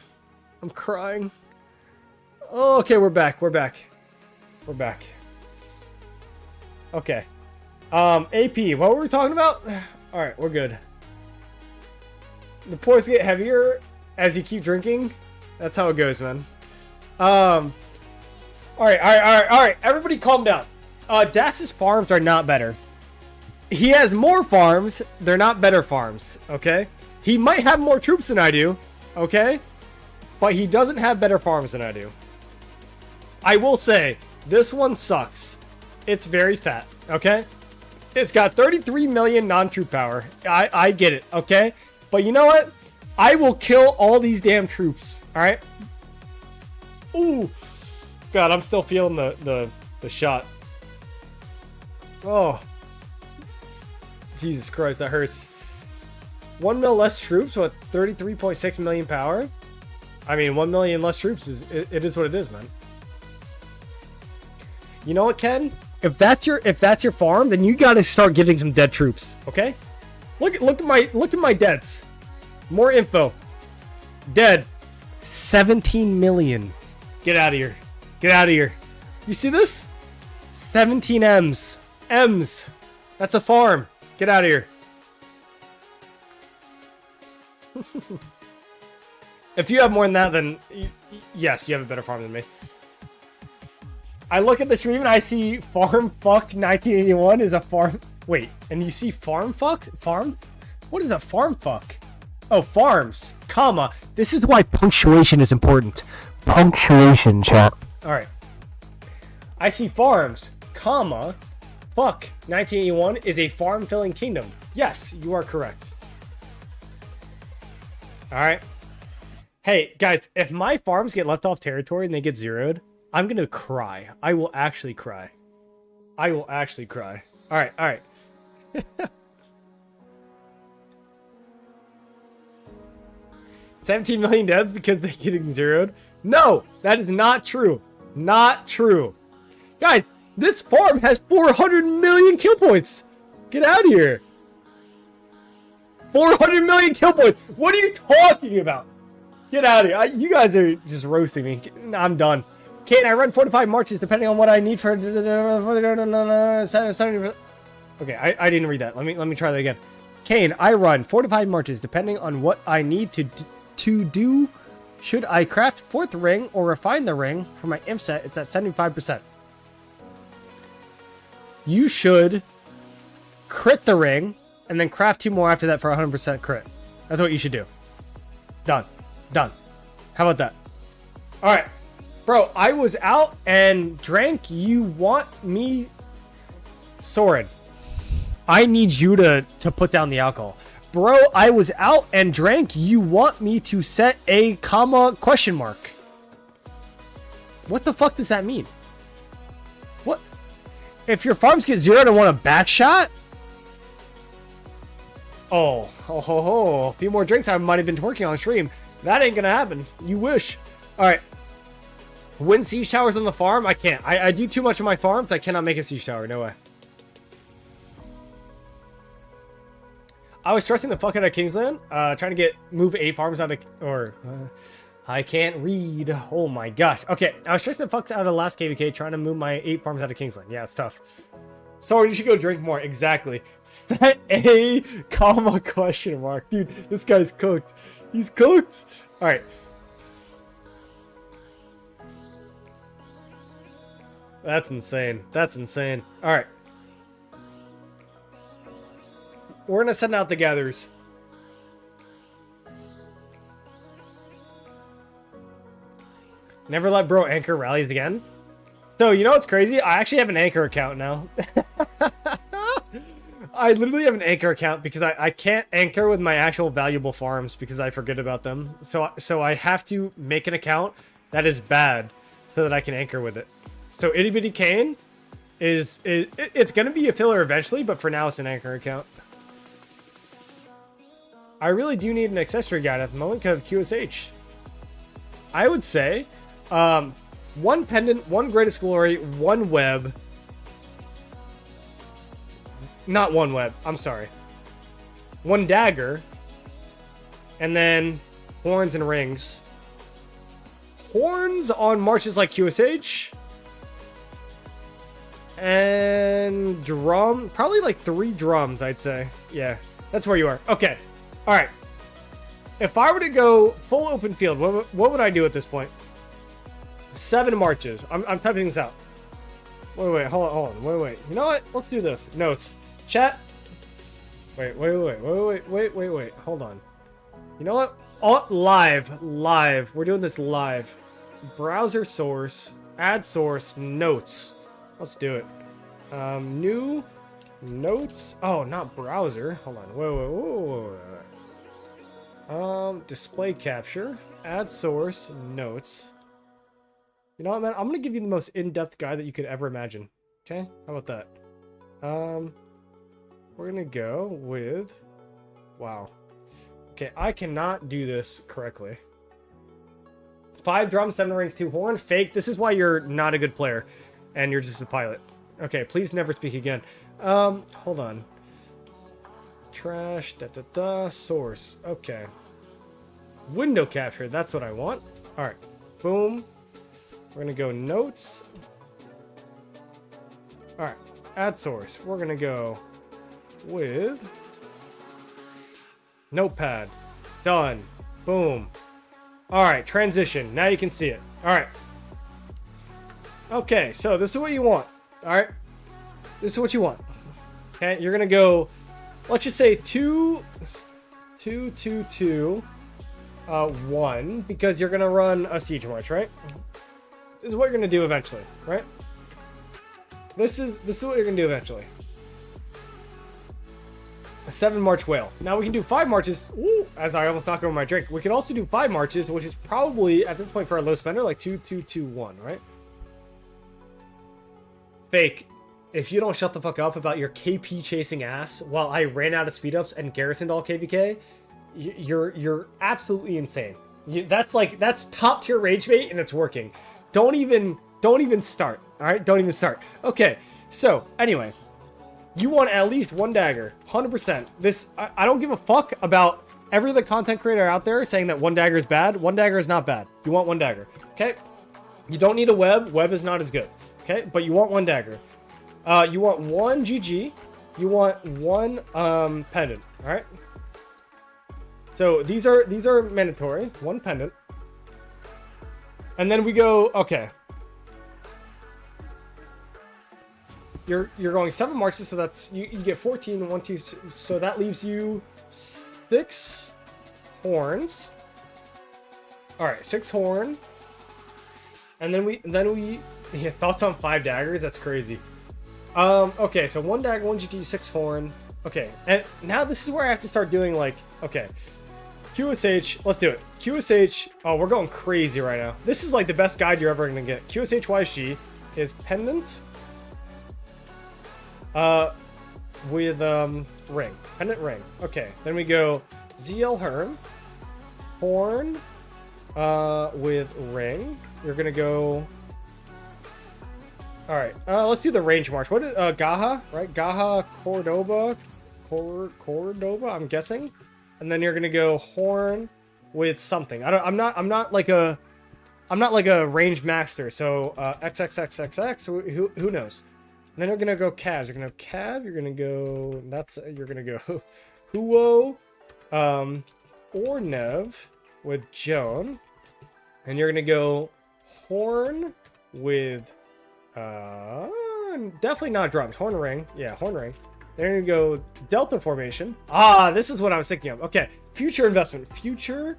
Oh, okay, we're back. Okay. AP, what were we talking about? All right, we're good. The pours get heavier as you keep drinking. That's how it goes, man. All right. Everybody calm down. Das's farms are not better. He has more farms. They're not better farms, okay? He might have more troops than I do, okay? But he doesn't have better farms than I do. I will say, this one sucks. It's very fat, okay? It's got 33 million non-troop power. I get it, okay? But you know what? I will kill all these damn troops, alright? Ooh. God, I'm still feeling the shot. Oh. Jesus Christ, that hurts. 1 mil less troops with 33.6 million power. I mean, 1 million less troops it is what it is, man. You know what, Ken? If that's your farm, then you gotta start getting some dead troops. Okay? Look at my deads. More info. Dead. 17 million. Get out of here. Get out of here. You see this? 17 M's. M's. That's a farm. Get out of here. If you have more than that, then yes, you have a better farm than me. I look at the stream and I see Farm Fuck 1981 is a farm. Wait, and you see Farm Fuck? Farm? What is a Farm Fuck? Oh, farms, comma. This is why punctuation is important. Punctuation, chat. Alright. I see farms, comma, fuck, 1981 is a farm-filling kingdom. Yes, you are correct. Alright. Hey, guys, if my farms get left off territory and they get zeroed, I'm gonna cry. I will actually cry. I will actually cry. Alright, alright. 17 million deaths because they're getting zeroed? No, that is not true. Not true. Guys, this farm has 400 million kill points. Get out of here. 400 million kill points. What are you talking about? Get out of here. You guys are just roasting me. I'm done. Kane, I run 4 to 5 marches depending on what I need for... Okay, I didn't read that. Let me try that again. Kane, I run 4 to 5 marches depending on what I need to do. Should I craft 4th ring or refine the ring for my imp set? It's at 75%. You should crit the ring and then craft 2 more after that for 100% crit. That's what you should do. Done. Done. How about that? All right. Bro, I was out and drank. You want me... Soren, I need you to put down the alcohol. Bro, I was out and drank. You want me to set a comma question mark. What the fuck does that mean? What? If your farms get zeroed and want a back shot? Oh, a few more drinks I might have been twerking on stream. That ain't gonna happen. You wish. All right. Win siege towers on the farm? I can't. I do too much of my farms. I cannot make a siege tower. No way. I was stressing the fuck out of Kingsland, trying to move 8 farms out of, I can't read. Oh my gosh. Okay, I was stressing the fuck out of the last KVK, trying to move my 8 farms out of Kingsland. Yeah, it's tough. Sorry, you should go drink more. Exactly. Set a comma question mark. Dude, this guy's cooked. He's cooked. All right. That's insane. That's insane. All right. We're gonna send out the gatherers. Never let bro anchor rallies again. So, you know what's crazy? I actually have an anchor account now. I literally have an anchor account because I can't anchor with my actual valuable farms because I forget about them. So I have to make an account that is bad so that I can anchor with it. So Itty Bitty Kane it's gonna be a filler eventually, but for now it's an anchor account. I really do need an accessory guide at the moment because of QSH. I would say 1 pendant, 1 greatest glory, 1 web. Not 1 web, I'm sorry. 1 dagger. And then horns and rings. Horns on marches like QSH. And drum. Probably like 3 drums, I'd say. Yeah, that's where you are. Okay. All right. If I were to go full open field, what would I do at this point? 7 marches. I'm typing this out. Wait, hold on. Wait. You know what? Let's do this. Notes. Chat. Wait. Hold on. You know what? Oh, live. We're doing this live. Browser source. Add source. Notes. Let's do it. New notes. Oh, not browser. Hold on. Wait. Display capture. Add source. Notes. You know what, man? I'm gonna give you the most in-depth guide that you could ever imagine. Okay? How about that? We're gonna go with... Wow. Okay, I cannot do this correctly. 5 drums, 7 rings, 2 horn. Fake. This is why you're not a good player. And you're just a pilot. Okay, please never speak again. Hold on. Trash. Source. Okay. Window capture. That's what I want. Alright. Boom. We're gonna go notes. Alright. Add source. We're gonna go with notepad. Done. Boom. Alright, transition. Now you can see it. Alright. Okay, so this is what you want. Alright. This is what you want. Okay, you're gonna go, let's just say 2, 2, 2, 2, 1 because you're gonna run a siege march, right? This is what you're gonna do eventually, right? This is what you're gonna do eventually. A 7 march whale. Now we can do 5 marches. Ooh, as I almost knocked over my drink. We can also do 5 marches, which is probably at this point for a low spender like 2, 2, 2, 1, right? Fake. If you don't shut the fuck up about your KP chasing ass while I ran out of speed ups and garrisoned all KVK, you're absolutely insane. That's top tier rage bait and it's working. Don't even start. All right, don't even start. Okay, so anyway, you want at least 1 dagger, 100%. This I don't give a fuck about every other content creator out there saying that 1 dagger is bad. 1 dagger is not bad. You want 1 dagger, okay? You don't need a web. Web is not as good, okay? But you want 1 dagger. You want 1 GG. You want 1 pendant. All right. So these are mandatory. 1 pendant. And then we go. Okay. You're going 7 marches, so that's you get 14. 1, 2. So that leaves you 6 horns. All right, 6 horn. And then we yeah, thoughts on 5 daggers. That's crazy. Okay, so 1 dagger, 1 GG, 6 horn. Okay, and now this is where I have to start doing like, okay, QSH, let's do it. QSH, oh, we're going crazy right now. This is like the best guide you're ever gonna get. QSH YG is pendant, with, ring, pendant ring. Okay, then we go ZL horn, with ring. You're gonna go. All right, let's do the range march. What is Gaha, right? Gaha Cordoba, I'm guessing. And then you're gonna go horn with something. I'm not like a range master. So XXXXX. Who knows? And then you're gonna go calves. You're gonna go cav. You're gonna go. You're gonna go Huo, Ornev with Joan, and you're gonna go horn with. Definitely not drums. Horn ring. Yeah, horn ring. There you go. Delta formation. Ah, this is what I was thinking of. Okay. Future investment. Future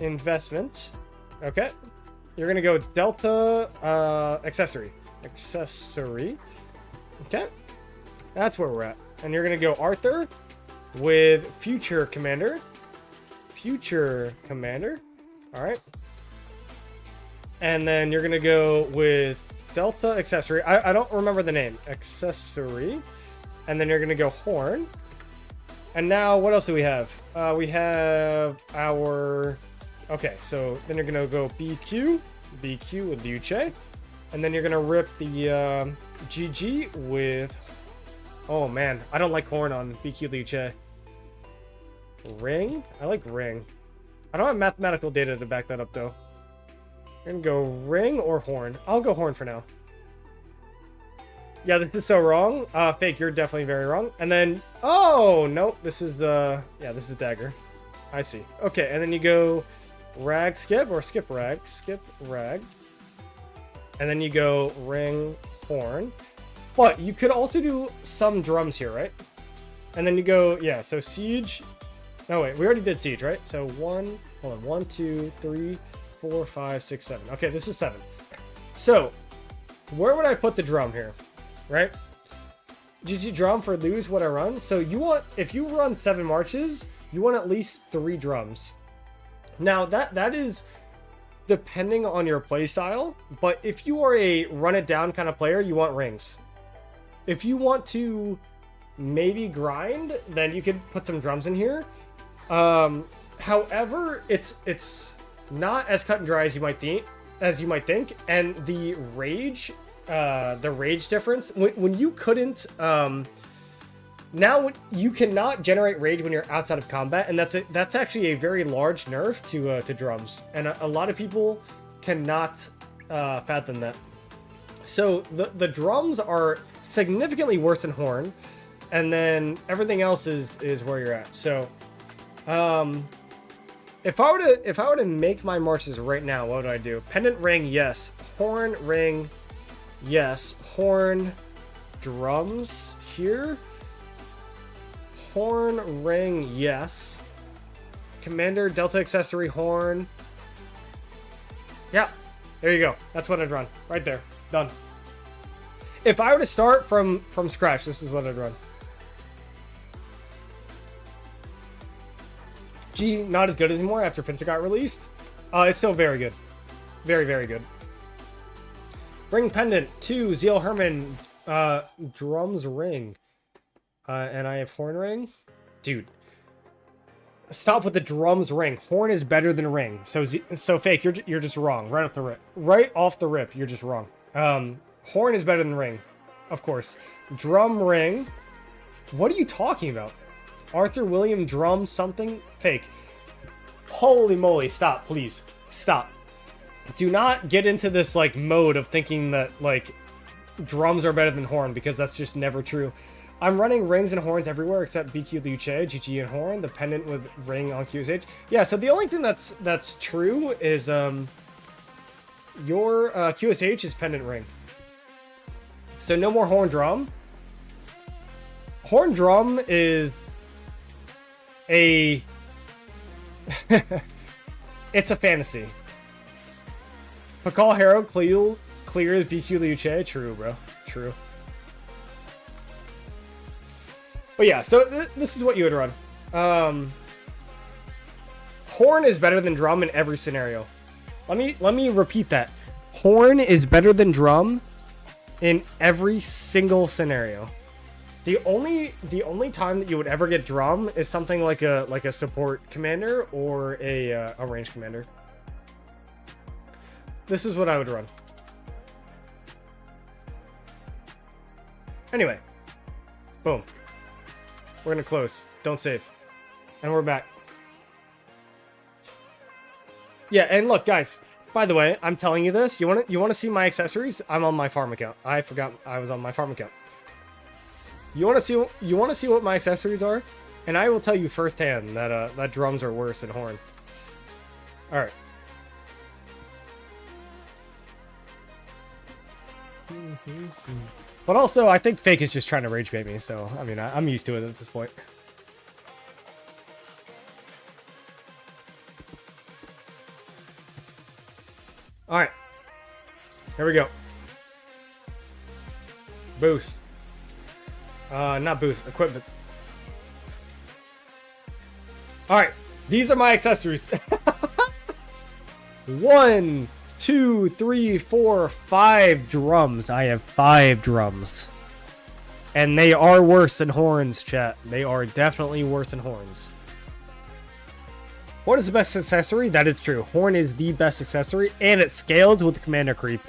investment. Okay. You're going to go Delta accessory. Accessory. Okay. That's where we're at. And you're going to go Arthur with future commander. Future commander. All right. And then you're going to go with Delta accessory. I don't remember the name. Accessory. And then you're going to go horn. And now what else do we have? We have our... Okay, so then you're going to go BQ. BQ with Luce. And then you're going to rip the GG with... Oh, man. I don't like horn on BQ Luce. Ring? I like ring. I don't have mathematical data to back that up, though. You're gonna go ring or horn. I'll go horn for now. Yeah, this is so wrong. Fake, you're definitely very wrong. And then, oh, nope, this is the, yeah, this is dagger. I see. Okay, and then you go rag skip or skip rag. And then you go ring horn. But you could also do some drums here, right? And then you go, yeah, so siege. No, wait, we already did siege, right? So 1, 2, 3, 4, 5, 6, 7. Okay, this is 7. So, where would I put the drum here? Right? GG drum for lose what I run. So you want, if you run 7 marches, you want at least 3 drums. Now that is depending on your playstyle, but if you are a run it down kind of player, you want rings. If you want to maybe grind, then you could put some drums in here. However, it's not as cut and dry as you might think, and the rage difference when you couldn't now you cannot generate rage when you're outside of combat, and that's actually a very large nerf to drums, and a lot of people cannot fathom that. So the drums are significantly worse than horn, and then everything else is where you're at. So if I were to make my marches right now, what would I do? Pendant ring, yes. Horn ring, yes. Horn drums here. Horn ring, yes. Commander, Delta accessory, horn. Yeah, there you go. That's what I'd run. Right there. Done. If I were to start from scratch, this is what I'd run. G, not as good anymore after Pincer got released. It's still very good. Very, very good. Ring Pendant, 2, Zeal Herman, Drums Ring. And I have Horn Ring. Dude. Stop with the Drums Ring. Horn is better than Ring. So Fake, you're just wrong. Right off the rip. Right off the rip, you're just wrong. Horn is better than Ring. Of course. Drum Ring. What are you talking about? Arthur William Drum something? Fake. Holy moly, stop, please. Stop. Do not get into this, like, mode of thinking that, like, drums are better than horn, because that's just never true. I'm running rings and horns everywhere except BQ Liu Che, GG and horn, the pendant with ring on QSH. Yeah, so the only thing that's true is, your, QSH is pendant ring. So no more horn drum. Horn drum is a... it's a fantasy. Pakal Herald clears BQ Liu Che. True, bro. True. But yeah, so this is what you would run. Horn is better than drum in every scenario. Let me repeat that. Horn is better than drum in every single scenario. The only time that you would ever get drum is something like a support commander or a range commander. This is what I would run. Anyway, boom. We're gonna close. Don't save, and we're back. Yeah, and look, guys. By the way, I'm telling you this. You want to see my accessories? I'm on my farm account. I forgot I was on my farm account. You want to see what my accessories are? And I will tell you firsthand that that drums are worse than horn. All right. But also, I think Fake is just trying to rage bait me, so I mean, I'm used to it at this point. All right. Here we go. Boost. Not boost, equipment. Alright, these are my accessories. 1, 2, 3, 4, 5 drums. I have 5 drums. And they are worse than horns, chat. They are definitely worse than horns. Horn is the best accessory? That is true. Horn is the best accessory, and it scales with commander creep.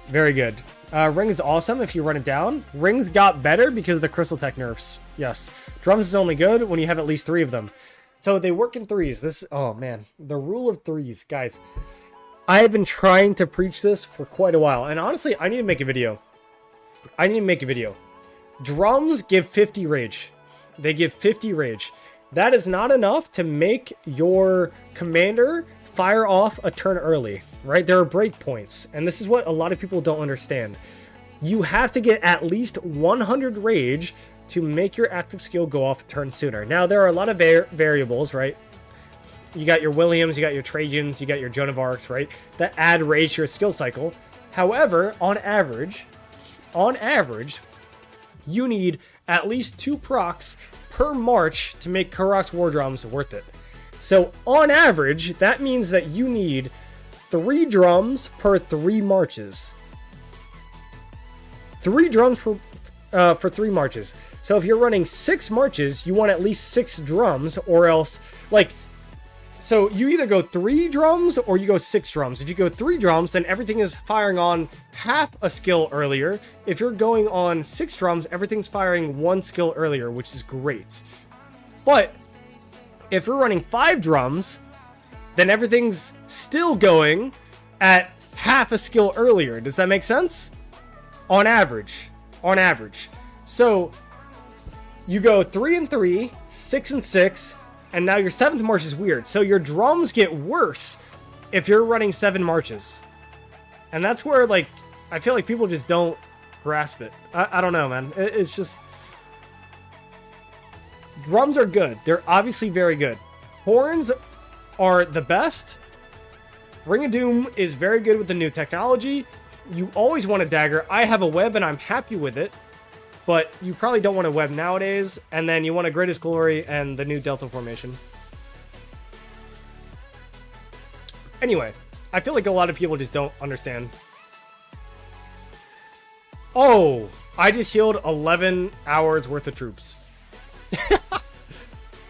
Very good. Ring is awesome if you run it down. Rings got better because of the Crystal Tech nerfs. Yes. Drums is only good when you have at least 3 of them. So they work in threes. Oh man, the rule of threes. Guys, I have been trying to preach this for quite a while. And honestly, I need to make a video. Drums give 50 rage. They give 50 rage. That is not enough to make your commander fire off a turn early, right? There are breakpoints, and this is what a lot of people don't understand. You have to get at least 100 rage to make your active skill go off a turn sooner. Now, there are a lot of variables, right? You got your Williams, you got your Trajans, you got your Joan of Arcs, right? That add rage to your skill cycle. However, on average, you need at least 2 procs per march to make Kurok's War Drums worth it. So on average, that means that you need 3 drums per 3 marches. 3 drums for 3 marches. So if you're running 6 marches, you want at least 6 drums, or else, like, so you either go 3 drums or you go 6 drums. If you go 3 drums, then everything is firing on half a skill earlier. If you're going on 6 drums, everything's firing 1 skill earlier, which is great. But if you're running 5 drums, then everything's still going at half a skill earlier. Does that make sense? On average. So you go 3 and 3, 6 and 6, and now your 7th march is weird. So your drums get worse if you're running 7 marches. And that's where, like, I feel like people just don't grasp it. I don't know, man. It's just... Drums are good. They're obviously very good. Horns are the best. Ring of Doom is very good with the new technology. You always want a dagger. I have a web and I'm happy with it. But you probably don't want a web nowadays. And then you want a Greatest Glory and the new Delta formation. Anyway, I feel like a lot of people just don't understand. Oh, I just healed 11 hours worth of troops.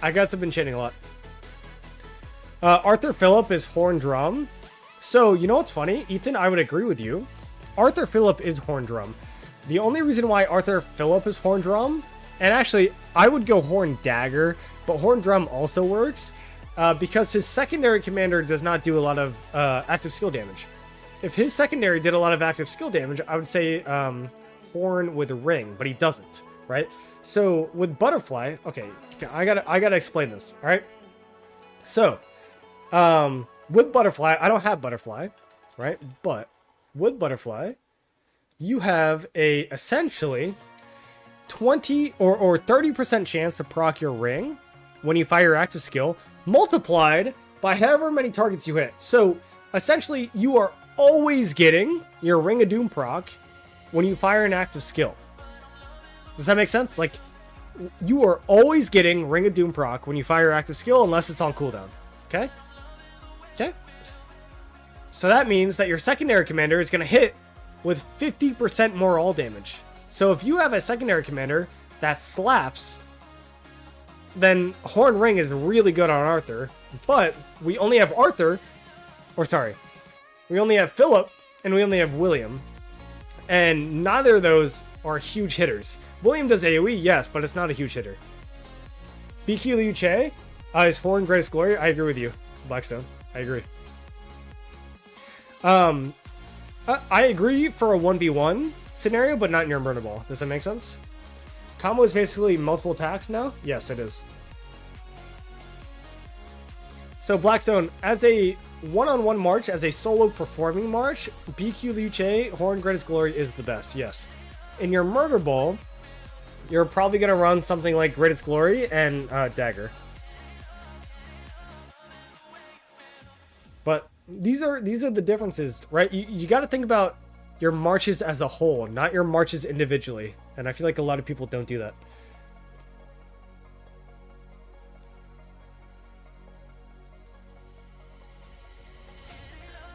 I guess I've been chanting a lot. Arthur Phillip is Horn Drum. So, you know what's funny? Ethan, I would agree with you. Arthur Phillip is Horn Drum. The only reason why Arthur Phillip is Horn Drum, and actually, I would go Horn Dagger, but Horn Drum also works, because his secondary commander does not do a lot of active skill damage. If his secondary did a lot of active skill damage, I would say Horn with Ring, but he doesn't, right? So, with Butterfly, okay, I gotta explain this, alright? So, with Butterfly, I don't have Butterfly, right? But with Butterfly, you have a essentially 20 or 30% chance to proc your ring when you fire your active skill, multiplied by however many targets you hit. So essentially, you are always getting your Ring of Doom proc when you fire an active skill. Does that make sense? Like, you are always getting Ring of Doom proc when you fire your active skill unless it's on cooldown. Okay? Okay? So that means that your secondary commander is going to hit with 50% more all damage. So if you have a secondary commander that slaps, then Horn Ring is really good on Arthur. But we only have Arthur, or sorry, we only have Philip, and we only have William. And neither of those are huge hitters. William does AoE, yes, but it's not a huge hitter. BQ Liu Che is Horn Greatest Glory. I agree with you, Blackstone. I agree. I agree for a 1v1 scenario, but not in your murder ball. Does that make sense? Combo is basically multiple attacks now? Yes, it is. So Blackstone, as a one-on-one march, as a solo performing march, BQ Liu Che, Horn Greatest Glory is the best, yes. In your murder ball, you're probably going to run something like Greatest Glory and Dagger. But these are the differences, right? You got to think about your marches as a whole, not your marches individually. And I feel like a lot of people don't do that.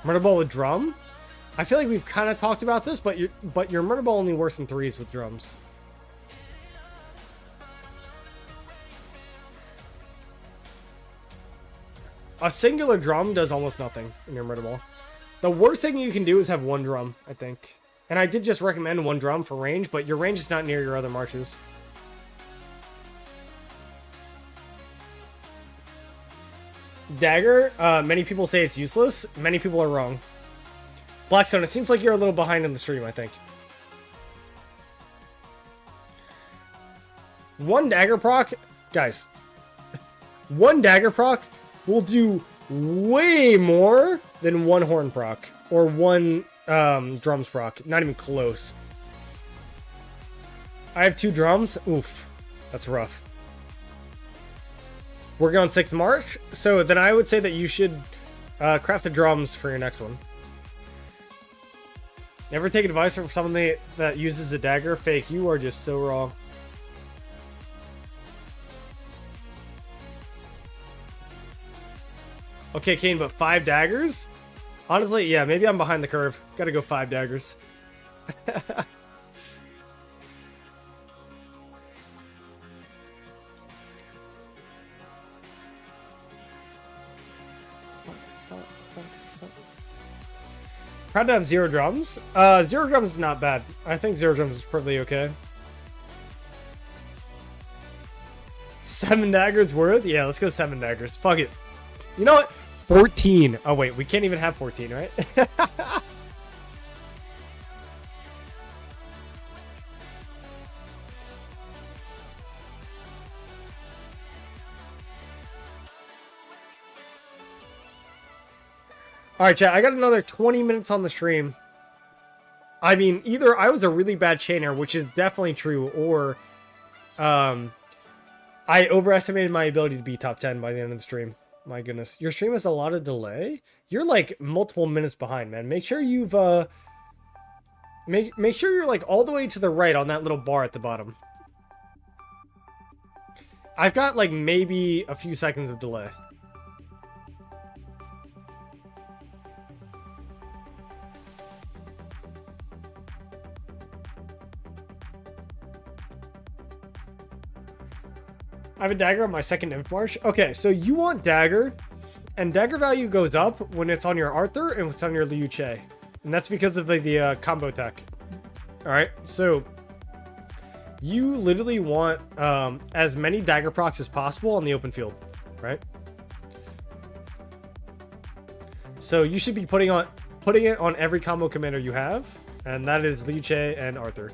Murder ball with drum? I feel like we've kind of talked about this, but your murder ball only works in 3s with drums. A singular drum does almost nothing in your murder ball. The worst thing you can do is have one drum, I think. And I did just recommend one drum for range, but your range is not near your other marches. Dagger, many people say it's useless. Many people are wrong. Blackstone, it seems like you're a little behind in the stream, I think. One dagger proc, guys. One dagger proc will do way more than one horn proc or one drums proc. Not even close. I have 2 drums. Oof, that's rough. We're going 6 March, so then I would say that you should craft the drums for your next one. Never take advice from somebody that uses a dagger. Fake, you are just so wrong. Okay, Kane, but 5 daggers? Honestly, yeah, maybe I'm behind the curve. Gotta go 5 daggers. Proud to have 0 drums. 0 drums is not bad. I think 0 drums is perfectly okay. 7 daggers worth? Yeah, let's go 7 daggers. Fuck it. You know what? 14. Oh, wait. We can't even have 14, right? Alright, chat. I got another 20 minutes on the stream. I mean, either I was a really bad chainer, which is definitely true, or I overestimated my ability to be top 10 by the end of the stream. My goodness. Your stream has a lot of delay? You're like multiple minutes behind, man. Make sure you've make sure you're like all the way to the right on that little bar at the bottom. I've got like maybe a few seconds of delay. I have a dagger on my second inf march. Okay, so you want dagger, and dagger value goes up when it's on your Arthur and when it's on your Liu Che. And that's because of the combo tech. Alright, so you literally want as many dagger procs as possible on the open field, right? So you should be putting it on every combo commander you have, and that is Liu Che and Arthur.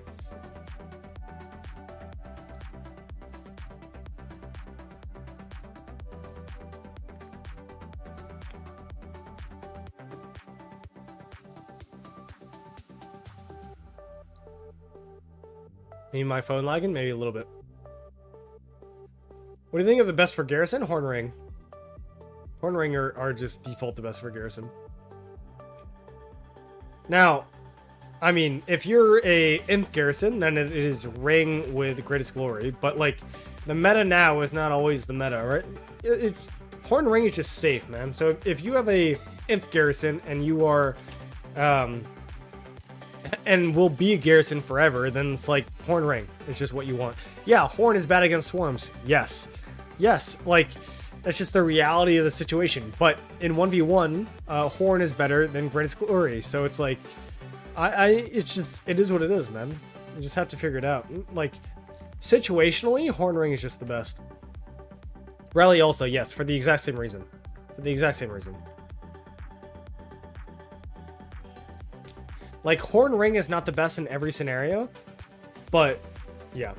Maybe my phone lagging? Maybe a little bit. What do you think of the best for Garrison? Hornring. Hornring are just default the best for Garrison. Now, I mean, if you're a Imp Garrison, then it is Ring with Greatest Glory. But, like, the meta now is not always the meta, right? Horn Ring is just safe, man. So if you have a Imp Garrison and you are... and will be a Garrison forever, then it's like Horn Ring. It's just what you want. Yeah, Horn is bad against Swarms. Yes. Yes, like, that's just the reality of the situation. But in 1v1, Horn is better than Greatest Glory. So it's like, it's just, it is what it is, man. You just have to figure it out. Like, situationally, Horn Ring is just the best. Rally also, yes, for the exact same reason. For the exact same reason. Like, Horn Ring is not the best in every scenario, but, yeah.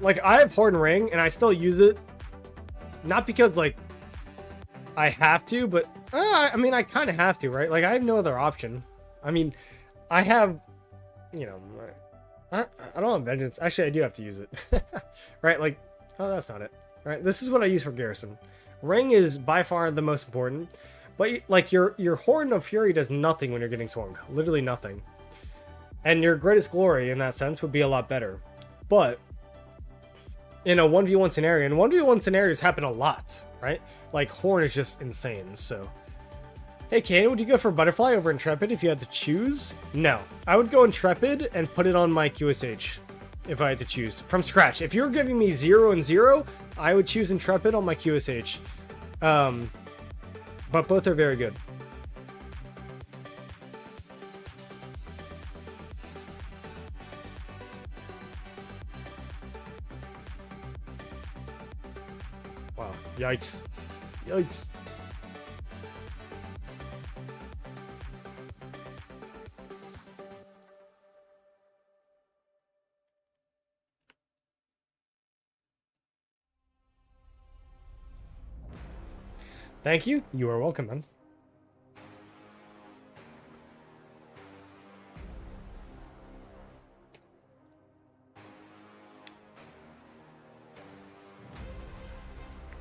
Like, I have Horn Ring, and I still use it, not because, like, I have to, but I mean, I kind of have to, right? Like, I have no other option. I mean, I have, you know, I don't have Vengeance. Actually, I do have to use it. Right? Like, oh, that's not it. Right? This is what I use for Garrison. Ring is by far the most important, but, like, your Horn of Fury does nothing when you're getting swarmed. Literally nothing. And your Greatest Glory, in that sense, would be a lot better. But in a 1v1 scenario, and 1v1 scenarios happen a lot, right? Like, Horn is just insane, so. Hey, Kane, would you go for Butterfly over Intrepid if you had to choose? No. I would go Intrepid and put it on my QSH if I had to choose. From scratch. If you were giving me 0 and 0, I would choose Intrepid on my QSH. But both are very good. Wow. Yikes. Yikes. Thank you. You are welcome, man.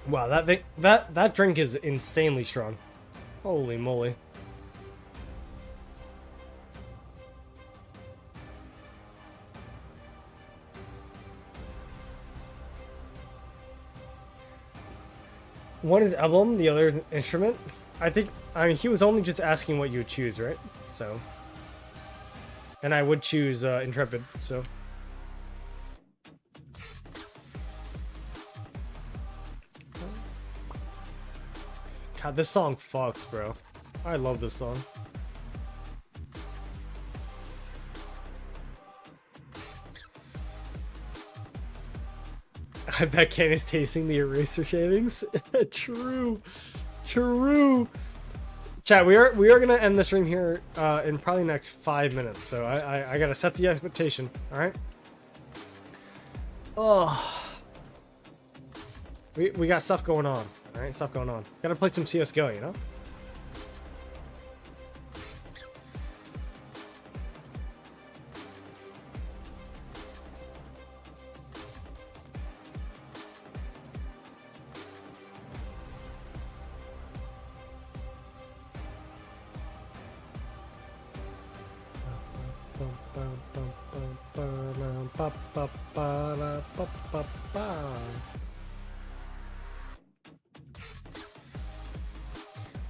Wow, that drink is insanely strong. Holy moly. One is emblem, the other is instrument. I mean, he was only just asking what you would choose, right? So. And I would choose Intrepid, so. God, this song fucks, bro. I love this song. I bet Ken is tasting the eraser shavings. True. True. Chat, we are gonna end the stream here in probably the next 5 minutes. So I gotta set the expectation. Alright. Oh. We got stuff going on. All right, stuff going on. Gotta play some CS:GO, you know?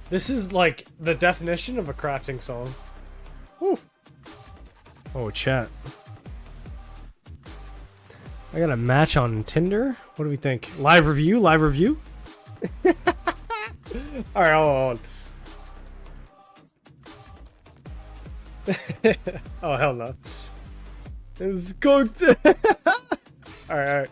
This is like the definition of a crafting song. Woo. Oh, chat. I got a match on Tinder. What do we think? Live review? Live review? Alright, hold on. Oh, hell no. It's cooked. Alright.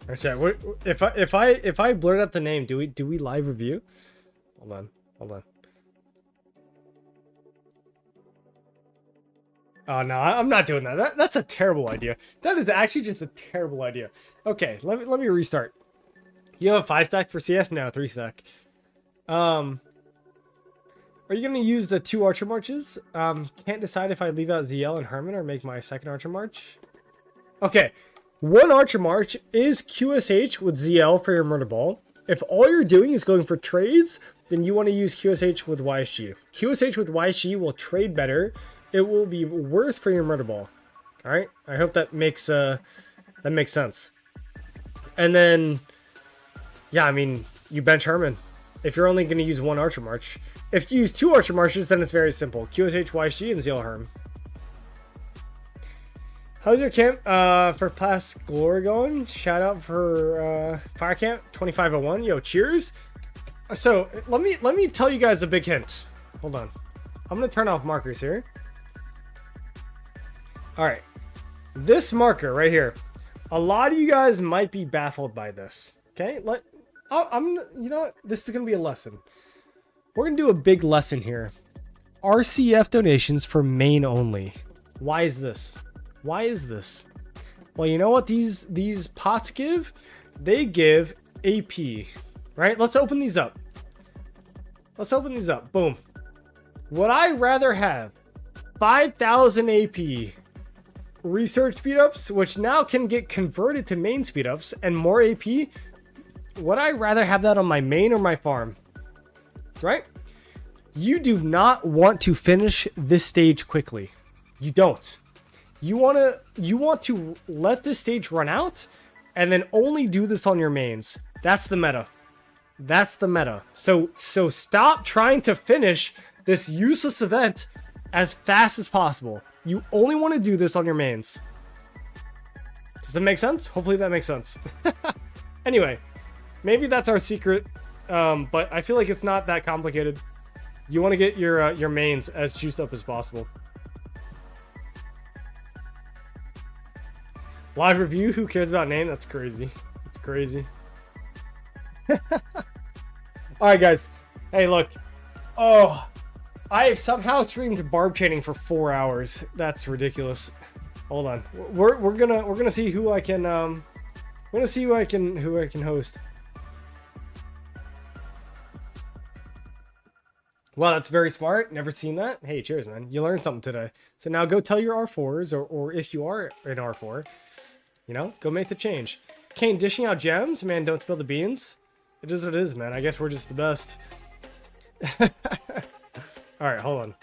Alright, if I blurt out the name, do we live review? Hold on. Oh no, I'm not doing that. That's a terrible idea. That is actually just a terrible idea. Okay, let me restart. You have a 5-stack for CS? No, 3-stack. Are you gonna use the 2 Archer Marches? Can't decide if I leave out ZL and Herman or make my second Archer March. Okay, 1 Archer March is QSH with ZL for your murder ball. If all you're doing is going for trades, then you want to use QSH with YSG. QSH with YSG will trade better. It will be worse for your murder ball. All right, I hope that makes sense. And then, yeah, I mean, you bench Herman if you're only going to use 1 Archer March. If you use 2 Archer Marches, then it's very simple: QSH, YSG, and ZL Herm. How's your camp for past glory going? Shout out for fire camp 2501. Yo, cheers. So let me tell you guys a big hint. Hold on, I'm gonna turn off markers here. All right, this marker right here. A lot of you guys might be baffled by this. Okay, you know what? This is gonna be a lesson. We're gonna do a big lesson here. RCF donations for main only. Why is this? Why is this? Well, you know what these pots give? They give AP, right? Let's open these up. Boom. Would I rather have 5,000 AP research speedups, which now can get converted to main speedups, and more AP? Would I rather have that on my main or my farm? Right? You do not want to finish this stage quickly. You don't. You want to let this stage run out and then only do this on your mains. That's the meta. So stop trying to finish this useless event as fast as possible. You only want to do this on your mains. Does that make sense? Hopefully that makes sense. Anyway, maybe that's our secret, but I feel like it's not that complicated. You want to get your mains as juiced up as possible. Live review? Who cares about name? That's crazy. It's crazy. Alright, guys. Hey, look. Oh, I have somehow streamed Barb chaining for 4 hours. That's ridiculous. Hold on. We're gonna see who I can we're gonna see who I can host. Wow, that's very smart. Never seen that. Hey, cheers, man. You learned something today. So now go tell your R4s, or if you are an R4, you know, go make the change. Kane dishing out gems? Man, don't spill the beans. It is what it is, man. I guess we're just the best. Alright, hold on.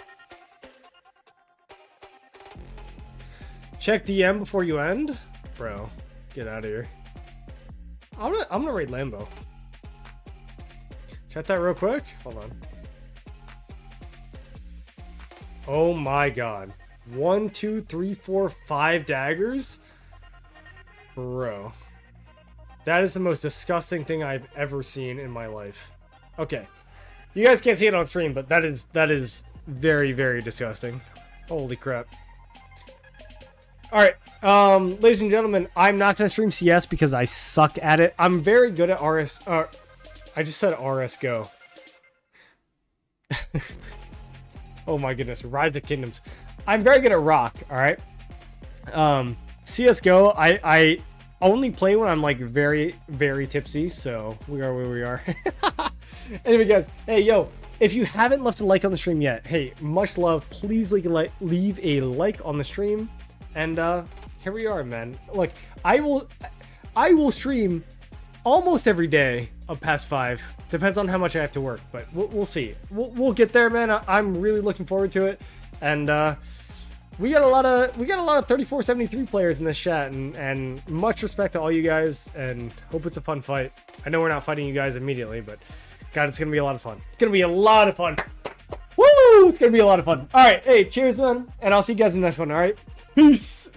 Check DM before you end? Bro, get out of here. I'm gonna raid Lambo. Check that real quick. Hold on. Oh my god. 1, 2, 3, 4, 5 daggers? Bro. That is the most disgusting thing I've ever seen in my life. Okay. You guys can't see it on stream, but that is very, very disgusting. Holy crap. Alright, ladies and gentlemen, I'm not going to stream CS because I suck at it. I'm very good at RS... I just said RS Go. Oh my goodness, Rise of Kingdoms. I'm very good at Rock, alright? CSGO, I only play when I'm like very, very tipsy, so we are where we are. Anyway, guys, hey, yo, if you haven't left a like on the stream yet, hey, much love. Please leave a like on the stream. And here we are, man. Look, I will stream almost every day of past 5. Depends on how much I have to work, but we'll see. We'll get there, man. I'm really looking forward to it. And we got a lot of 3473 players in this chat, and much respect to all you guys, and hope it's a fun fight. I know we're not fighting you guys immediately, but God, it's gonna be a lot of fun. It's gonna be a lot of fun. Woo! It's gonna be a lot of fun. All right, hey, cheers, man, and I'll see you guys in the next one. All right, peace.